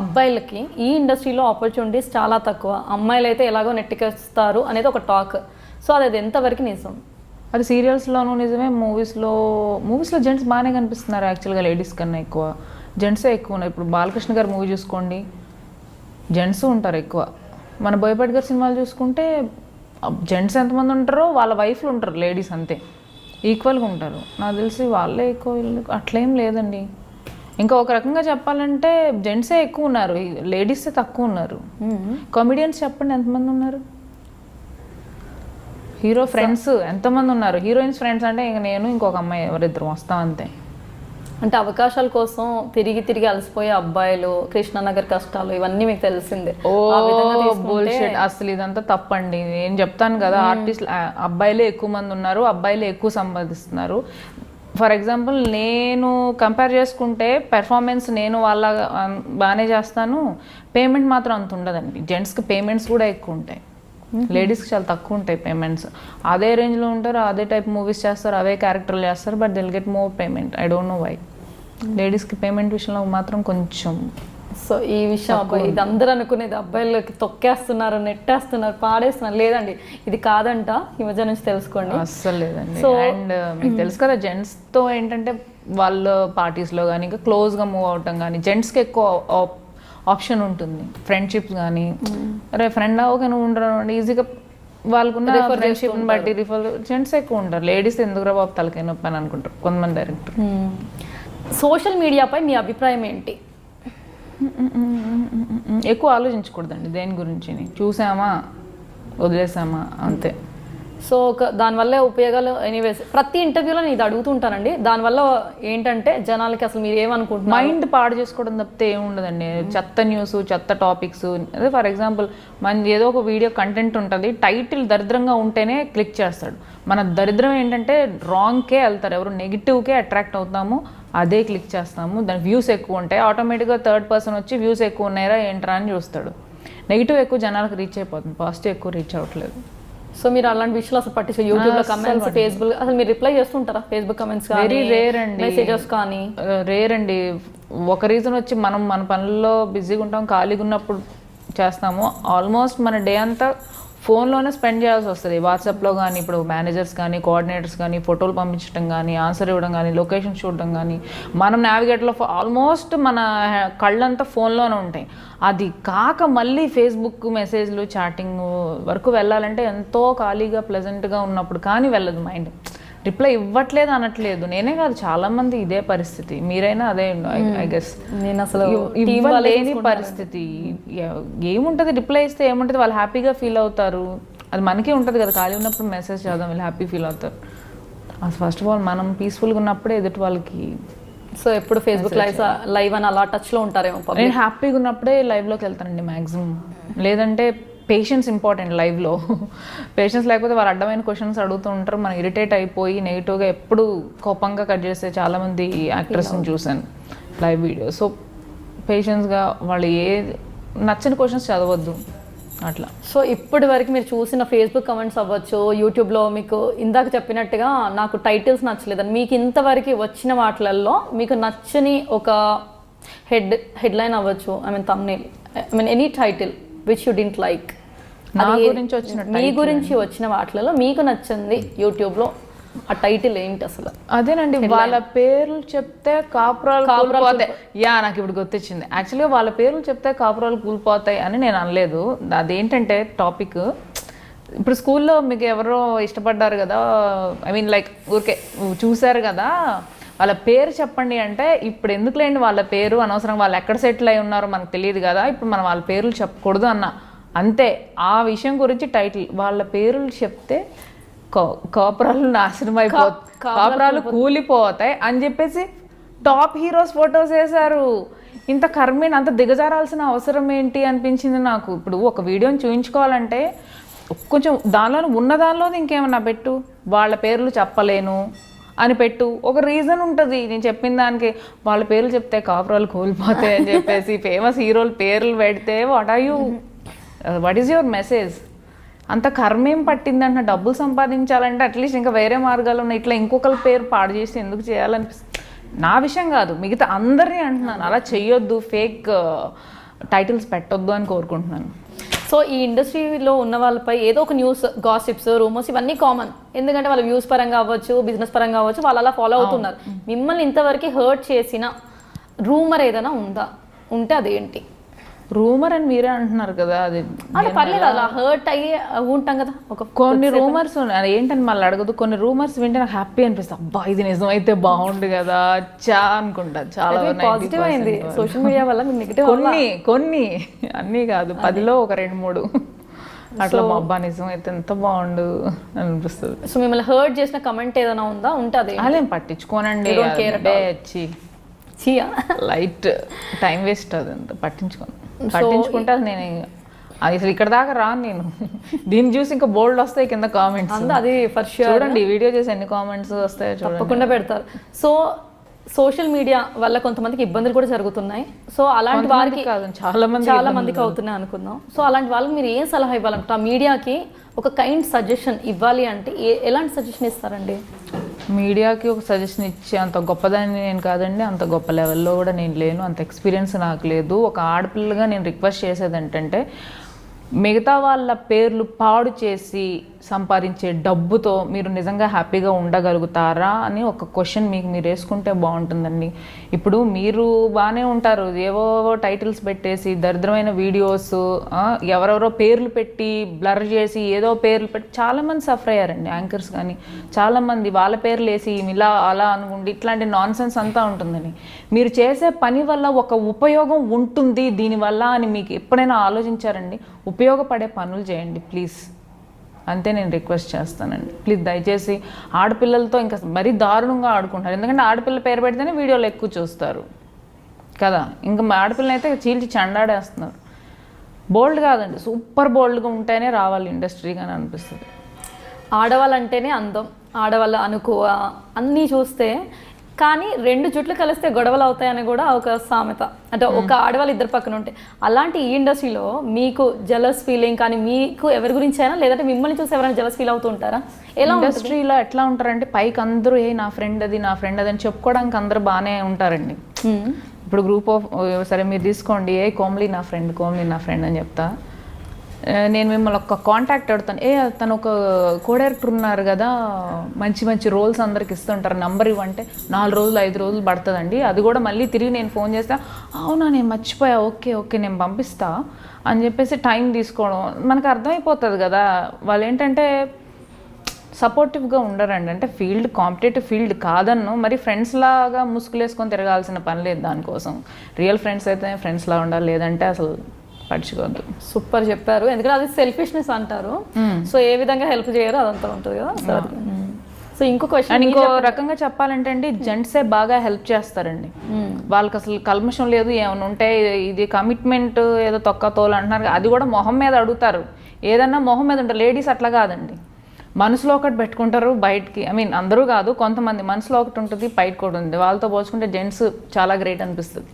అబ్బాయిలకి ఈ ఇండస్ట్రీలో ఆపర్చునిటీస్ చాలా తక్కువ, అమ్మాయిలు అయితే ఎలాగో నెట్టికేస్తారు అనేది ఒక టాక్. సో అది ఎంతవరకు నిజం? అది సీరియల్స్లోనూ నిజమే, మూవీస్లో జెంట్స్ బాగానే కనిపిస్తున్నారు. యాక్చువల్గా లేడీస్ కన్నా ఎక్కువ జెంట్సే ఎక్కువ ఉన్నారు. ఇప్పుడు బాలకృష్ణ గారు మూవీ చూసుకోండి, జెంట్స్ ఉంటారు ఎక్కువ. మన బోయపాటి గారి సినిమాలు చూసుకుంటే జెంట్స్ ఎంతమంది ఉంటారో వాళ్ళ వైఫ్లు ఉంటారు, లేడీస్ అంతే ఈక్వల్గా ఉంటారు. నాకు తెలిసి వాళ్ళే ఎక్కువ, అట్లేం లేదండి. ఇంకా ఒక రకంగా చెప్పాలంటే జెంట్సే ఎక్కువ ఉన్నారు, లేడీసే తక్కువ ఉన్నారు. కామెడియన్స్ చెప్పండి ఎంతమంది ఉన్నారు? హీరో ఫ్రెండ్స్ ఎంతమంది ఉన్నారు? హీరోయిన్స్ ఫ్రెండ్స్ అంటే ఇంక నేను ఇంకొక అమ్మాయి ఎవరిద్దరం వస్తాం అంతే. అంటే అవకాశాల కోసం తిరిగి అలసిపోయే అబ్బాయిలు, కృష్ణానగర్ కష్టాలు ఇవన్నీ మీకు తెలిసిందే. బుల్షిట్, అసలు ఇదంతా తప్పండి. నేను చెప్తాను కదా, ఆర్టిస్ట్ అబ్బాయిలే ఎక్కువ మంది ఉన్నారు, అబ్బాయిలే ఎక్కువ సంపాదిస్తున్నారు. ఫర్ ఎగ్జాంపుల్ నేను కంపేర్ చేసుకుంటే పెర్ఫార్మెన్స్ నేను వాళ్ళ బాగానే చేస్తాను, పేమెంట్ మాత్రం అంత ఉండదండి. జెంట్స్కి పేమెంట్స్ కూడా ఎక్కువ ఉంటాయి, లేడీస్కి చాలా తక్కువ ఉంటాయి పేమెంట్స్. అదే రేంజ్లో ఉంటారు, అదే టైప్ మూవీస్ చేస్తారు, అవే క్యారెక్టర్లు చేస్తారు, but they'll get more payment. I don't know why. లేడీస్కి పేమెంట్ విషయంలో మాత్రం కొంచెం. సో ఈ విషయం అబ్బాయి ఇది అందరూ అనుకునేది, అబ్బాయిలకి తొక్కేస్తున్నారు, నెట్టేస్తున్నారు, పాడేస్తున్నారు. లేదండి, ఇది కాదంట, ఈ మధ్య నుంచి తెలుసుకోండి. అస్సలు లేదండి. అండ్ మీకు తెలుసు కదా, జెంట్స్తో ఏంటంటే వాళ్ళ పార్టీస్లో కానీ ఇంకా క్లోజ్గా మూవ్ అవటం కానీ జెంట్స్కి ఎక్కువ ఆప్షన్ ఉంటుంది. ఫ్రెండ్షిప్స్ కానీ అరే ఫ్రెండ్ ఓకే నువ్వు ఉండరు ఈజీగా వాళ్ళకున్న ఫ్రెండ్షిప్ని బట్టి రిఫర్ జెంట్స్ ఎక్కువ ఉంటారు. లేడీస్ ఎందుకు రా బాబు తలకాయ నొప్పి అని అనుకుంటారు కొంతమంది డైరెక్టర్. సోషల్ మీడియాపై మీ అభిప్రాయం ఏంటి? ఎక్కువ ఆలోచించకూడదండి దేని గురించి. చూసామా వదిలేసామా అంతే. సో దానివల్ల ఉపయోగాలు ఎనీవేస్ ప్రతి ఇంటర్వ్యూలో నేను ఇది అడుగుతుంటానండి. దానివల్ల ఏంటంటే జనాలకి అసలు మీరు ఏమనుకుంటున్నారు, మైండ్ పాడు చేసుకోవడం తప్పితే ఏముండదండి. చెత్త న్యూస్, చెత్త టాపిక్స్. అదే ఫర్ ఎగ్జాంపుల్ మన ఏదో ఒక వీడియో కంటెంట్ ఉంటుంది, టైటిల్ దరిద్రంగా ఉంటేనే క్లిక్ చేస్తాడు. మన దరిద్రం ఏంటంటే రాంగ్కే వెళ్తారు, ఎవరు నెగిటివ్కే అట్రాక్ట్ అవుతాము, అదే క్లిక్ చేస్తాము. దాని వ్యూస్ ఎక్కువ ఉంటాయి, ఆటోమేటిక్గా థర్డ్ పర్సన్ వచ్చి వ్యూస్ ఎక్కువ ఉన్నాయరా ఏంట్రా అని చూస్తాడు. నెగిటివ్ ఎక్కువ జనాలకు రీచ్ అయిపోతుంది, పాజిటివ్ ఎక్కువ రీచ్ అవ్వట్లేదు. సో మీరు అలాంటి విషయాలు అసలు పట్టించారు? యూట్యూబ్లో కమెంట్స్, ఫేస్బుక్ అసలు మీరు రిప్లై చేస్తుంటారా? ఫేస్బుక్ కమెంట్స్ వెరీ రేర్ అండి, మెసేజెస్ కానీ రేర్ అండి. ఒక రీజన్ వచ్చి మనం మన పనుల్లో బిజీగా ఉంటాం, ఖాళీగా ఉన్నప్పుడు చేస్తాము. ఆల్మోస్ట్ మన డే అంతా ఫోన్లోనే స్పెండ్ చేయాల్సి వస్తుంది. వాట్సాప్లో కానీ, ఇప్పుడు మేనేజర్స్ కానీ, కోఆర్డినేటర్స్ కానీ ఫోటోలు పంపించడం కానీ, ఆన్సర్ ఇవ్వడం కానీ, లొకేషన్ చూడడం కానీ, మనం నావిగేటర్లో ఆల్మోస్ట్ మన కళ్ళంతా ఫోన్లోనే ఉంటాయి. అది కాక మళ్ళీ ఫేస్బుక్ మెసేజ్లు, చాటింగ్ వరకు వెళ్ళాలంటే ఎంతో ఖాళీగా ప్లెజెంట్గా ఉన్నప్పుడు కానీ వెళ్ళదు మైండ్. రిప్లై ఇవ్వట్లేదు అనట్లేదు, నేనే కాదు చాలా మంది ఇదే పరిస్థితి. మీరైనా అదే ఐ గెస్. నేను అసలు ఇవ్వలేని పరిస్థితి. ఏముంటుంది, రిప్లై ఇస్తే ఏముంటుంది, వాళ్ళు హ్యాపీగా ఫీల్ అవుతారు. అది మనకే ఉంటుంది కదా, ఖాళీ ఉన్నప్పుడు మెసేజ్ చేద్దాం, వీళ్ళు హ్యాపీ ఫీల్ అవుతారు. అది ఫస్ట్ ఆఫ్ ఆల్ మనం పీస్ఫుల్గా ఉన్నప్పుడే ఎదుటి వాళ్ళకి. సో ఎప్పుడు ఫేస్బుక్ లైవ్ అని అలా టచ్లో ఉంటారేమో? నేను హ్యాపీగా ఉన్నప్పుడే లైవ్లోకి వెళ్తానండి మ్యాక్సిమం. లేదంటే పేషెన్స్ ఇంపార్టెంట్ లైవ్లో. పేషెన్స్ లేకపోతే వాళ్ళు అడ్డమైన క్వశ్చన్స్ అడుగుతూ ఉంటారు, మనం ఇరిటేట్ అయిపోయి నెగిటివ్గా ఎప్పుడు కోపంగా కట్ చేస్తే చాలామంది యాక్టర్స్ని చూశాను లైవ్ వీడియో. సో పేషెన్స్గా వాళ్ళు నచ్చని క్వశ్చన్స్ చదవద్దు అట్లా. సో ఇప్పటి వరకు మీరు చూసిన ఫేస్బుక్ కమెంట్స్ అవ్వచ్చు, యూట్యూబ్లో మీకు ఇందాక చెప్పినట్టుగా నాకు టైటిల్స్ నచ్చలేదని, మీకు ఇంతవరకు వచ్చిన వాటిల్లో మీకు నచ్చని ఒక హెడ్లైన్ అవ్వచ్చు, thumbnail, any title which you didn't like, మీ గురించి వచ్చిన వాటిలలో మీకు నచ్చింది యూట్యూబ్లో ఆ టైటిల్ ఏంటి అసలు? అదేనండి, వాళ్ళ పేర్లు చెప్తే కాపురాలు కూలిపోతాయి. నాకు ఇప్పుడు గుర్తొచ్చింది. యాక్చువల్గా వాళ్ళ పేర్లు చెప్తే కాపురాలు కూలిపోతాయి అని నేను అనలేదు. అదేంటంటే టాపిక్, ఇప్పుడు స్కూల్లో మీకు ఎవరో ఇష్టపడ్డారు కదా, లైక్ ఊరికే చూశారు కదా, వాళ్ళ పేరు చెప్పండి అంటే, ఇప్పుడు ఎందుకులేండి వాళ్ళ పేరు అనవసరం, వాళ్ళు ఎక్కడ సెటిల్ అయి ఉన్నారో మనకు తెలియదు కదా, ఇప్పుడు మనం వాళ్ళ పేర్లు చెప్పకూడదు అన్న అంతే. ఆ విషయం గురించి టైటిల్, వాళ్ళ పేర్లు చెప్తే కాపురాలు నాశనం అయిపోతాయి, కాపురాలు కూలిపోతాయి అని చెప్పేసి టాప్ హీరోస్ ఫొటోస్ వేశారు. ఇంత కర్మీని అంత దిగజారాల్సిన అవసరం ఏంటి అనిపించింది నాకు. ఇప్పుడు ఒక వీడియోని చూయించుకోవాలంటే కొంచెం దానిలో ఉన్న దానిలో ఇంకేమన్నా పెట్టు, వాళ్ళ పేర్లు చెప్పలేను అని పెట్టు, ఒక రీజన్ ఉంటుంది. నేను చెప్పిన దానికి వాళ్ళ పేర్లు చెప్తే కాపురాలు కోల్పోతాయి అని చెప్పేసి ఫేమస్ హీరోల పేర్లు పెడితే వాట్ ఈజ్ యువర్ మెసేజ్? అంత కర్మేం పట్టిందంటే, డబ్బులు సంపాదించాలంటే అట్లీస్ట్ ఇంకా వేరే మార్గాలు ఉన్నాయి, ఇట్లా ఇంకొకరి పేరు పాడు చేసి ఎందుకు చేయాలనిపిస్తుంది. నా విషయం కాదు, మిగతా అందరినీ అంటున్నాను, అలా చెయ్యొద్దు, ఫేక్ టైటిల్స్ పెట్టొద్దు అని కోరుకుంటున్నాను. సో ఈ ఇండస్ట్రీలో ఉన్న వాళ్ళపై ఏదో ఒక న్యూస్, గాసిప్స్, రూమర్స్ ఇవన్నీ కామన్. ఎందుకంటే వాళ్ళ వ్యూస్ పరంగా అవ్వచ్చు, బిజినెస్ పరంగా అవ్వచ్చు, వాళ్ళు అలా ఫాలో అవుతున్నారు. మిమ్మల్ని ఇంతవరకు హర్ట్ చేసిన రూమర్ ఏదైనా ఉంటే అదేంటి? రూమర్ అని మీరే అంటున్నారు కదా, అది పర్లేదు, అలా హర్ట్ అయ్యి ఉంటాం కదా. కొన్ని రూమర్స్ ఏంటని మళ్ళీ అడగదు, కొన్ని రూమర్స్ వింటే నాకు హ్యాపీ అనిపిస్తుంది, అబ్బా ఇది నిజమైతే బాగుండు కదా అనుకుంటా. చాలా పాజిటివ్ అయింది సోషల్ మీడియా వల్ల. నెగిటివ్ కొన్ని అన్నీ కాదు, 10లో ఒక 2-3 అట్లా, అబ్బా నిజం అయితే ఎంత బాగుండు అనిపిస్తుంది. సో మిమ్మల్ని హర్ట్ చేసిన కమెంట్ ఏదైనా ఉంటే అది అదేం పట్టించుకోనండి, లైట్ టైం వేస్ట్, అదంతా పట్టించుకుంటే అది నేను అసలు ఇక్కడ దాకా రాను నేను. దీన్ని చూసి ఇంకా బోల్డ్ వస్తాయి కింద కామెంట్స్. అది ఫర్ ష్యూర్. చూడండి వీడియో చేసి ఎన్ని కామెంట్స్ వస్తాయో తప్పకుండా పెడతారు. సో సోషల్ మీడియా వల్ల కొంతమందికి ఇబ్బందులు కూడా జరుగుతున్నాయి. సో అలాంటి వారికి కాదు, చాలా మందికి అవుతున్నాయి అనుకుందాం. సో అలాంటి వాళ్ళకి మీరు ఏం సలహా ఇవ్వాలంటే, ఆ మీడియాకి ఒక కైండ్ సజెషన్ ఇవ్వాలి అంటే ఎలాంటి సజెషన్ ఇస్తారండి? మీడియాకి ఒక సజెషన్ ఇచ్చే అంత గొప్పదాన్ని నేను కాదండి, అంత గొప్ప లెవెల్లో కూడా నేను లేను, అంత ఎక్స్పీరియన్స్ నాకు లేదు. ఒక ఆడపిల్లగా నేను రిక్వెస్ట్ చేసేది ఏంటంటే, మిగతా వాళ్ళ పేర్లు పాడు చేసి సంపాదించే డబ్బుతో మీరు నిజంగా హ్యాపీగా ఉండగలుగుతారా అని ఒక క్వశ్చన్ మీరు వేసుకుంటే బాగుంటుందండి. ఇప్పుడు మీరు బాగానే ఉంటారు, ఏవో టైటిల్స్ పెట్టేసి దరిద్రమైన వీడియోస్, ఎవరెవరో పేర్లు పెట్టి బ్లర్ చేసి ఏదో పేర్లు పెట్టి చాలామంది సఫర్ అయ్యారండి. యాంకర్స్ కానీ చాలామంది వాళ్ళ పేర్లు వేసి ఇలా అలా అనుకుంటే ఇట్లాంటి నాన్ సెన్స్ అంతా ఉంటుందని. మీరు చేసే పని వల్ల ఒక ఉపయోగం ఉంటుంది దీనివల్ల అని మీకు ఎప్పుడైనా ఆలోచించారండి? ఉపయోగపడే పనులు చేయండి ప్లీజ్. అంతే నేను రిక్వెస్ట్ చేస్తానండి. ప్లీజ్ దయచేసి ఆడపిల్లలతో ఇంకా మరీ దారుణంగా ఆడుకుంటారు. ఎందుకంటే ఆడపిల్ల పేరు పెడితేనే వీడియోలు ఎక్కువ చూస్తారు కదా. ఇంకా మా ఆడపిల్లని అయితే చీల్చి చెండాడేస్తున్నారు. బోల్డ్ కాదండి, సూపర్ బోల్డ్గా ఉంటేనే రావాలి ఇండస్ట్రీగా అని అనిపిస్తుంది. ఆడవాళ్ళంటేనే అందం, ఆడవాళ్ళ అనుకువ అన్నీ చూస్తే, కానీ 2 జుట్లు కలిస్తే గొడవలు అవుతాయని కూడా ఒక సామెత. అంటే ఒక ఆడవాళ్ళు ఇద్దరు పక్కన ఉంటే, అలాంటి ఈ ఇండస్ట్రీలో మీకు జెలస్ ఫీలింగ్ కానీ మీకు ఎవరి గురించి అయినా, లేదంటే మిమ్మల్ని చూసి ఎవరైనా జెలస్ ఫీల్ అవుతూ ఉంటారా? ఎలా ఇండస్ట్రీలో ఎట్లా ఉంటారంటే పైకి అందరూ నా ఫ్రెండ్ అది నా ఫ్రెండ్ అది అని చెప్పుకోవడానికి అందరూ బాగానే ఉంటారండి. ఇప్పుడు గ్రూప్ ఆఫ్ సరే మీరు తీసుకోండి, కోమలి నా ఫ్రెండ్ అని చెప్తా. నేను మిమ్మల్ని ఒక కాంటాక్ట్ అడుగుతాను, తను ఒక కో-డైరెక్టర్ ఉన్నారు కదా, మంచి రోల్స్ అందరికి ఇస్తుంటారు, నంబర్ ఇవ్వంటే 4 రోజులు 5 రోజులు పడుతుందండి. అది కూడా మళ్ళీ తిరిగి నేను ఫోన్ చేస్తా, అవునా నేను మర్చిపోయా, ఓకే నేను పంపిస్తా అని చెప్పేసి టైం తీసుకోవడం మనకు అర్థమైపోతుంది కదా. వాళ్ళు ఏంటంటే సపోర్టివ్గా ఉండరండి. అంటే కాంపిటేటివ్ ఫీల్డ్ కాదన్ను, మరి ఫ్రెండ్స్ లాగా ముసుగులేసుకొని తిరగాల్సిన పని లేదు దానికోసం. రియల్ ఫ్రెండ్స్ అయితే ఫ్రెండ్స్ లా ఉండాలి, లేదంటే అసలు పడుచుకోవద్దు. సూపర్ చెప్పారు. ఎందుకంటే అది సెల్ఫిష్నెస్ అంటారు. సో ఏ విధంగా హెల్ప్ చేయరో అదంతా ఉంటుంది కదా. సో ఇంకో క్వశ్చన్, ఇంకో రకంగా చెప్పాలంటే అండి, జెంట్సే బాగా హెల్ప్ చేస్తారండి. వాళ్ళకి అసలు కల్మషం లేదు, ఏమైనా ఉంటే ఇది కమిట్మెంట్ ఏదో తోలు అంటున్నారు, అది కూడా మొహం మీద అడుగుతారు. ఏదన్నా మొహం మీద ఉంటారు. లేడీస్ అట్లా కాదండి, మనసులో ఒకటి పెట్టుకుంటారు, బయటికి అందరూ కాదు, కొంతమంది మనసులో ఒకటి ఉంటుంది, బయట కూడా ఉంది. వాళ్ళతో పోల్చుకుంటే జెంట్స్ చాలా గ్రేట్ అనిపిస్తుంది.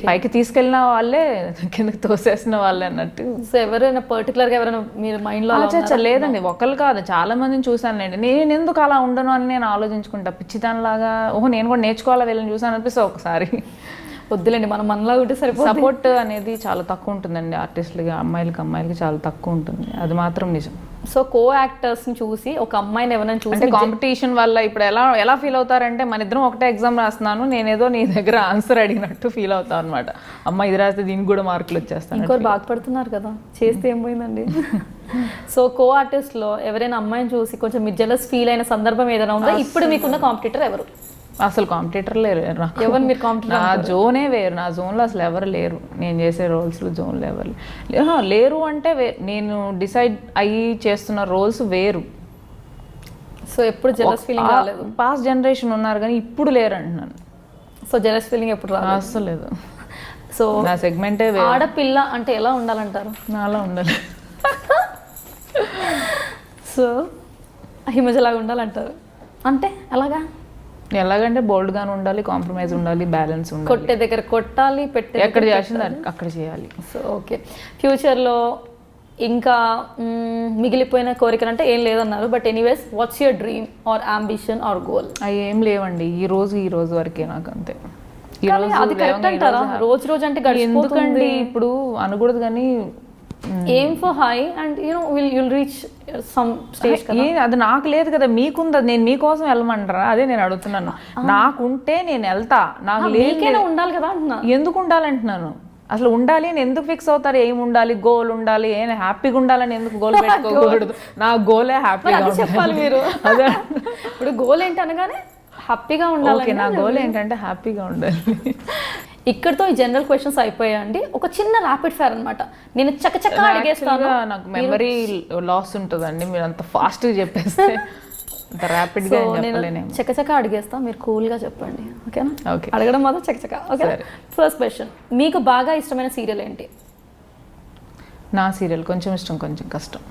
పైకి తీసుకెళ్ళిన వాళ్ళే కిందకి తోసేసిన వాళ్ళే అన్నట్టు. సో ఎవరైనా పర్టికులర్గా ఎవరైనా మీరు మైండ్లో లేదండి, ఒకళ్ళు కాదు చాలా మందిని చూసానులేండి. నేను ఎందుకు అలా ఉండను అని నేను ఆలోచించుకుంటా పిచ్చిదానిలాగా. నేను కూడా నేర్చుకోవాలా వీళ్ళని చూసాను అనిపిస్తే ఒకసారి. వద్దులేండి, మనం మనలా ఉంటే సరిపోతుంది. సపోర్ట్ అనేది చాలా తక్కువ ఉంటుందండి ఆర్టిస్టులుగా, అమ్మాయిలకి చాలా తక్కువ ఉంటుంది, అది మాత్రం నిజం. సో కో యాక్టర్స్ని చూసి ఒక అమ్మాయిని ఎవరైనా చూసి కాంపిటీషన్ వల్ల ఇప్పుడు ఎలా ఫీల్ అవుతారంటే, మన ఇద్దరం ఒకటే ఎగ్జామ్ రాస్తున్నాను, నేనేదో నీ దగ్గర ఆన్సర్ అడిగినట్టు ఫీల్ అవుతాను అనమాట. అమ్మ ఇది రాస్తే దీనికి కూడా మార్కులు వచ్చేస్తాను. ఇంకోరు బాధపడుతున్నారు కదా, చేస్తే ఏం పోయిందండి. సో కో ఆర్టిస్ట్లో ఎవరైనా అమ్మాయిని చూసి కొంచెం మీరు జెలస్ ఫీల్ అయిన సందర్భం ఏదైనా ఉందా? ఇప్పుడు మీకున్న కాంపిటీటర్ ఎవరు? అసలు కాంపిటీటర్ లేరు. ఎవరు మీరు కాంపిటీటర్? నా జోనే వేరు, నా జోన్లో అసలు ఎవరు లేరు. నేను చేసే రోల్స్లో జోన్లో ఎవరు లేరు. అంటే నేను డిసైడ్ అయ్యి చేస్తున్న రోల్స్ వేరు. సో ఎప్పుడు జెలస్ ఫీలింగ్ రాలేదు? పాస్ట్ జనరేషన్ ఉన్నారు కానీ ఇప్పుడు లేరు అంటున్నాను. సో జెలస్ ఫీలింగ్ ఎప్పుడు రాలేదు? అసలు లేదు. సో నా సెగ్మెంటే ఆడపిల్ల అంటే ఎలా ఉండాలంటారు? నాలా ఉండాలి. సో హిమజలాగా ఉండాలంటారు అంటే ఎలాగంటే బోల్డ్గానే ఉండాలి, కాంప్రమైజ్ ఉండాలి, బ్యాలెన్స్ ఉండాలి. కొట్టే దగ్గర కొట్టాలి, పెట్టే ఎక్కడ చేసింది అక్కడ చేయాలి. సో ఓకే, ఫ్యూచర్లో ఇంకా మిగిలిపోయిన కోరికలు అంటే ఏం లేదన్నారు. But anyways, what's your dream or ambition or goal? అవి ఏం లేవండి, ఈ రోజు వరకే నాకు అంతే. అది కరెక్ట్ అంటారా? రోజు అంటే ఎందుకండి ఇప్పుడు అనకూడదు కానీ aim for high and you'll reach some stage కదా. అది నాకు లేదు కదా, మీకుంది. అది నేను మీకోసం వెళ్ళమంటారా? అదే నేను అడుగుతున్నాను. నాకుంటే నేను వెళ్తా, నాకు లేదు ఉండాలి కదా అంటున్నా. ఎందుకు ఉండాలంటున్నాను? అసలు ఉండాలి అని ఎందుకు ఫిక్స్ అవుతారు? ఏం ఉండాలి? గోల్ ఉండాలి, హ్యాపీగా ఉండాలని ఎందుకు గోల్ పెట్టుకోకూడదు? నా గోలే హ్యాపీగా చెప్పాలి మీరు. అదే ఇప్పుడు గోల్ ఏంటి అనగానే హ్యాపీగా ఉండాలి. నా గోల్ ఏంటంటే హ్యాపీగా ఉండాలి. ఇక్కడతో ఈ జనరల్ క్వశ్చన్స్ అయిపోయాయండి. ఒక చిన్న ర్యాపిడ్ ఫైర్ అనమాట. నేను చక్కచక్క అడిగేస్తాను. నాకు మెమరీ లాస్ ఉంటుందండి, మీరు అంత ఫాస్ట్గా చెప్పేస్తే. అంత ర్యాపిడ్గా నేను చక్కచక్క అడిగేస్తా, మీరు కూల్గా చెప్పండి, ఓకేనా? ఓకే, అడగడం మాత్రం చక్కచక్క. ఓకే, ఫస్ట్ క్వశ్చన్, మీకు బాగా ఇష్టమైన సీరియల్ ఏంటి? నా సీరియల్ కొంచెం ఇష్టం, కొంచెం కష్టం.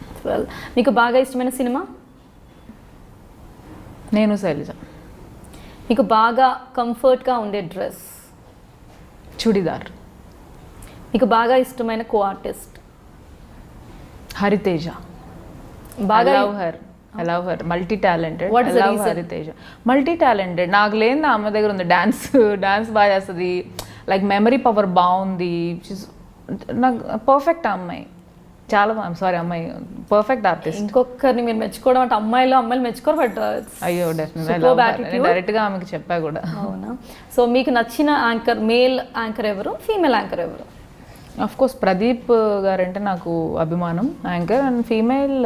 మీకు బాగా ఇష్టమైన సినిమా? నేను శైలజ. మీకు బాగా కంఫర్ట్గా ఉండే డ్రెస్? చుడిదార్. మీకు బాగా ఇష్టమైన కో ఆర్టిస్ట్? హరితేజ. బాగా I love her, multi talented. Hariteja multi talented. నాకు లేని అమ్మ దగ్గర ఉంది, డాన్స్ బాగా చేస్తుంది, లైక్ మెమరీ పవర్ బాగుంది. నాకు పర్ఫెక్ట్ అమ్మాయి, చాలా సారీ అమ్మాయి పర్ఫెక్ట్ ఆర్టిస్ట్. ఇంకొకరిని మీరు మెచ్చుకోవడం అంటే అమ్మాయిలు మెచ్చుకోరు, బట్ అయ్యో డైరెక్ట్ గా ఆమెకి చెప్పా కూడా. అవునా? సో మీకు నచ్చిన యాంకర్, మేల్ యాంకర్ ఎవరు, ఫీమేల్ యాంకర్ ఎవరు? ఆఫ్ కోర్స్ ప్రదీప్ గారు అంటే నాకు అభిమానం, యాంకర్. And female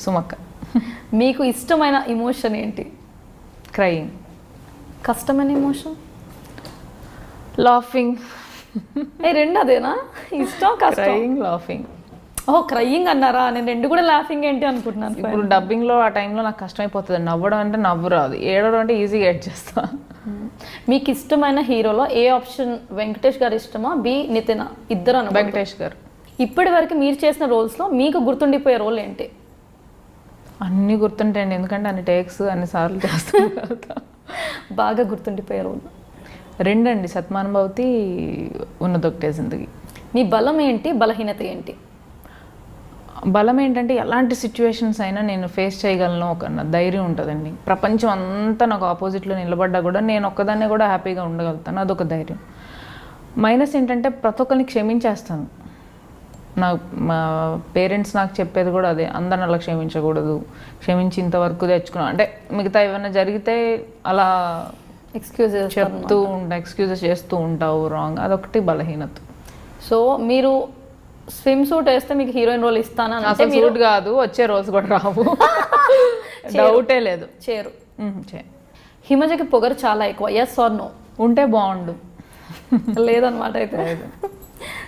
సుమక్క. మీకు ఇష్టమైన ఇమోషన్ ఏంటి? క్రయింగ్. కష్టమైన ఇమోషన్? లాఫింగ్. రెండు అదేనా ఇష్టం? Crying, laughing. ఓ క్రయింగ్ అన్నారా, నేను రెండు కూడా లాఫింగ్ ఏంటి అనుకుంటున్నాను. ఇప్పుడు డబ్బింగ్లో ఆ టైంలో నాకు కష్టమైపోతుంది. నవ్వడం అంటే నవ్వు రాదు, ఏడవడం అంటే ఈజీగా ఎడ్ చేస్తా. మీకు ఇష్టమైన హీరోలో ఏ ఆప్షన్, వెంకటేష్ గారు ఇష్టమా, బి నితిన్, ఇద్దరు అన్న? వెంకటేష్ గారు. ఇప్పటి వరకు మీరు చేసిన రోల్స్లో మీకు గుర్తుండిపోయే రోల్ ఏంటి? అన్నీ గుర్తుంటాయండి, ఎందుకంటే అన్ని టేక్స్ అన్ని సార్లు చేస్తాను కదా. బాగా గుర్తుండిపోయే రోల్ రెండండి, సత్మానుభవతి, ఉన్నదొకటే జిందగీ. మీ బలం ఏంటి, బలహీనత ఏంటి? బలం ఏంటంటే ఎలాంటి సిచ్యువేషన్స్ అయినా నేను ఫేస్ చేయగలను ఒక ధైర్యం ఉంటుందండి. ప్రపంచం అంతా నాకు ఆపోజిట్లో నిలబడ్డా కూడా నేను ఒక్కదాన్నే కూడా హ్యాపీగా ఉండగలుగుతాను, అదొక ధైర్యం. మైనస్ ఏంటంటే ప్రతి ఒక్కరిని క్షమించేస్తాను. మా పేరెంట్స్ నాకు చెప్పేది కూడా అదే, అందరిని అలా క్షమించకూడదు, క్షమించి ఇంతవరకు తెచ్చుకున్నాను అంటే మిగతా ఏమైనా జరిగితే అలా ఎక్స్క్యూజెస్ ఎక్స్క్యూజెస్ చేస్తూ ఉంటావు రాంగ్, అదొకటి బలహీనత. సో మీరు స్విమ్ సూట్ వేస్తే మీకు హీరోయిన్ రోల్ ఇస్తాను అంటే మీరు సూట్ కాదు, వచ్చే రోజు కూడా రావు, డౌటే లేదు. చేరు. హిమజకి పొగరు చాలా ఎక్కువ, ఎస్ ఆర్ నో? ఉంటే బాగుండు. లేదనమాట అయితే.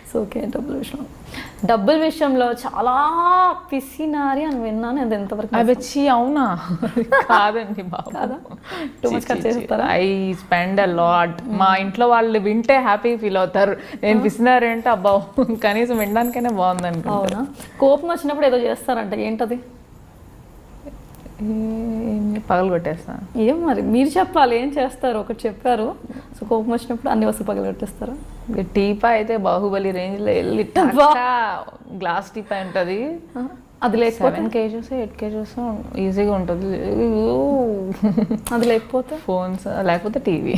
సో ఓకే, డబ్బుల విషయంలో చాలా పిసినారి అని విన్నాను, అది ఎంతవరకు? అవి అవునా? కాదండి బాబు, ఐ స్పెండ్ అ లాట్. మా ఇంట్లో వాళ్ళు వింటే హ్యాపీ ఫీల్ అవుతారు. నేను పిసినారు అంటే అబ్బా కనీసం వినడానికైనా బాగుంది అనుకో. అవునా? కోపం వచ్చినప్పుడు ఏదో చేస్తారంట, ఏంటది? పగలు కొట్టేస్తాను. ఏం మరి మీరు చెప్పాలి, ఏం చేస్తారు? ఒకటి చెప్పారు. సో కోపం వచ్చినప్పుడు అన్ని వస్తువులు పగలు కొట్టేస్తారా? టీపా అయితే బాహుబలి రేంజ్లో వెళ్ళి గ్లాస్ టీపా ఉంటుంది, అది లేకపోతే 7 kgs 8 kgs ఈజీగా ఉంటుంది. అది లేకపోతే ఫోన్స్, లేకపోతే టీవీ.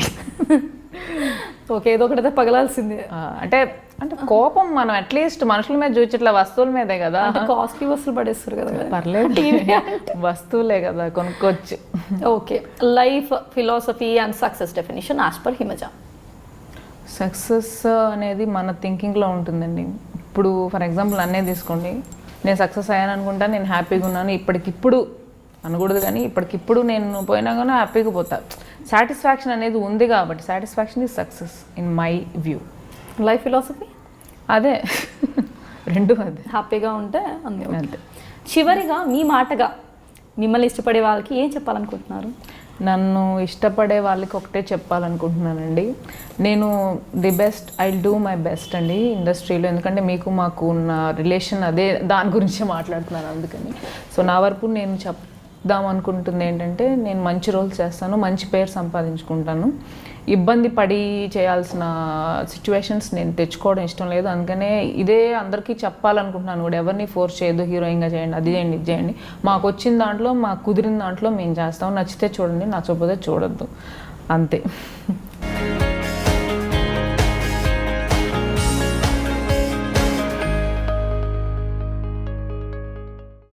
ఓకే, ఏదో ఒకటైతే పగలాల్సిందే. అంటే అంటే కోపం మనం అట్లీస్ట్ మనుషుల మీద చూచట్లా, వస్తువుల మీదే కదా. కాస్ట్లీ వస్తువులు పడేస్తారు కదా. పర్లేదు, టీవీ వస్తువులే కదా, కొనుక్కోవచ్చు. Okay, life philosophy and success definition as per Himaja. Success అనేది మన థింకింగ్లో ఉంటుందండి. ఇప్పుడు ఫర్ ఎగ్జాంపుల్ నన్నే తీసుకోండి, నేను సక్సెస్ అయ్యాను అనుకుంటా, నేను హ్యాపీగా ఉన్నాను ఇప్పటికిప్పుడు అనకూడదు, కానీ ఇప్పటికిప్పుడు నేను పోయినా కానీ హ్యాపీగా పోతా. సాటిస్ఫాక్షన్ అనేది ఉంది కాబట్టి satisfaction is success in my view. Life philosophy అదే, రెండు అదే, హ్యాపీగా ఉంటే అంతే. అంతే. చివరిగా మీ మాటగా మిమ్మల్ని ఇష్టపడే వాళ్ళకి ఏం చెప్పాలనుకుంటున్నారు? నన్ను ఇష్టపడే వాళ్ళకి ఒకటే చెప్పాలనుకుంటున్నానండి, నేను the best, I do my best అండి ఇండస్ట్రీలో. ఎందుకంటే మీకు మాకు ఉన్న రిలేషన్ అదే, దాని గురించే మాట్లాడుతున్నాను అందుకని. సో నా వరకు నేను చెప్దాం అనుకుంటుంది ఏంటంటే, నేను మంచి రోల్స్ చేస్తాను, మంచి పేరు సంపాదించుకుంటాను. ఇబ్బంది పడి చేయాల్సిన సిచ్యువేషన్స్ నేను తెచ్చుకోవడం ఇష్టం లేదు. అందుకనే ఇదే అందరికీ చెప్పాలనుకుంటున్నాను కూడా, ఎవరిని ఫోర్స్ చేయదు హీరోయిన్గా చేయండి, అది చేయండి, ఇది చేయండి. మాకు వచ్చిన దాంట్లో, మాకు కుదిరిన దాంట్లో మేము చేస్తాం. నచ్చితే చూడండి, నచ్చకపోతే చూడొద్దు, అంతే.